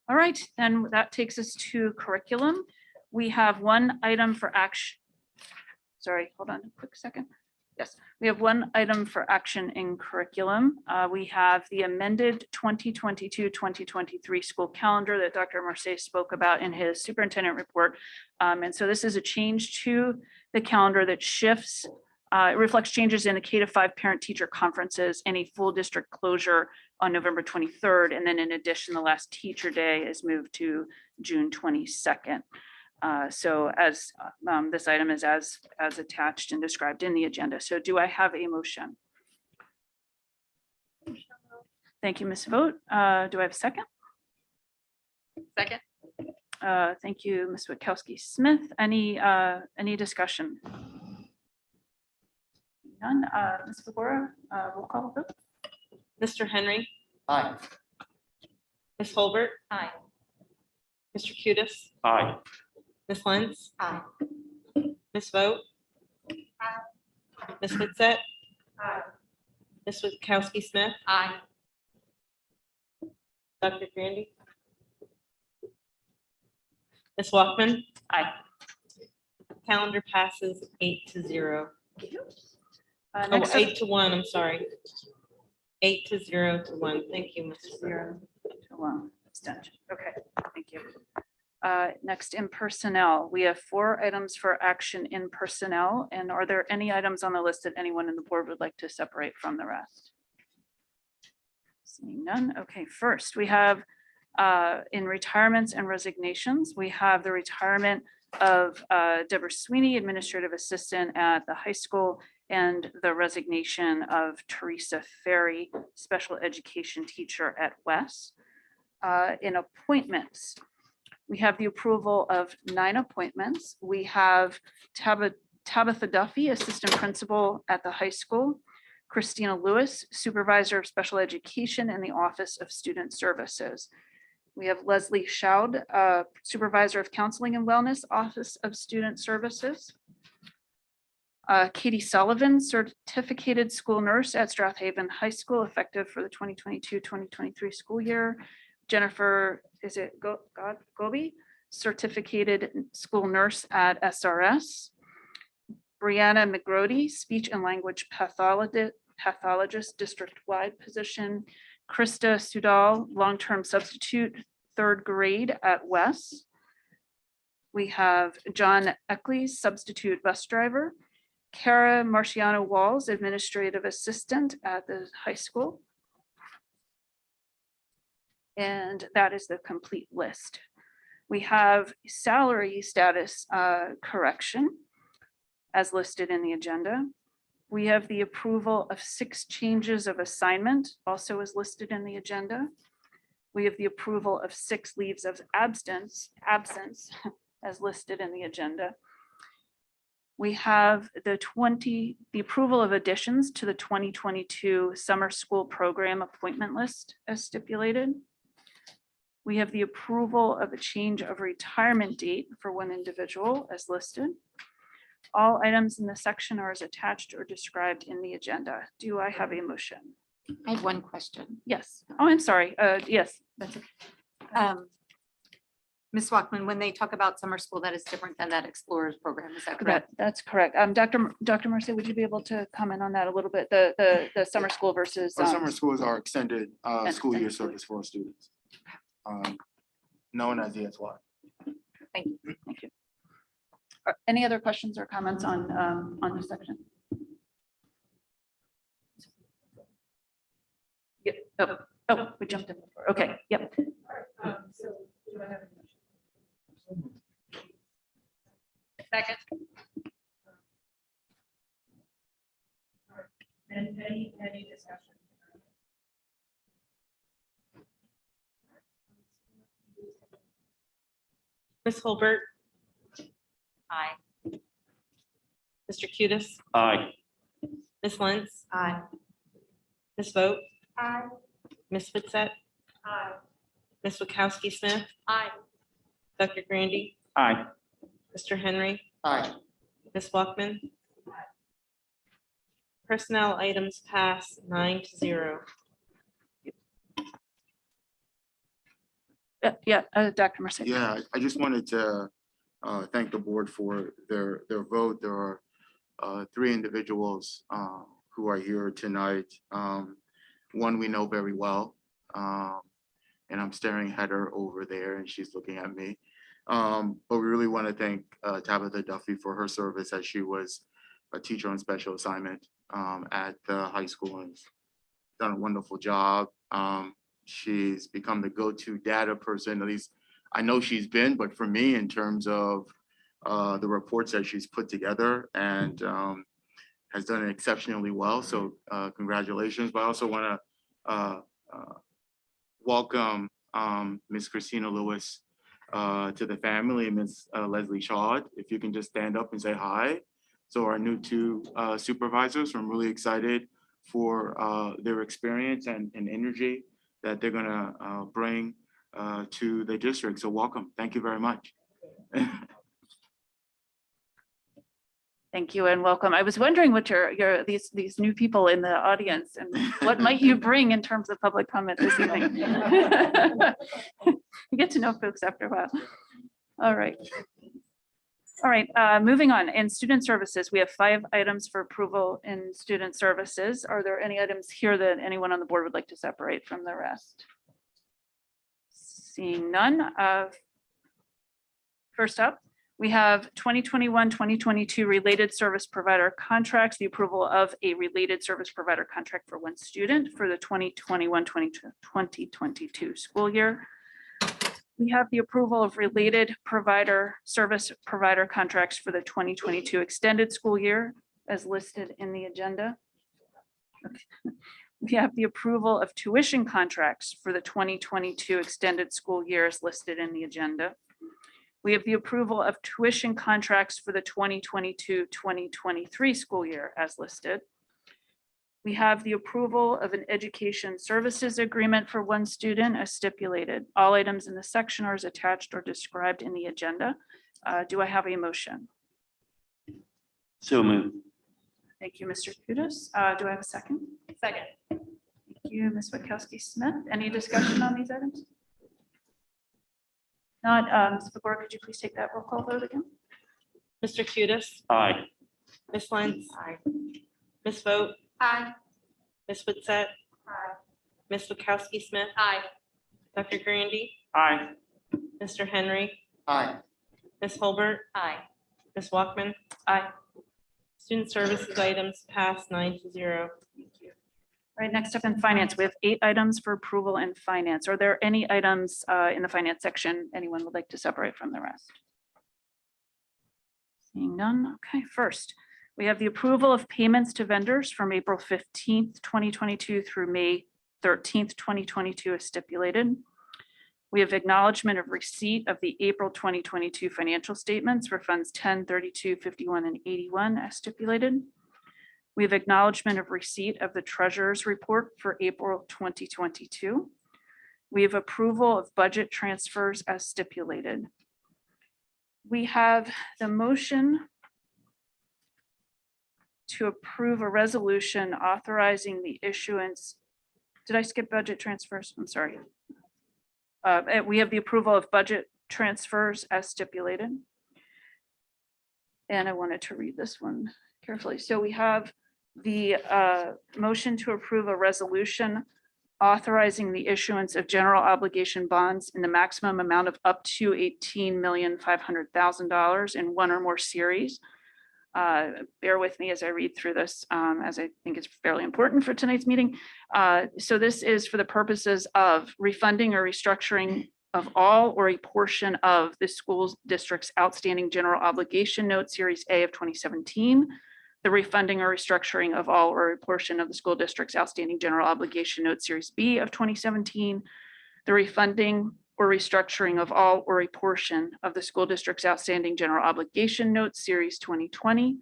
Speaker 1: All right, then that takes us to curriculum. We have one item for action. Sorry, hold on a quick second. Yes, we have one item for action in curriculum. We have the amended 2022-2023 school calendar that Dr. Marseille spoke about in his superintendent report. And so this is a change to the calendar that shifts, it reflects changes in the K-5 parent-teacher conferences and a full district closure on November 23rd. And then in addition, the last teacher day is moved to June 22nd. So as this item is as attached and described in the agenda. So do I have a motion? Thank you, Ms. Vogt. Do I have a second?
Speaker 14: Second.
Speaker 1: Thank you, Ms. Witkowski-Smith. Any discussion? None. Ms. Fagora, roll call vote.
Speaker 2: Mr. Henry.
Speaker 17: Aye.
Speaker 2: Ms. Holbert,
Speaker 14: Aye.
Speaker 2: Mr. Cutis,
Speaker 3: Aye.
Speaker 2: Ms. Lentz,
Speaker 14: Aye.
Speaker 2: Ms. Vogt, Ms. Witset, Ms. Witkowski Smith,
Speaker 14: Aye.
Speaker 2: Dr. Grandy, Ms. Walkman.
Speaker 1: Aye.
Speaker 2: Calendar passes 8-0. Oh,
Speaker 1: Next up-
Speaker 2: 8-1, I'm sorry. 8-0 to 1. Thank you, Mr. Zero.
Speaker 1: Abstention. Okay, thank you. Next, in personnel, we have 4 items for action in personnel. And are there any items on the list that anyone in the board would like to separate from the rest? Seeing none. Okay, first, we have in retirements and resignations, we have the retirement of Deborah Sweeney, administrative assistant at the high school, and the resignation of Teresa Ferry, special education teacher at West. In appointments, we have the approval of 9 appointments. We have Tabitha Duffy, assistant principal at the high school, Christina Lewis, supervisor of special education in the Office of Student Services. We have Leslie Schaud, supervisor of counseling and wellness, Office of Student Services. Katie Sullivan, certificated school nurse at Strathaven High School, effective for the 2022-2023 school year. Jennifer, is it Gobi, certificated school nurse at SRS. Brianna McGrody, speech and language pathologist, district-wide position. Krista Sudal, long-term substitute, 3rd grade at West. We have John Eccles, substitute bus driver. Kara Marciano Walls, administrative assistant at the high school. And that is the complete list. We have salary status correction as listed in the agenda. We have the approval of 6 changes of assignment, also as listed in the agenda. We have the approval of 6 leaves of absence as listed in the agenda. We have the approval of additions to the 2022 summer school program appointment list as stipulated. We have the approval of a change of retirement date for 1 individual as listed. All items in this section are as attached or described in the agenda. Do I have a motion?
Speaker 16: I have one question.
Speaker 1: Yes. Oh, I'm sorry. Yes. That's okay.
Speaker 16: Ms. Walkman, when they talk about summer school, that is different than that Explorers program, is that correct?
Speaker 1: That's correct. Dr. Marcy, would you be able to comment on that a little bit? The summer school versus.
Speaker 4: Our summer schools are extended school year service for our students, known as ESY.
Speaker 1: Thank you. Thank you. Any other questions or comments on this section? Yep. Oh, we jumped in before. Okay, yep.
Speaker 14: Second.
Speaker 7: Any discussion?
Speaker 2: Ms. Holbert,
Speaker 14: Aye.
Speaker 2: Mr. Cutis,
Speaker 3: Aye.
Speaker 2: Ms. Lentz,
Speaker 14: Aye.
Speaker 2: Ms. Vogt,
Speaker 7: Aye.
Speaker 2: Ms. Witset,
Speaker 7: Aye.
Speaker 2: Ms. Witkowski Smith,
Speaker 14: Aye.
Speaker 2: Dr. Grandy,
Speaker 15: Aye.
Speaker 2: Mr. Henry,
Speaker 17: Aye.
Speaker 2: Ms. Walkman. Personnel items pass 9-0.
Speaker 1: Yeah, Dr. Mercer.
Speaker 4: Yeah, I just wanted to thank the board for their vote. There are 3 individuals who are here tonight. One we know very well, and I'm staring at her over there and she's looking at me. But we really want to thank Tabitha Duffy for her service as she was a teacher on special assignment at the high school and done a wonderful job. She's become the go-to data person, at least I know she's been, but for me in terms of the reports that she's put together and has done it exceptionally well. So congratulations. But I also want to welcome Ms. Christina Lewis to the family, Ms. Leslie Shaw. If you can just stand up and say hi. So our new 2 supervisors, I'm really excited for their experience and energy that they're gonna bring to the district. So welcome. Thank you very much.
Speaker 1: Thank you and welcome. I was wondering what these new people in the audience and what might you bring in terms of public comment this evening? You get to know folks after a while. All right. All right, moving on. In student services, we have 5 items for approval in student services. Are there any items here that anyone on the board would like to separate from the rest? Seeing none. First up, we have 2021-2022 related service provider contracts, the approval of a related service provider contract for one student for the 2021-2022 school year. We have the approval of related service provider contracts for the 2022 extended school year as listed in the agenda. Okay. We have the approval of tuition contracts for the 2022 extended school year as listed in the agenda. We have the approval of tuition contracts for the 2022-2023 school year as listed. We have the approval of an education services agreement for one student as stipulated. All items in the section are as attached or described in the agenda. Do I have a motion?
Speaker 3: So moved.
Speaker 1: Thank you, Mr. Kudos. Do I have a second?
Speaker 2: Second.
Speaker 1: Thank you, Ms. Witkowski-Smith. Any discussion on these items? Not, Ms. Fagor, could you please take that roll call vote again?
Speaker 2: Mr. Cutis,
Speaker 3: Aye.
Speaker 2: Ms. Lentz. Ms. Vogt.
Speaker 18: Aye.
Speaker 2: Ms. Witset. Ms. Witkowski-Smith.
Speaker 18: Aye.
Speaker 2: Dr. Grandy,
Speaker 15: Aye.
Speaker 2: Mr. Henry,
Speaker 17: Aye.
Speaker 2: Ms. Holbert,
Speaker 18: Aye.
Speaker 2: Ms. Walkman.
Speaker 1: Aye.
Speaker 2: Student services items passed 9-0.
Speaker 1: Thank you. All right, next up in finance, we have 8 items for approval in finance. Are there any items in the finance section anyone would like to separate from the rest? Seeing none. Okay, first, we have the approval of payments to vendors from April 15th, 2022 through May 13th, 2022 as stipulated. We have acknowledgement of receipt of the April 2022 financial statements for funds 10, 32, 51, and 81 as stipulated. We have acknowledgement of receipt of the treasurer's report for April 2022. We have approval of budget transfers as stipulated. We have the motion to approve a resolution authorizing the issuance. Did I skip budget transfers? I'm sorry. We have the approval of budget transfers as stipulated. And I wanted to read this one carefully. So we have the motion to approve a resolution authorizing the issuance of general obligation bonds in the maximum amount of up to $18,500,000 in one or more series. Bear with me as I read through this, as I think it's fairly important for tonight's meeting. So this is for the purposes of refunding or restructuring of all or a portion of the school district's outstanding general obligation note Series A of 2017, the refunding or restructuring of all or a portion of the school district's outstanding general obligation note Series B of 2017, the refunding or restructuring of all or a portion of the school district's outstanding general obligation note Series 2020,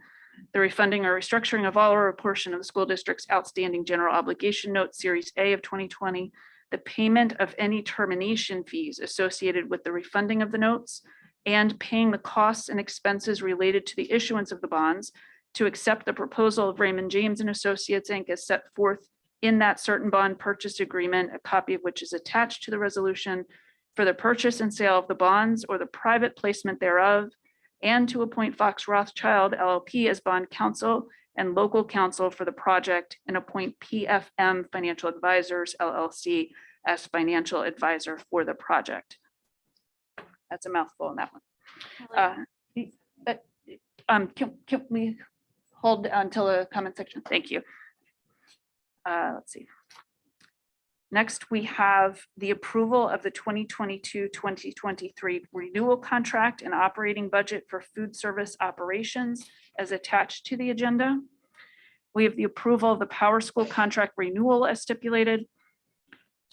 Speaker 1: the refunding or restructuring of all or a portion of the school district's outstanding general obligation note Series A of 2020, the payment of any termination fees associated with the refunding of the notes, and paying the costs and expenses related to the issuance of the bonds, to accept the proposal of Raymond James and Associates, Inc. as set forth in that certain bond purchase agreement, a copy of which is attached to the resolution, for the purchase and sale of the bonds or the private placement thereof, and to appoint Fox Rothschild LLP as bond counsel and local counsel for the project, and appoint PFM Financial Advisors LLC as financial advisor for the project. That's a mouthful in that one. Can we hold until the comment section? Thank you. Let's see. Next, we have the approval of the 2022-2023 renewal contract and operating budget for food service operations as attached to the agenda. We have the approval of the Power School contract renewal as stipulated.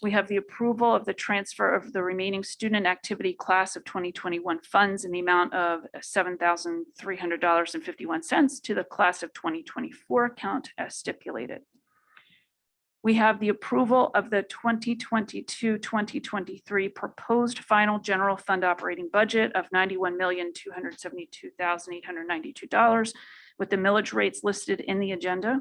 Speaker 1: We have the approval of the transfer of the remaining student activity class of 2021 funds in the amount of $7,300.51 to the class of 2024 account as stipulated. We have the approval of the 2022-2023 proposed final general fund operating budget of $91,272,892 with the millage rates listed in the agenda.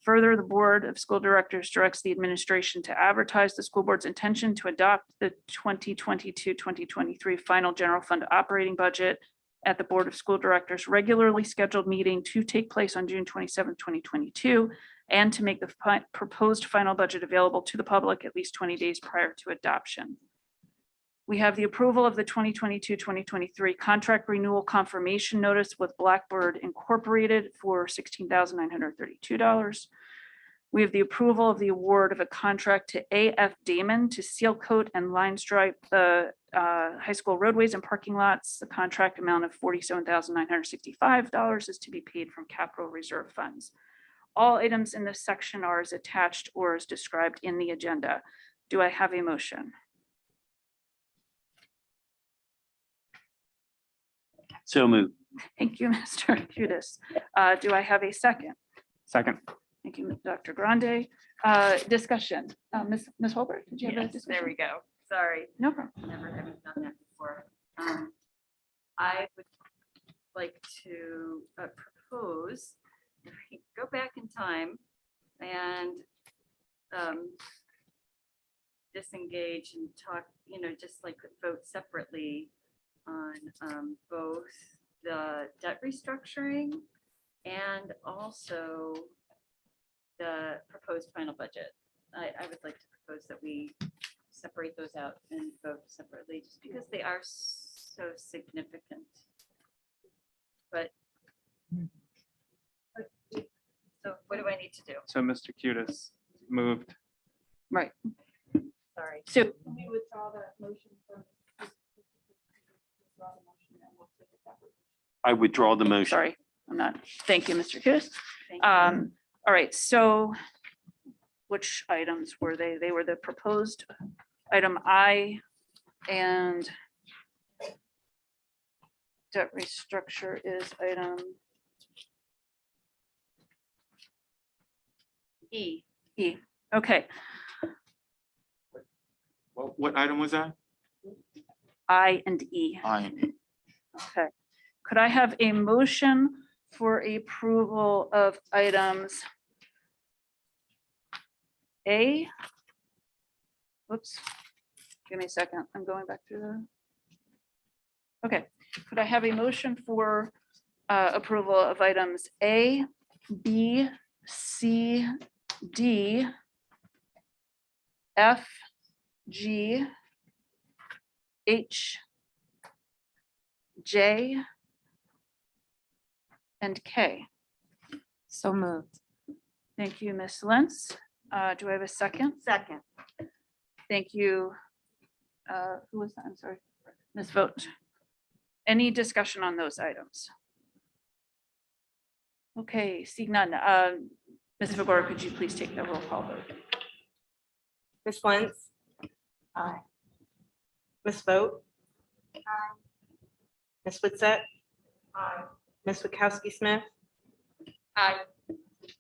Speaker 1: Further, the Board of School Directors directs the administration to advertise the school board's intention to adopt the 2022-2023 final general fund operating budget at the Board of School Directors regularly scheduled meeting to take place on June 27, 2022, and to make the proposed final budget available to the public at least 20 days prior to adoption. We have the approval of the 2022-2023 contract renewal confirmation notice with Blackbird Incorporated for $16,932. We have the approval of the award of a contract to AF Damon to seal coat and line stripe the high school roadways and parking lots. The contract amount of $47,965 is to be paid from capital reserve funds. All items in this section are as attached or as described in the agenda. Do I have a motion?
Speaker 3: So moved.
Speaker 1: Thank you, Mr. Kudis. Do I have a second?
Speaker 15: Second.
Speaker 1: Thank you, Dr. Grande. Discussion. Ms. Holbert, did you have a
Speaker 14: Yes,
Speaker 1: discussion?
Speaker 14: there we go. Sorry.
Speaker 1: No problem.
Speaker 14: Never having done that before. I would like to propose if we go back in time and disengage and talk, just like vote separately on both the debt restructuring and also the proposed final budget. I would like to propose that we separate those out and vote separately, just because they are so significant. But so what do I need to do?
Speaker 15: So Mr. Kudis moved.
Speaker 1: Right.
Speaker 14: Sorry.
Speaker 1: So
Speaker 12: Can we withdraw that motion from?
Speaker 3: I withdraw the motion.
Speaker 1: sorry, I'm not. Thank you, Mr. Kudis.
Speaker 14: Thank you.
Speaker 1: All right, so which items were they? They were the proposed item I and debt restructure is item
Speaker 14: E.
Speaker 1: E. Okay,
Speaker 4: What item was that?
Speaker 1: I and E. Okay. Could I have a motion for approval of items A? Whoops. Give me a second. I'm going back through the. Okay. Could I have a motion for approval of items A, B, C, D, F, G, H, J, and K?
Speaker 16: So moved.
Speaker 1: Thank you, Ms. Lentz. Do I have a second?
Speaker 14: Second.
Speaker 1: Thank you. Who was that? I'm sorry. Ms. Vogt. Any discussion on those items? Okay, seeing none. Ms. Fagor, could you please take the roll call vote?
Speaker 2: Ms. Lentz?
Speaker 14: Aye.
Speaker 2: Ms. Vogt? Aye. Ms. Witsett? Aye. Ms. Witkowski Smith?
Speaker 14: Aye.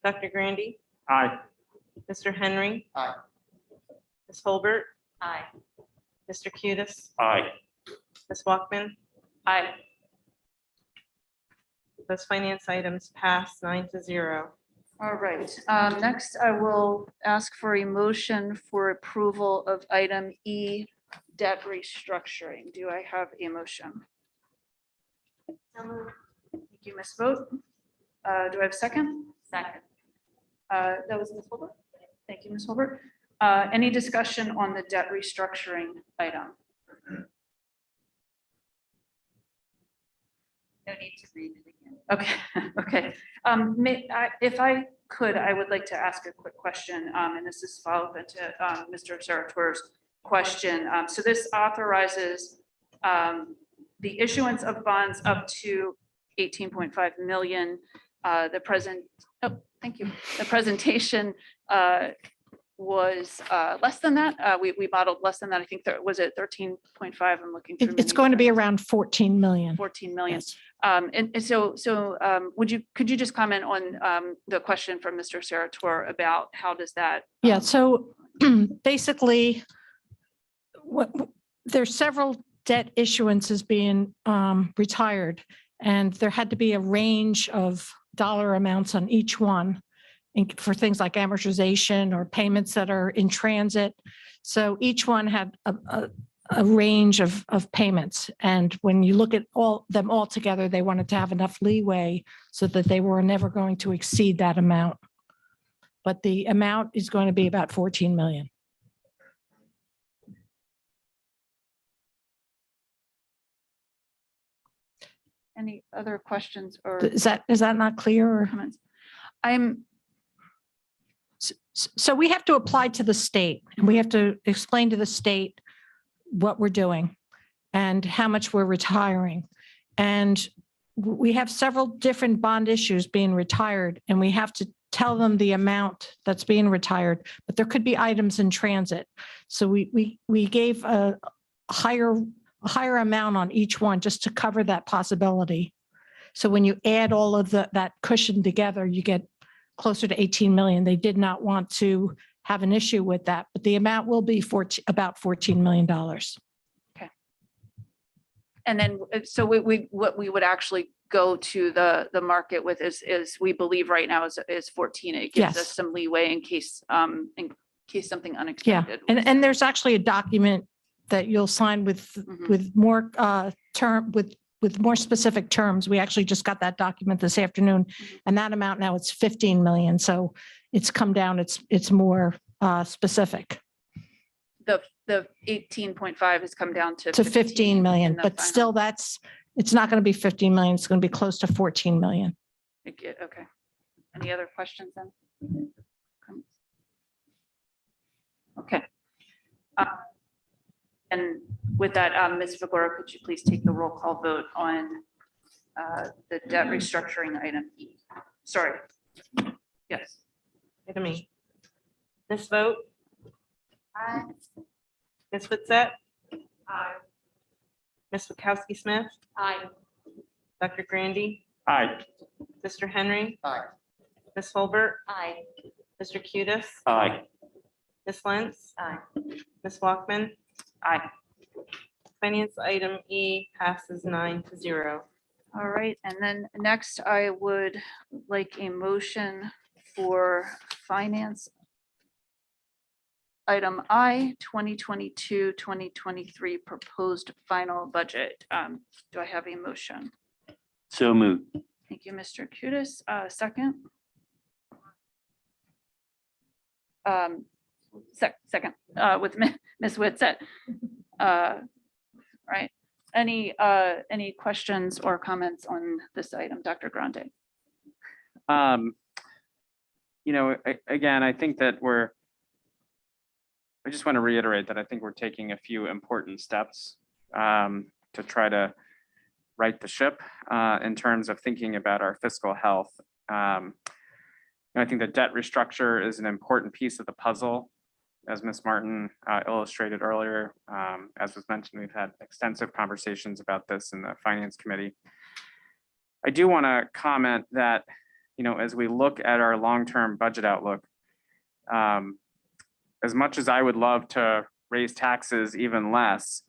Speaker 2: Dr. Grandy?
Speaker 15: Aye.
Speaker 2: Mr. Henry?
Speaker 17: Aye.
Speaker 2: Ms. Holbert?
Speaker 14: Aye.
Speaker 2: Mr. Kudis?
Speaker 3: Aye.
Speaker 2: Ms. Walkman?
Speaker 1: Aye.
Speaker 2: Those finance items pass 9-0.
Speaker 1: All right. Next, I will ask for a motion for approval of item E, debt restructuring. Do I have a motion? Thank you, Ms. Vogt. Do I have a second?
Speaker 14: Second.
Speaker 1: That was Ms. Holbert. Thank you, Ms. Holbert. Any discussion on the debt restructuring item?
Speaker 14: No need to read it again.
Speaker 1: Okay, okay. If I could, I would like to ask a quick question, and this is follow-up into Mr. Sartor's question. So this authorizes the issuance of bonds up to 18.5 million. Thank you. The presentation was less than that. We modeled less than that. I think was it 13.5? I'm looking through.
Speaker 12: It's going to be around 14 million.
Speaker 1: 14 million.
Speaker 12: Yes.
Speaker 1: And so, could you just comment on the question from Mr. Sarator about how does that?
Speaker 12: Yeah, so basically, there's several debt issuances being retired, and there had to be a range of dollar amounts on each one for things like amortization or payments that are in transit. So each one had a range of payments. And when you look at them all together, they wanted to have enough leeway so that they were never going to exceed that amount. But the amount is going to be about 14 million.
Speaker 1: Any other questions or?
Speaker 12: Is that not clear or?
Speaker 1: Comments?
Speaker 12: So we have to apply to the state and we have to explain to the state what we're doing and how much we're retiring. And we have several different bond issues being retired and we have to tell them the amount that's being retired, but there could be items in transit. So we gave a higher amount on each one just to cover that possibility. So when you add all of that cushion together, you get closer to 18 million. They did not want to have an issue with that, but the amount will be about $14 million.
Speaker 1: Okay. And then, so what we would actually go to the market with is we believe right now is 14. It gives us some leeway in case something unexpected.
Speaker 12: Yeah, and there's actually a document that you'll sign with more with more specific terms. We actually just got that document this afternoon, and that amount now it's 15 million. So it's come down. It's more specific.
Speaker 1: The 18.5 has come down to
Speaker 12: 15 million, but still it's not going to be 15 million. It's going to be close to 14 million.
Speaker 1: Okay. Any other questions then? Okay. And with that, Ms. Figueroa, could you please take the roll call vote on the debt restructuring item E? Sorry. Yes.
Speaker 2: Item E. Ms. Vogt. Aye. Ms. Witset. Aye. Ms. Wachowski Smith.
Speaker 7: Aye.
Speaker 2: Dr. Grandy.
Speaker 15: Aye.
Speaker 2: Mr. Henry.
Speaker 17: Aye.
Speaker 2: Ms. Holbert.
Speaker 14: Aye.
Speaker 2: Mr. Cutis.
Speaker 3: Aye.
Speaker 2: Ms. Lentz.
Speaker 14: Aye.
Speaker 2: Ms. Walkman.
Speaker 1: Aye.
Speaker 2: Finance item E passes 9-0.
Speaker 1: All right. And then next I would like a motion for finance item I, 2022-2023 proposed final budget. Do I have a motion?
Speaker 3: So moved.
Speaker 1: Thank you, Mr. Cutis. Second. Second with Ms. Witset. Right. Any questions or comments on this item, Dr. Grande?
Speaker 15: Again, I think that I just want to reiterate that I think we're taking a few important steps to try to right the ship in terms of thinking about our fiscal health. I think the debt restructure is an important piece of the puzzle. As Ms. Martin illustrated earlier, as was mentioned, we've had extensive conversations about this in the Finance Committee. I do want to comment that, as we look at our long-term budget outlook, as much as I would love to raise taxes even less,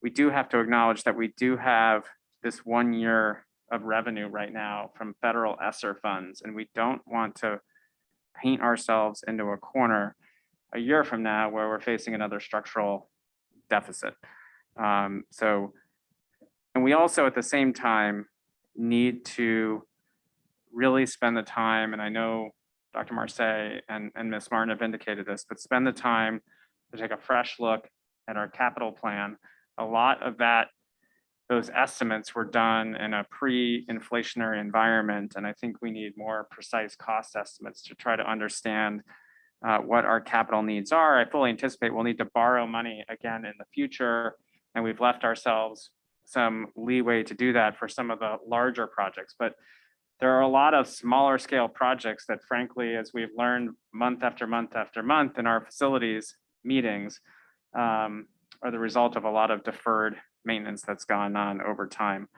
Speaker 15: we do have to acknowledge that we do have this 1 year of revenue right now from federal ESSER funds, and we don't want to paint ourselves into a corner a year from now where we're facing another structural deficit. And we also at the same time need to really spend the time, and I know Dr. Marseille and Ms. Martin have indicated this, but spend the time to take a fresh look at our capital plan. A lot of those estimates were done in a pre-inflationary environment, and I think we need more precise cost estimates to try to understand what our capital needs are. I fully anticipate we'll need to borrow money again in the future, and we've left ourselves some leeway to do that for some of the larger projects. But there are a lot of smaller scale projects that, frankly, as we've learned month after month after month in our facilities meetings, are the result of a lot of deferred maintenance that's gone on over time.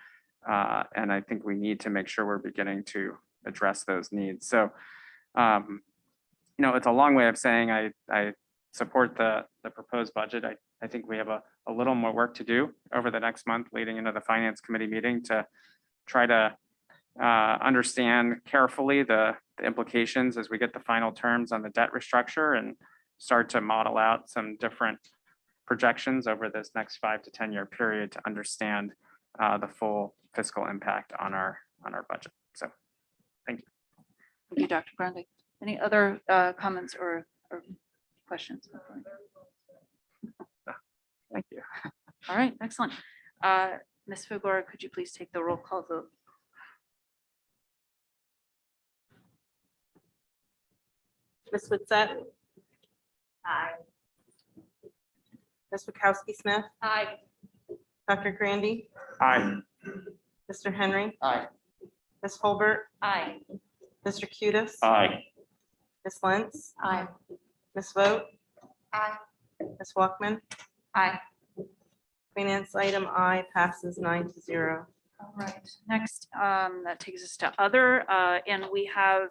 Speaker 15: And I think we need to make sure we're beginning to address those needs. So, it's a long way of saying I support the proposed budget. I think we have a little more work to do over the next month leading into the Finance Committee meeting to try to understand carefully the implications as we get the final terms on the debt restructure and start to model out some different projections over this next 5 to 10 year period to understand the full fiscal impact on our budget. So, thank you.
Speaker 1: Thank you, Dr. Grande. Any other comments or questions?
Speaker 15: Thank you.
Speaker 1: All right, excellent. Ms. Figueroa, could you please take the roll call vote?
Speaker 2: Ms. Witset? Aye. Ms. Wachowski Smith?
Speaker 1: Aye.
Speaker 2: Dr. Grandy?
Speaker 15: Aye.
Speaker 2: Mr. Henry?
Speaker 17: Aye.
Speaker 2: Ms. Holbert?
Speaker 1: Aye.
Speaker 2: Mr. Cutis?
Speaker 3: Aye.
Speaker 2: Ms. Lentz?
Speaker 1: Aye.
Speaker 2: Ms. Vogt?
Speaker 1: Aye.
Speaker 2: Ms. Walkman?
Speaker 1: Aye.
Speaker 2: Finance item I passes 9-0.
Speaker 1: All right, next, that takes us to other, and we have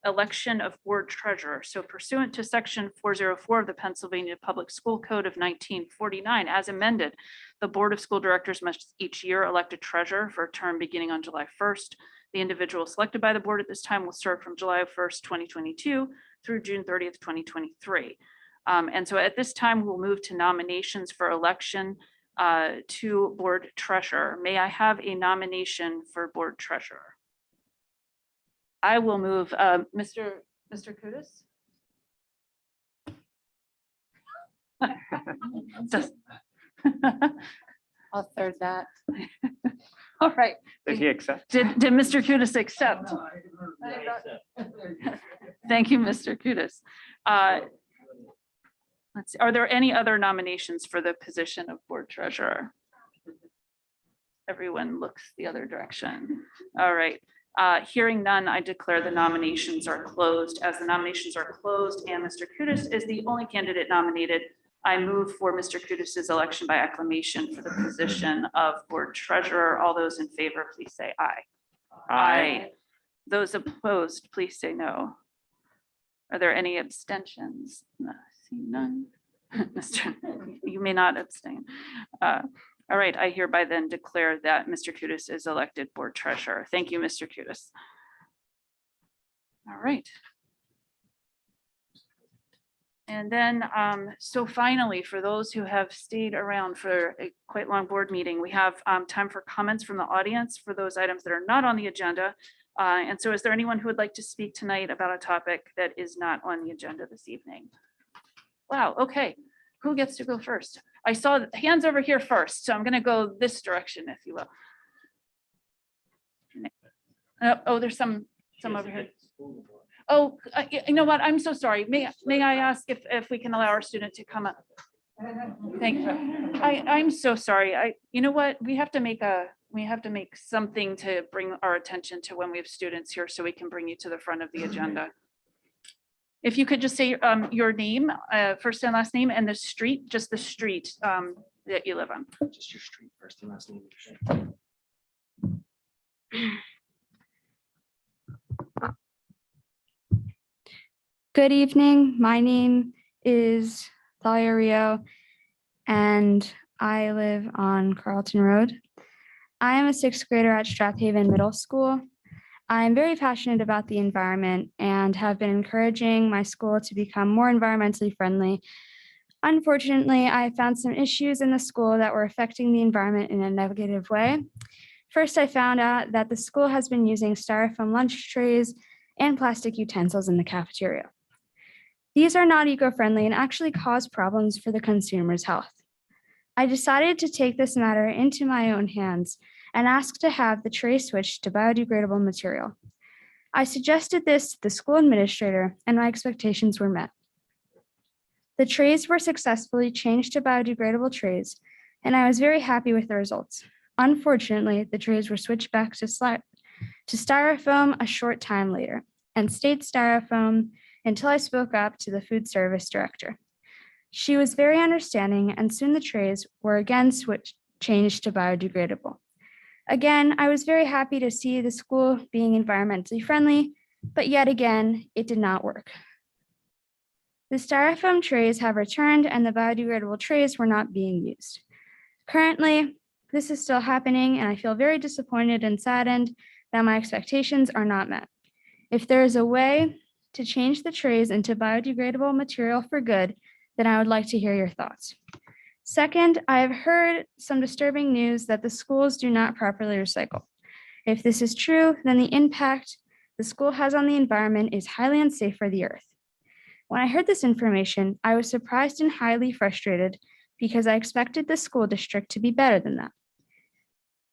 Speaker 1: election of board treasurer. So pursuant to section 404 of the Pennsylvania Public School Code of 1949, as amended, the Board of School Directors must each year elect a treasurer for a term beginning on July 1st. The individual selected by the board at this time will serve from July 1st, 2022 through June 30th, 2023. And so at this time, we'll move to nominations for election to board treasurer. May I have a nomination for board treasurer? I will move, Mr. Kudus.
Speaker 16: I'll third that.
Speaker 1: All right.
Speaker 15: Did he accept?
Speaker 1: Did Mr. Kudus accept? Thank you, Mr. Kudus. Let's see, are there any other nominations for the position of board treasurer? Everyone looks the other direction. All right. Hearing none, I declare the nominations are closed. As the nominations are closed and Mr. Kudus is the only candidate nominated, I move for Mr. Kudus's election by acclamation for the position of board treasurer. All those in favor, please say aye. Aye. Those opposed, please say no. Are there any abstentions? See none. Mr. You may not abstain. All right, I hereby then declare that Mr. Kudus is elected board treasurer. Thank you, Mr. Kudus. All right. And then, so finally, for those who have stayed around for a quite long board meeting, we have time for comments from the audience for those items that are not on the agenda. And so is there anyone who would like to speak tonight about a topic that is not on the agenda this evening? Wow, okay. Who gets to go first? I saw hands over here first, so I'm going to go this direction, if you will. Oh, there's some over here. Oh, you know what? I'm so sorry. May I ask if we can allow our student to come up? Thank you. I'm so sorry. You know what? We have to make something to bring our attention to when we have students here, so we can bring you to the front of the agenda. If you could just say your name, first and last name, and the street, just the street that you live on.
Speaker 10: Just your street, first and last name.
Speaker 8: Good evening. My name is Thalia Rio, and I live on Carlton Road. I am a sixth grader at Strathaven Middle School. I'm very passionate about the environment and have been encouraging my school to become more environmentally friendly. Unfortunately, I found some issues in the school that were affecting the environment in a negative way. First, I found out that the school has been using styrofoam lunch trays and plastic utensils in the cafeteria. These are not eco-friendly and actually cause problems for the consumer's health. I decided to take this matter into my own hands and asked to have the tray switched to biodegradable material. I suggested this to the school administrator, and my expectations were met. The trays were successfully changed to biodegradable trays, and I was very happy with the results. Unfortunately, the trays were switched back to styrofoam a short time later and stayed styrofoam until I spoke up to the food service director. She was very understanding, and soon the trays were again changed to biodegradable. Again, I was very happy to see the school being environmentally friendly, but yet again, it did not work. The styrofoam trays have returned and the biodegradable trays were not being used. Currently, this is still happening and I feel very disappointed and saddened that my expectations are not met. If there is a way to change the trays into biodegradable material for good, then I would like to hear your thoughts. Second, I have heard some disturbing news that the schools do not properly recycle. If this is true, then the impact the school has on the environment is highly unsafe for the earth. When I heard this information, I was surprised and highly frustrated because I expected the school district to be better than that.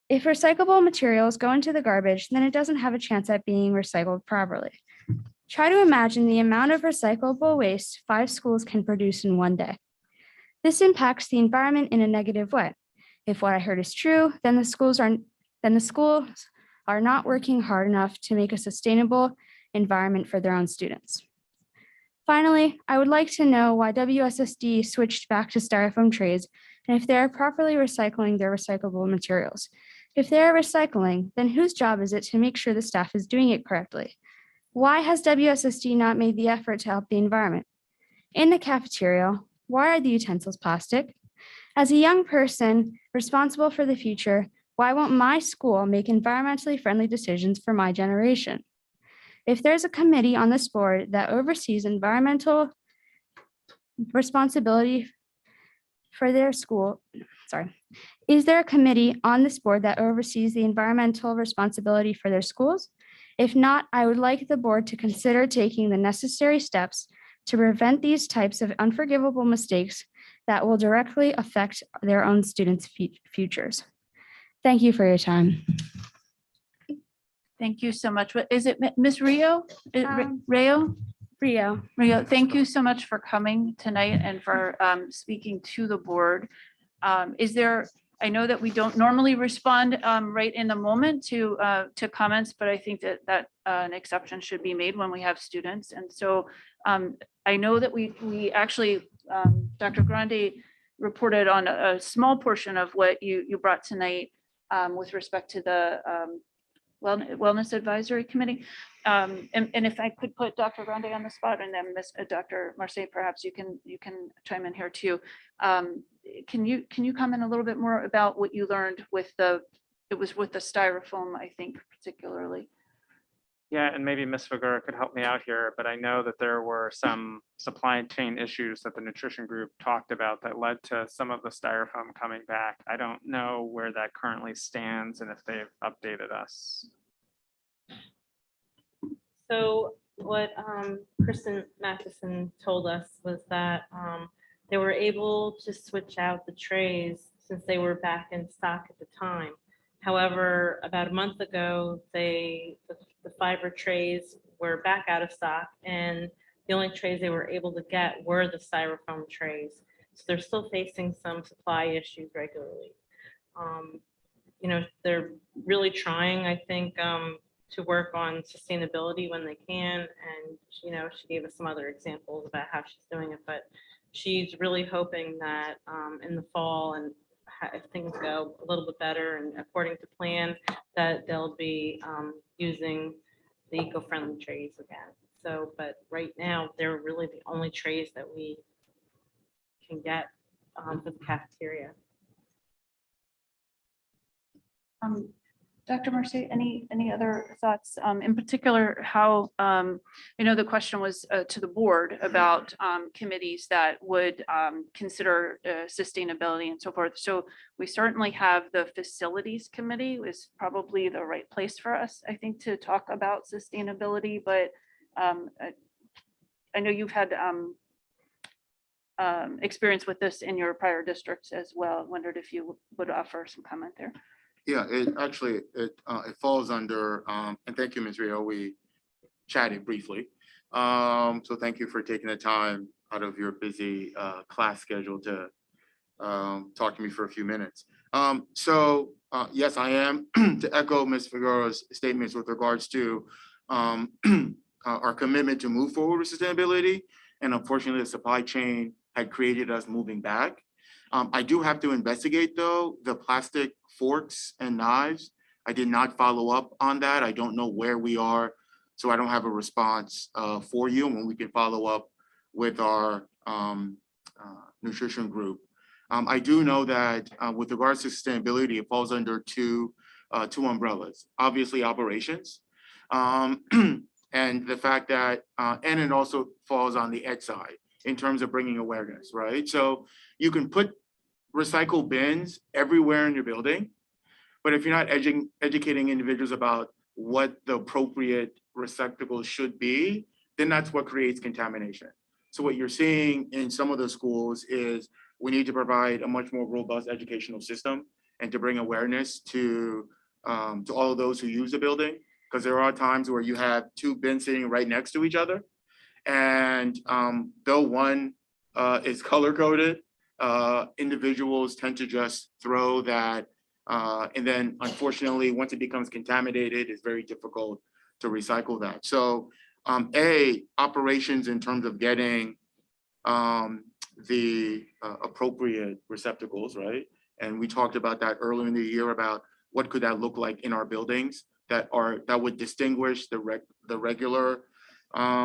Speaker 8: If recyclable materials go into the garbage, then it doesn't have a chance at being recycled properly. Try to imagine the amount of recyclable waste 5 schools can produce in one day. This impacts the environment in a negative way. If what I heard is true, then the schools are not working hard enough to make a sustainable environment for their own students. Finally, I would like to know why WSSD switched back to styrofoam trays and if they are properly recycling their recyclable materials. If they are recycling, then whose job is it to make sure the staff is doing it correctly? Why has WSSD not made the effort to help the environment? In the cafeteria, why are the utensils plastic? As a young person responsible for the future, why won't my school make environmentally friendly decisions for my generation? If there's a committee on this board that oversees environmental responsibility for their school, is there a committee on this board that oversees the environmental responsibility for their schools? If not, I would like the board to consider taking the necessary steps to prevent these types of unforgivable mistakes that will directly affect their own students' futures. Thank you for your time.
Speaker 1: Thank you so much. What is it, Ms. Rio? Rayo? Rio, thank you so much for coming tonight and for speaking to the board. I know that we don't normally respond right in the moment to comments, but I think that an exception should be made when we have students. And so I know that we actually, Dr. Grande reported on a small portion of what you brought tonight with respect to the Wellness Advisory Committee. And if I could put Dr. Grande on the spot and then Dr. Marseille, perhaps you can chime in here too. Can you comment a little bit more about what you learned with the styrofoam, I think particularly?
Speaker 15: Yeah, and maybe Ms. Figueroa could help me out here, but I know that there were some supply chain issues that the nutrition group talked about that led to some of the styrofoam coming back. I don't know where that currently stands and if they've updated us.
Speaker 2: So what Kristen Matheson told us was that they were able to switch out the trays since they were back in stock at the time. However, about a month ago, the fiber trays were back out of stock, and the only trays they were able to get were the styrofoam trays. So they're still facing some supply issues regularly. They're really trying, I think, to work on sustainability when they can. And, she gave us some other examples about how she's doing it, but she's really hoping that in the fall and if things go a little bit better and according to plan, that they'll be using the eco-friendly trays again. So, but right now, they're really the only trays that we can get for the cafeteria.
Speaker 1: Dr. Marcy, any other thoughts? In particular, how, I know the question was to the board about committees that would consider sustainability and so forth. So we certainly have the facilities committee is probably the right place for us, I think, to talk about sustainability. But I know you've had experience with this in your prior districts as well. Wondered if you would offer some comment there.
Speaker 4: Yeah, it falls under, and thank you, Ms. Rio, we chatted briefly. So thank you for taking the time out of your busy class schedule to talk to me for a few minutes. Yes, I am to echo Ms. Figueroa's statements with regards to our commitment to move forward with sustainability. And unfortunately, the supply chain had created us moving back. I do have to investigate, though, the plastic forks and knives I did not follow up on that. I don't know where we are, so I don't have a response for you, and we can follow up with our nutrition group. I do know that with regards to sustainability, it falls under two umbrellas. Obviously, operations, and the fact that, and it also falls on the ed side in terms of bringing awareness, right? So you can put recycle bins everywhere in your building, but if you're not educating individuals about what the appropriate receptacles should be, then that's what creates contamination. So what you're seeing in some of the schools is we need to provide a much more robust educational system and to bring awareness to all of those who use the building, because there are times where you have two bins sitting right next to each other. And though one is color coded, individuals tend to just throw that. And then unfortunately, once it becomes contaminated, it's very difficult to recycle that. So operations in terms of getting the appropriate receptacles, right? And we talked about that earlier in the year about what could that look like in our buildings that would distinguish the regular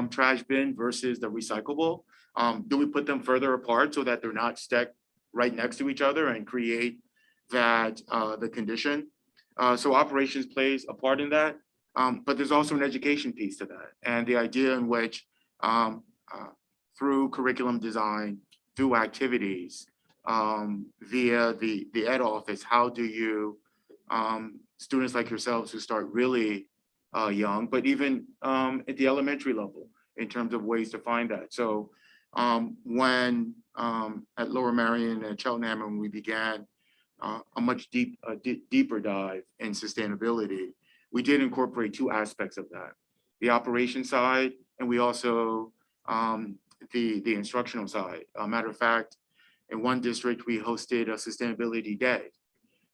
Speaker 4: trash bin versus the recyclable. Do we put them further apart so that they're not stacked right next to each other and create that the condition? So operations plays a part in that, but there's also an education piece to that, and the idea in which through curriculum design, through activities, via the ed office, how do you students like yourselves who start really young, but even at the elementary level in terms of ways to find that. So when at Lower Merion and Cheltenham, when we began a much deeper dive in sustainability, we did incorporate two aspects of that: the operation side, and we also the instructional side. Matter of fact, in one district, we hosted a sustainability day.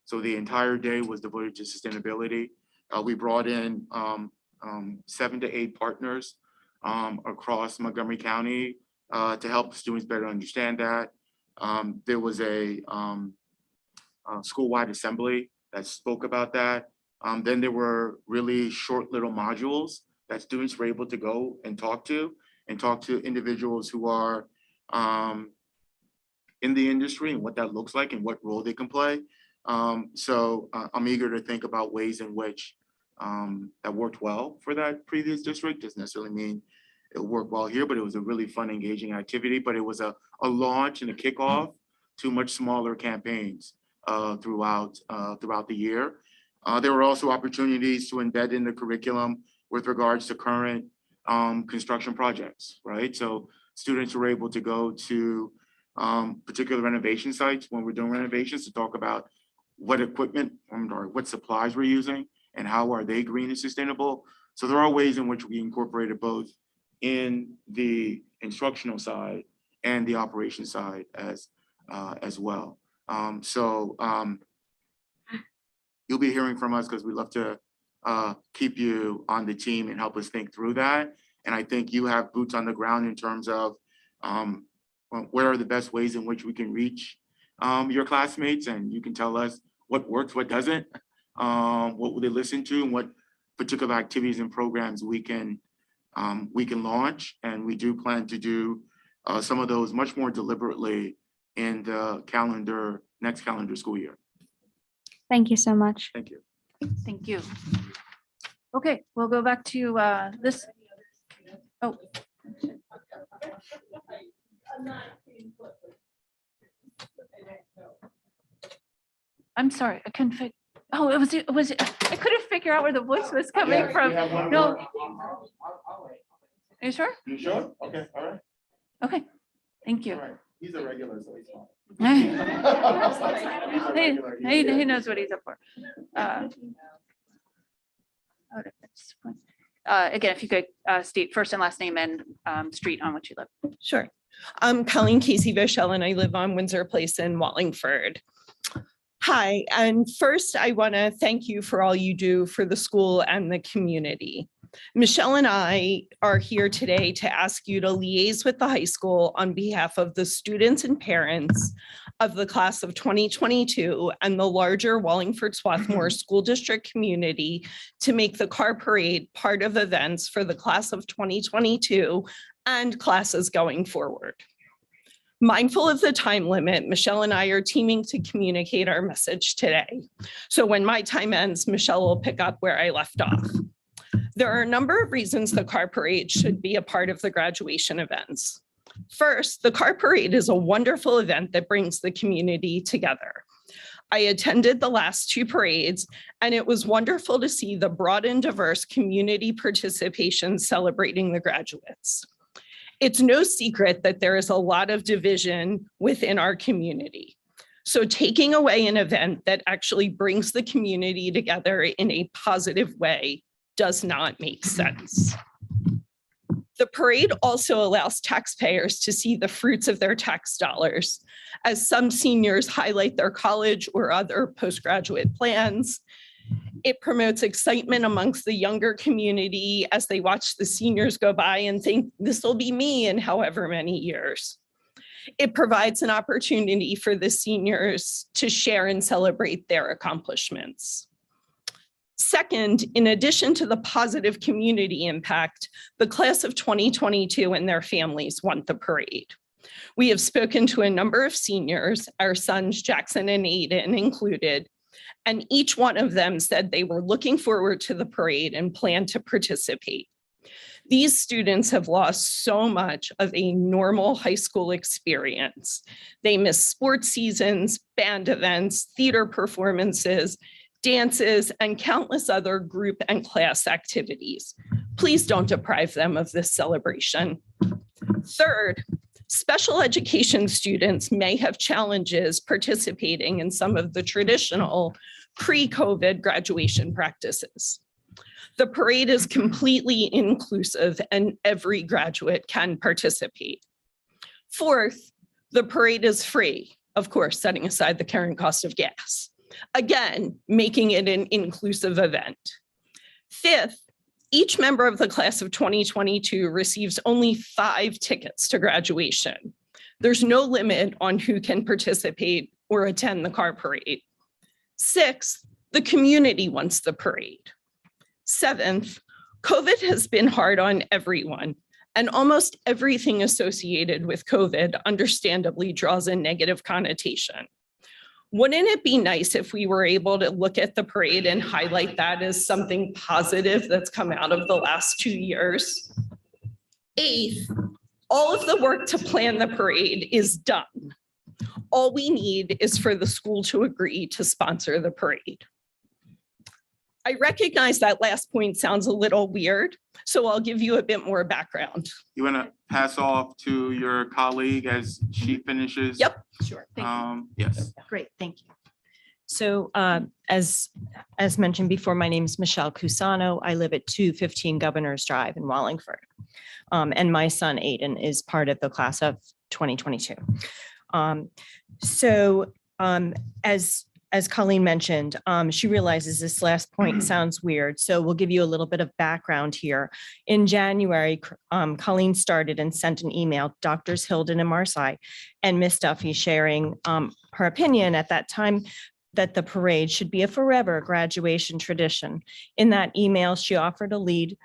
Speaker 4: So the entire day was devoted to sustainability. We brought in 7 to 8 partners across Montgomery County to help students better understand that. There was a school-wide assembly that spoke about that. Then there were really short little modules that students were able to go and talk to individuals who are in the industry and what that looks like and what role they can play. So I'm eager to think about ways in which that worked well for that previous district. Doesn't necessarily mean it worked well here, but it was a really fun, engaging activity. But it was a launch and a kickoff to much smaller campaigns throughout the year. There were also opportunities to embed in the curriculum with regards to current construction projects, right? So students were able to go to particular renovation sites when we're doing renovations to talk about what equipment or what supplies we're using and how are they green and sustainable. So there are ways in which we incorporated both in the instructional side and the operation side as well. You'll be hearing from us because we love to keep you on the team and help us think through that. And I think you have boots on the ground in terms of what are the best ways in which we can reach your classmates, and you can tell us what works, what doesn't, what will they listen to, and what particular activities and programs we can launch. And we do plan to do some of those much more deliberately in the next calendar school year.
Speaker 8: Thank you so much.
Speaker 4: Thank you.
Speaker 1: Thank you. Okay, we'll go back to this. Oh. I'm sorry, I couldn't figure. Oh, it was, I couldn't figure out where the voice was coming from. No. Are you sure?
Speaker 4: You sure? Okay, all right.
Speaker 1: Okay, thank you.
Speaker 4: All right. He's a regular, so he's fine.
Speaker 1: He knows what he's up for. Again, if you could state first and last name and street on which you live.
Speaker 6: Sure. I'm Colleen Casey-Vachel, and I live on Windsor Place in Wallingford. Hi, and first I want to thank you for all you do for the school and the community. Michelle and I are here today to ask you to liaise with the high school on behalf of the students and parents of the class of 2022 and the larger Wallingford-Swarthmore School District community to make the car parade part of events for the class of 2022 and classes going forward. Mindful of the time limit, Michelle and I are teaming to communicate our message today. So when my time ends, Michelle will pick up where I left off. There are a number of reasons the car parade should be a part of the graduation events. First, the car parade is a wonderful event that brings the community together. I attended the last two parades, and it was wonderful to see the broad and diverse community participation celebrating the graduates. It's no secret that there is a lot of division within our community. So taking away an event that actually brings the community together in a positive way does not make sense. The parade also allows taxpayers to see the fruits of their tax dollars, as some seniors highlight their college or other postgraduate plans. It promotes excitement amongst the younger community as they watch the seniors go by and think, this will be me in however many years. It provides an opportunity for the seniors to share and celebrate their accomplishments. Second, in addition to the positive community impact, the class of 2022 and their families want the parade. We have spoken to a number of seniors, our sons Jackson and Aiden included, and each one of them said they were looking forward to the parade and plan to participate. These students have lost so much of a normal high school experience. They miss sports seasons, band events, theater performances, dances, and countless other group and class activities. Please don't deprive them of this celebration. Third, special education students may have challenges participating in some of the traditional pre-COVID graduation practices. The parade is completely inclusive and every graduate can participate. Fourth, the parade is free, of course, setting aside the current cost of gas. Again, making it an inclusive event. Fifth, each member of the class of 2022 receives only 5 tickets to graduation. There's no limit on who can participate or attend the car parade. Sixth, the community wants the parade. Seventh, COVID has been hard on everyone, and almost everything associated with COVID understandably draws a negative connotation. Wouldn't it be nice if we were able to look at the parade and highlight that as something positive that's come out of the last 2 years? Eighth, all of the work to plan the parade is done. All we need is for the school to agree to sponsor the parade. I recognize that last point sounds a little weird, so I'll give you a bit more background.
Speaker 4: You want to pass off to your colleague as she finishes?
Speaker 6: Yep, sure.
Speaker 4: Yes.
Speaker 5: Great, thank you. So as mentioned before, my name is Michelle Cusano. I live at 215 Governor's Drive in Wallingford. And my son Aiden is part of the class of 2022. As Colleen mentioned, she realizes this last point sounds weird, so we'll give you a little bit of background here. In January, Colleen started and sent an email, Drs. Hilden and Marsai, and Miss Duffy sharing her opinion at that time that the parade should be a forever graduation tradition. In that email, she offered to lead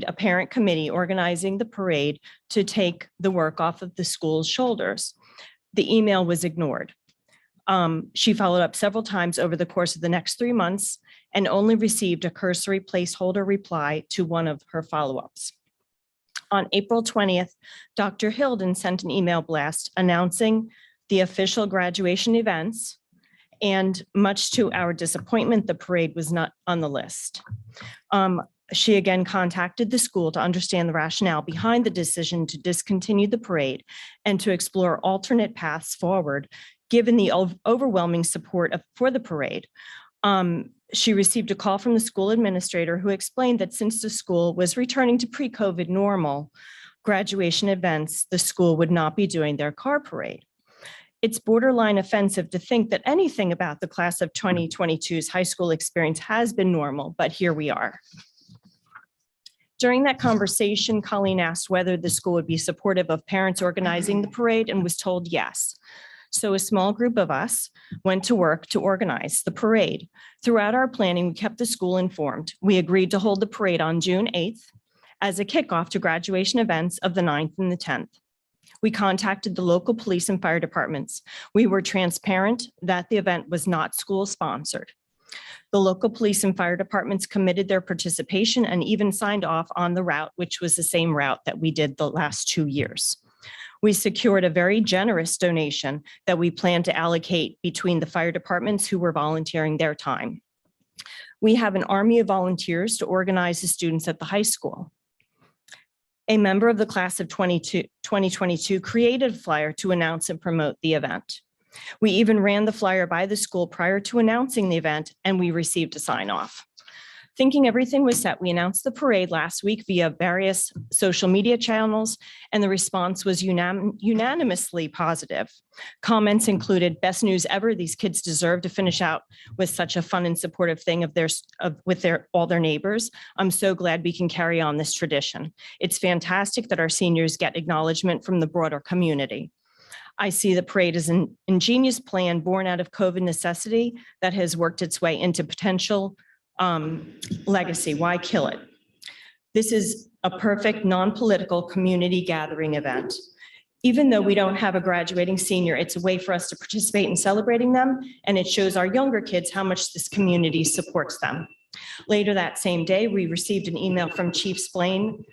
Speaker 5: a parent committee organizing the parade to take the work off of the school's shoulders. The email was ignored. She followed up several times over the course of the next 3 months and only received a cursory placeholder reply to one of her follow-ups. On April 20th, Dr. Hilden sent an email blast announcing the official graduation events, and much to our disappointment, the parade was not on the list. She again contacted the school to understand the rationale behind the decision to discontinue the parade and to explore alternate paths forward, given the overwhelming support for the parade. She received a call from the school administrator who explained that since the school was returning to pre-COVID normal graduation events, the school would not be doing their car parade. It's borderline offensive to think that anything about the class of 2022's high school experience has been normal, but here we are. During that conversation, Colleen asked whether the school would be supportive of parents organizing the parade and was told yes. So a small group of us went to work to organize the parade. Throughout our planning, we kept the school informed. We agreed to hold the parade on June 8th as a kickoff to graduation events of the 9th and the 10th. We contacted the local police and fire departments. We were transparent that the event was not school-sponsored. The local police and fire departments committed their participation and even signed off on the route, which was the same route that we did the last 2 years. We secured a very generous donation that we plan to allocate between the fire departments who were volunteering their time. We have an army of volunteers to organize the students at the high school. A member of the class of 2022 created a flyer to announce and promote the event. We even ran the flyer by the school prior to announcing the event, and we received a sign off. Thinking everything was set, we announced the parade last week via various social media channels, and the response was unanimously positive. Comments included, "Best news ever. These kids deserve to finish out with such a fun and supportive thing with all their neighbors. I'm so glad we can carry on this tradition. It's fantastic that our seniors get acknowledgement from the broader community. I see the parade as an ingenious plan born out of COVID necessity that has worked its way into potential legacy. Why kill it? This is a perfect non-political community gathering event. Even though we don't have a graduating senior, it's a way for us to participate in celebrating them, and it shows our younger kids how much this community supports them." Later that same day, we received an email from Chief Splain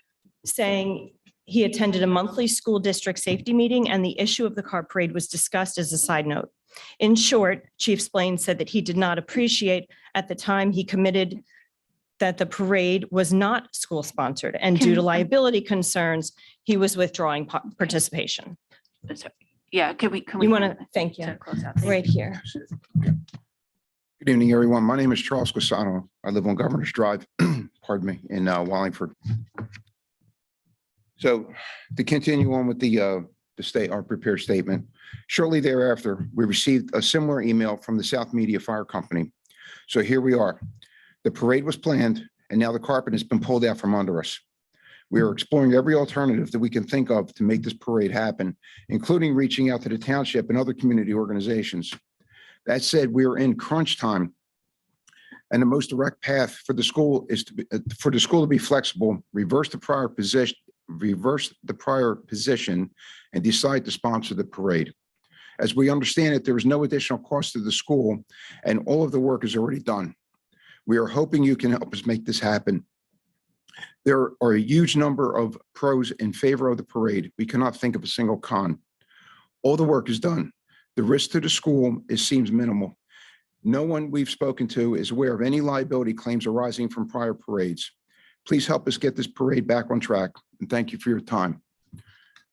Speaker 5: saying he attended a monthly school district safety meeting and the issue of the car parade was discussed as a side note. In short, Chief Splain said that he did not appreciate at the time he committed that the parade was not school-sponsored, and due to liability concerns, he was withdrawing participation.
Speaker 1: Yeah, can we?
Speaker 5: You want to, thank you, right here.
Speaker 9: Good evening, everyone. My name is Charles Quisano. I live on Governor's Drive, pardon me, in Wallingford. So to continue on with our prepared statement, shortly thereafter, we received a similar email from the South Media Fire Company. So here we are. The parade was planned, and now the carpet has been pulled out from under us. We are exploring every alternative that we can think of to make this parade happen, including reaching out to the township and other community organizations. That said, we are in crunch time, and the most direct path for the school is for the school to be flexible, reverse the prior position, and decide to sponsor the parade. As we understand it, there is no additional cost to the school, and all of the work is already done. We are hoping you can help us make this happen. There are a huge number of pros in favor of the parade. We cannot think of a single con. All the work is done. The risk to the school seems minimal. No one we've spoken to is aware of any liability claims arising from prior parades. Please help us get this parade back on track, and thank you for your time.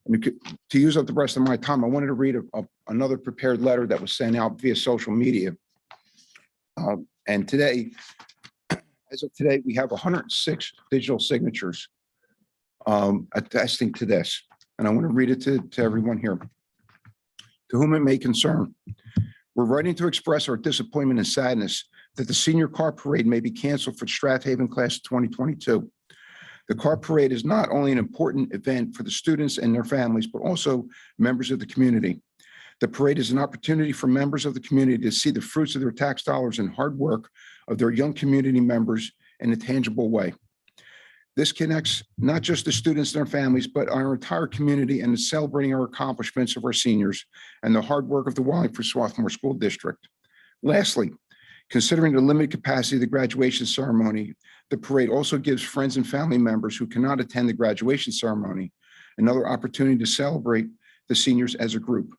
Speaker 9: And to use up the rest of my time, I wanted to read another prepared letter that was sent out via social media. And today, as of today, we have 106 digital signatures attesting to this. And I want to read it to everyone here. To whom it may concern, we're writing to express our disappointment and sadness that the senior car parade may be canceled for Strathaven class of 2022. The car parade is not only an important event for the students and their families, but also members of the community. The parade is an opportunity for members of the community to see the fruits of their tax dollars and hard work of their young community members in a tangible way. This connects not just the students and their families, but our entire community, and is celebrating our accomplishments of our seniors and the hard work of the Wallingford-Swarthmore School District. Lastly, considering the limited capacity of the graduation ceremony, the parade also gives friends and family members who cannot attend the graduation ceremony another opportunity to celebrate the seniors as a group.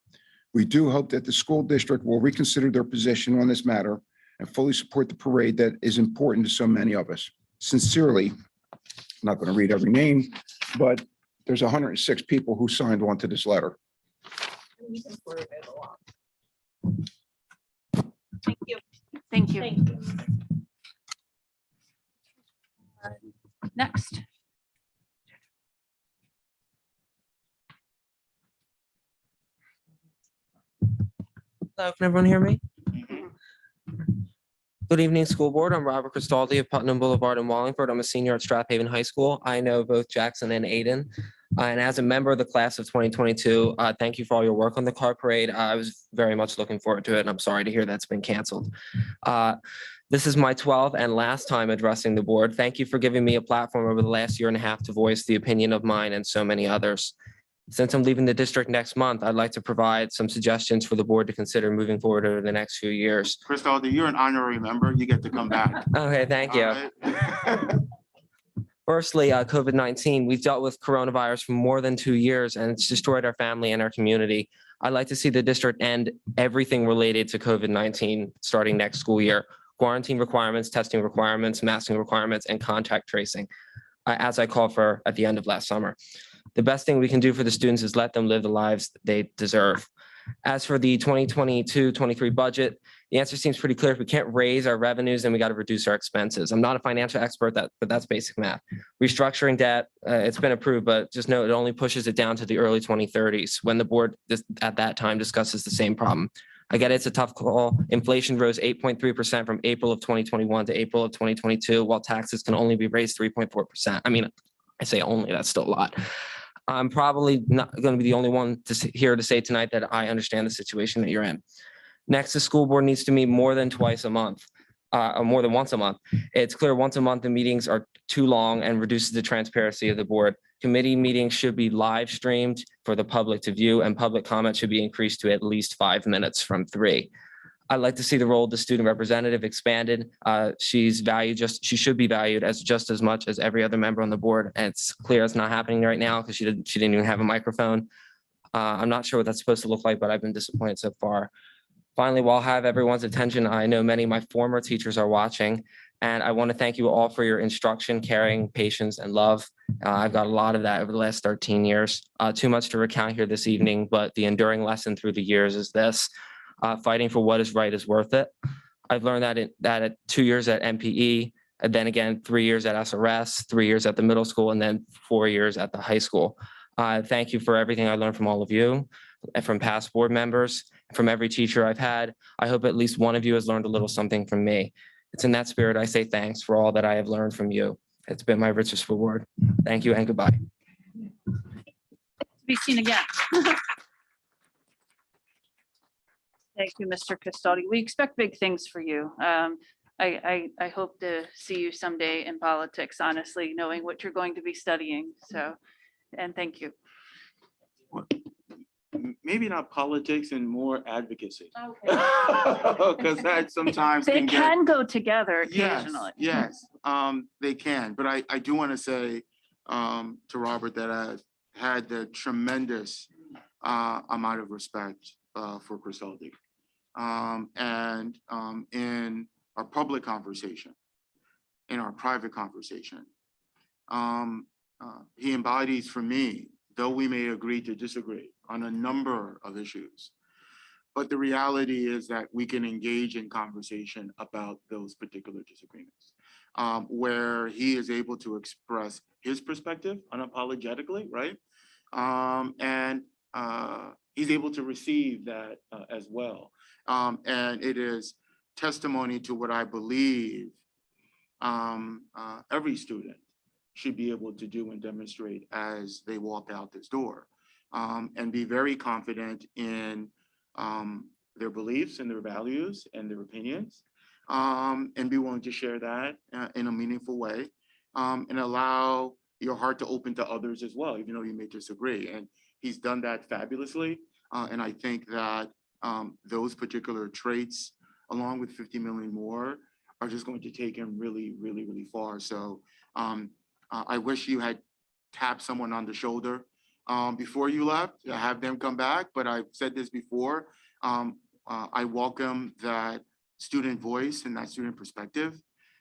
Speaker 9: We do hope that the school district will reconsider their position on this matter and fully support the parade that is important to so many of us. Sincerely, I'm not going to read every name, but there's 106 people who signed on to this letter.
Speaker 1: Thank you. Thank you. Next.
Speaker 22: Hello, can everyone hear me? Good evening, school board. I'm Robert Cristaldi of Putnam Boulevard in Wallingford. I'm a senior at Strathaven High School. I know both Jackson and Aiden. And as a member of the class of 2022, thank you for all your work on the car parade. I was very much looking forward to it, and I'm sorry to hear that's been canceled. This is my 12th and last time addressing the board. Thank you for giving me a platform over the last year and a half to voice the opinion of mine and so many others. Since I'm leaving the district next month, I'd like to provide some suggestions for the board to consider moving forward over the next few years.
Speaker 4: Cristaldi, you're an honorary member. You get to come back.
Speaker 22: Okay, thank you.
Speaker 4: All right?
Speaker 22: Firstly, COVID-19. We've dealt with coronavirus for more than 2 years, and it's destroyed our family and our community. I'd like to see the district end everything related to COVID-19 starting next school year. Quarantine requirements, testing requirements, masking requirements, and contact tracing, as I called for at the end of last summer. The best thing we can do for the students is let them live the lives they deserve. As for the 2022-23 budget, the answer seems pretty clear. If we can't raise our revenues, then we got to reduce our expenses. I'm not a financial expert, but that's basic math. Restructuring debt, it's been approved, but just note it only pushes it down to the early 2030s when the board at that time discusses the same problem. I get it's a tough call. Inflation rose 8.3% from April of 2021 to April of 2022, while taxes can only be raised 3.4%. I mean, I say only, that's still a lot. I'm probably not going to be the only one here to say tonight that I understand the situation that you're in. Next, the school board needs to meet more than twice a month, or more than once a month. It's clear once a month the meetings are too long and reduces the transparency of the board. Committee meetings should be live streamed for the public to view, and public comment should be increased to at least 5 minutes from 3. I'd like to see the role of the student representative expanded. She should be valued as just as much as every other member on the board. And it's clear it's not happening right now because she didn't even have a microphone. I'm not sure what that's supposed to look like, but I've been disappointed so far. Finally, while I have everyone's attention, I know many of my former teachers are watching, and I want to thank you all for your instruction, caring, patience, and love. I've got a lot of that over the last 13 years. Too much to recount here this evening, but the enduring lesson through the years is this. Fighting for what is right is worth it. I've learned that at 2 years at MPE, and then again 3 years at SRS, 3 years at the middle school, and then 4 years at the high school. Thank you for everything I learned from all of you, and from past board members, from every teacher I've had. I hope at least one of you has learned a little something from me. It's in that spirit I say thanks for all that I have learned from you. It's been my richest reward. Thank you and goodbye.
Speaker 1: Be seen again. Thank you, Mr. Cristaldi. We expect big things for you. I hope to see you someday in politics, honestly, knowing what you're going to be studying. So, and thank you.
Speaker 4: Maybe not politics and more advocacy.
Speaker 1: Okay.
Speaker 4: Because that sometimes
Speaker 1: They
Speaker 4: get-
Speaker 1: can go together
Speaker 4: Yes,
Speaker 1: occasionally.
Speaker 4: yes, they can, but I do want to say to Robert that I've had the tremendous amount of respect for Cristaldi. And in our public conversation, in our private conversation, he embodies for me, though we may agree to disagree on a number of issues, but the reality is that we can engage in conversation about those particular disagreements, where he is able to express his perspective unapologetically, right? And he's able to receive that as well. And it is testimony to what I believe every student should be able to do and demonstrate as they walk out this door, and be very confident in their beliefs and their values and their opinions, and be willing to share that in a meaningful way, and allow your heart to open to others as well, even though you may disagree. And he's done that fabulously. And I think that those particular traits, along with 50 million more, are just going to take him really, really, really far. So I wish you had tapped someone on the shoulder before you left to have them come back. But I've said this before, I welcome that student voice and that student perspective,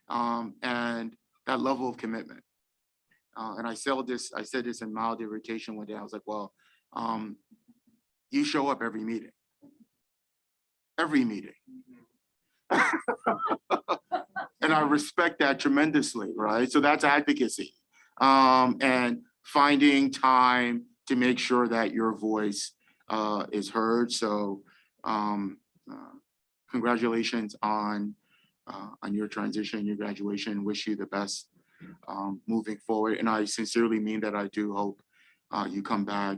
Speaker 4: and that level of commitment. And I said this in mild irritation one day. I was like, well, you show up every meeting. And I respect that tremendously, right? So that's advocacy, and finding time to make sure that your voice is heard. So congratulations on your transition, your graduation. Wish you the best moving forward. And I sincerely mean that. I do hope you come back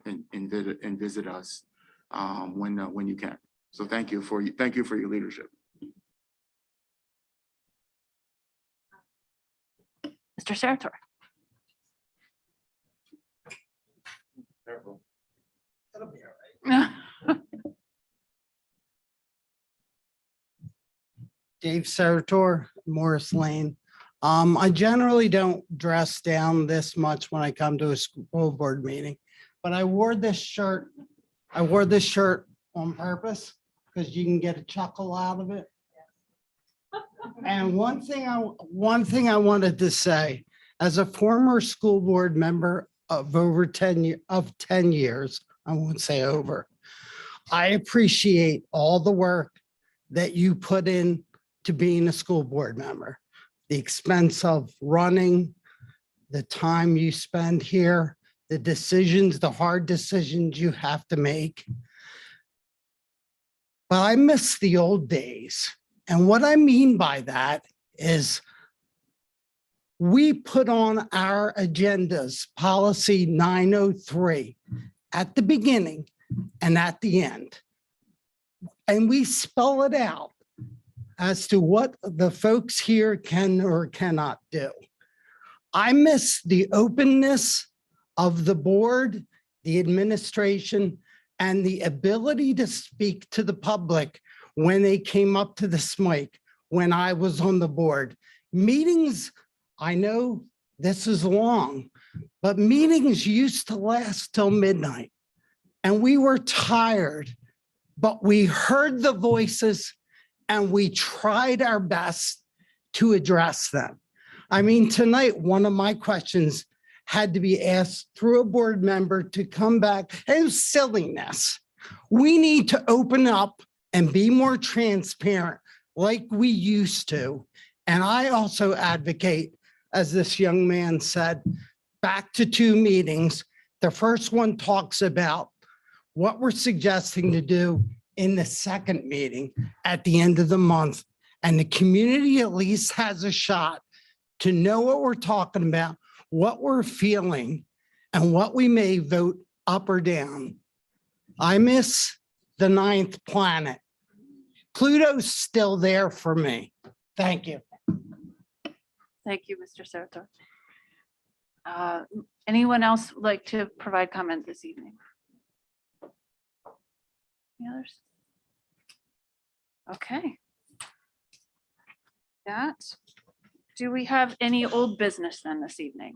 Speaker 4: and visit us when you can. So thank you for your leadership.
Speaker 1: Mr. Sarator.
Speaker 13: Dave Sarator, Morris Lane. I generally don't dress down this much when I come to a school board meeting, but I wore this shirt. I wore this shirt on purpose because you can get a chuckle out of it. And one thing I wanted to say, as a former school board member of over 10 years, I won't say over, I appreciate all the work that you put in to being a school board member, the expense of running, the time you spend here, the decisions, the hard decisions you have to make. But I miss the old days. And what I mean by that is we put on our agendas, policy 903, at the beginning and at the end. And we spell it out as to what the folks here can or cannot do. I miss the openness of the board, the administration, and the ability to speak to the public when they came up to this mic when I was on the board. Meetings, I know this is long, but meetings used to last till midnight. And we were tired, but we heard the voices and we tried our best to address them. I mean, tonight, one of my questions had to be asked through a board member to come back. It was silliness. We need to open up and be more transparent like we used to. And I also advocate, as this young man said, back to 2 meetings. The first one talks about what we're suggesting to do in the second meeting at the end of the month. And the community at least has a shot to know what we're talking about, what we're feeling, and what we may vote up or down. I miss the 9th planet. Pluto's still there for me. Thank you.
Speaker 1: Thank you, Mr. Sarator. Anyone else like to provide comment this evening? Any others? Okay. Do we have any old business then this evening?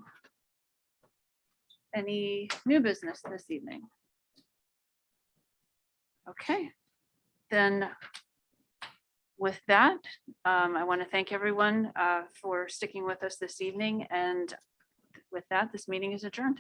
Speaker 1: Any new business this evening? Okay, then with that, I want to thank everyone for sticking with us this evening. And with that, this meeting is adjourned.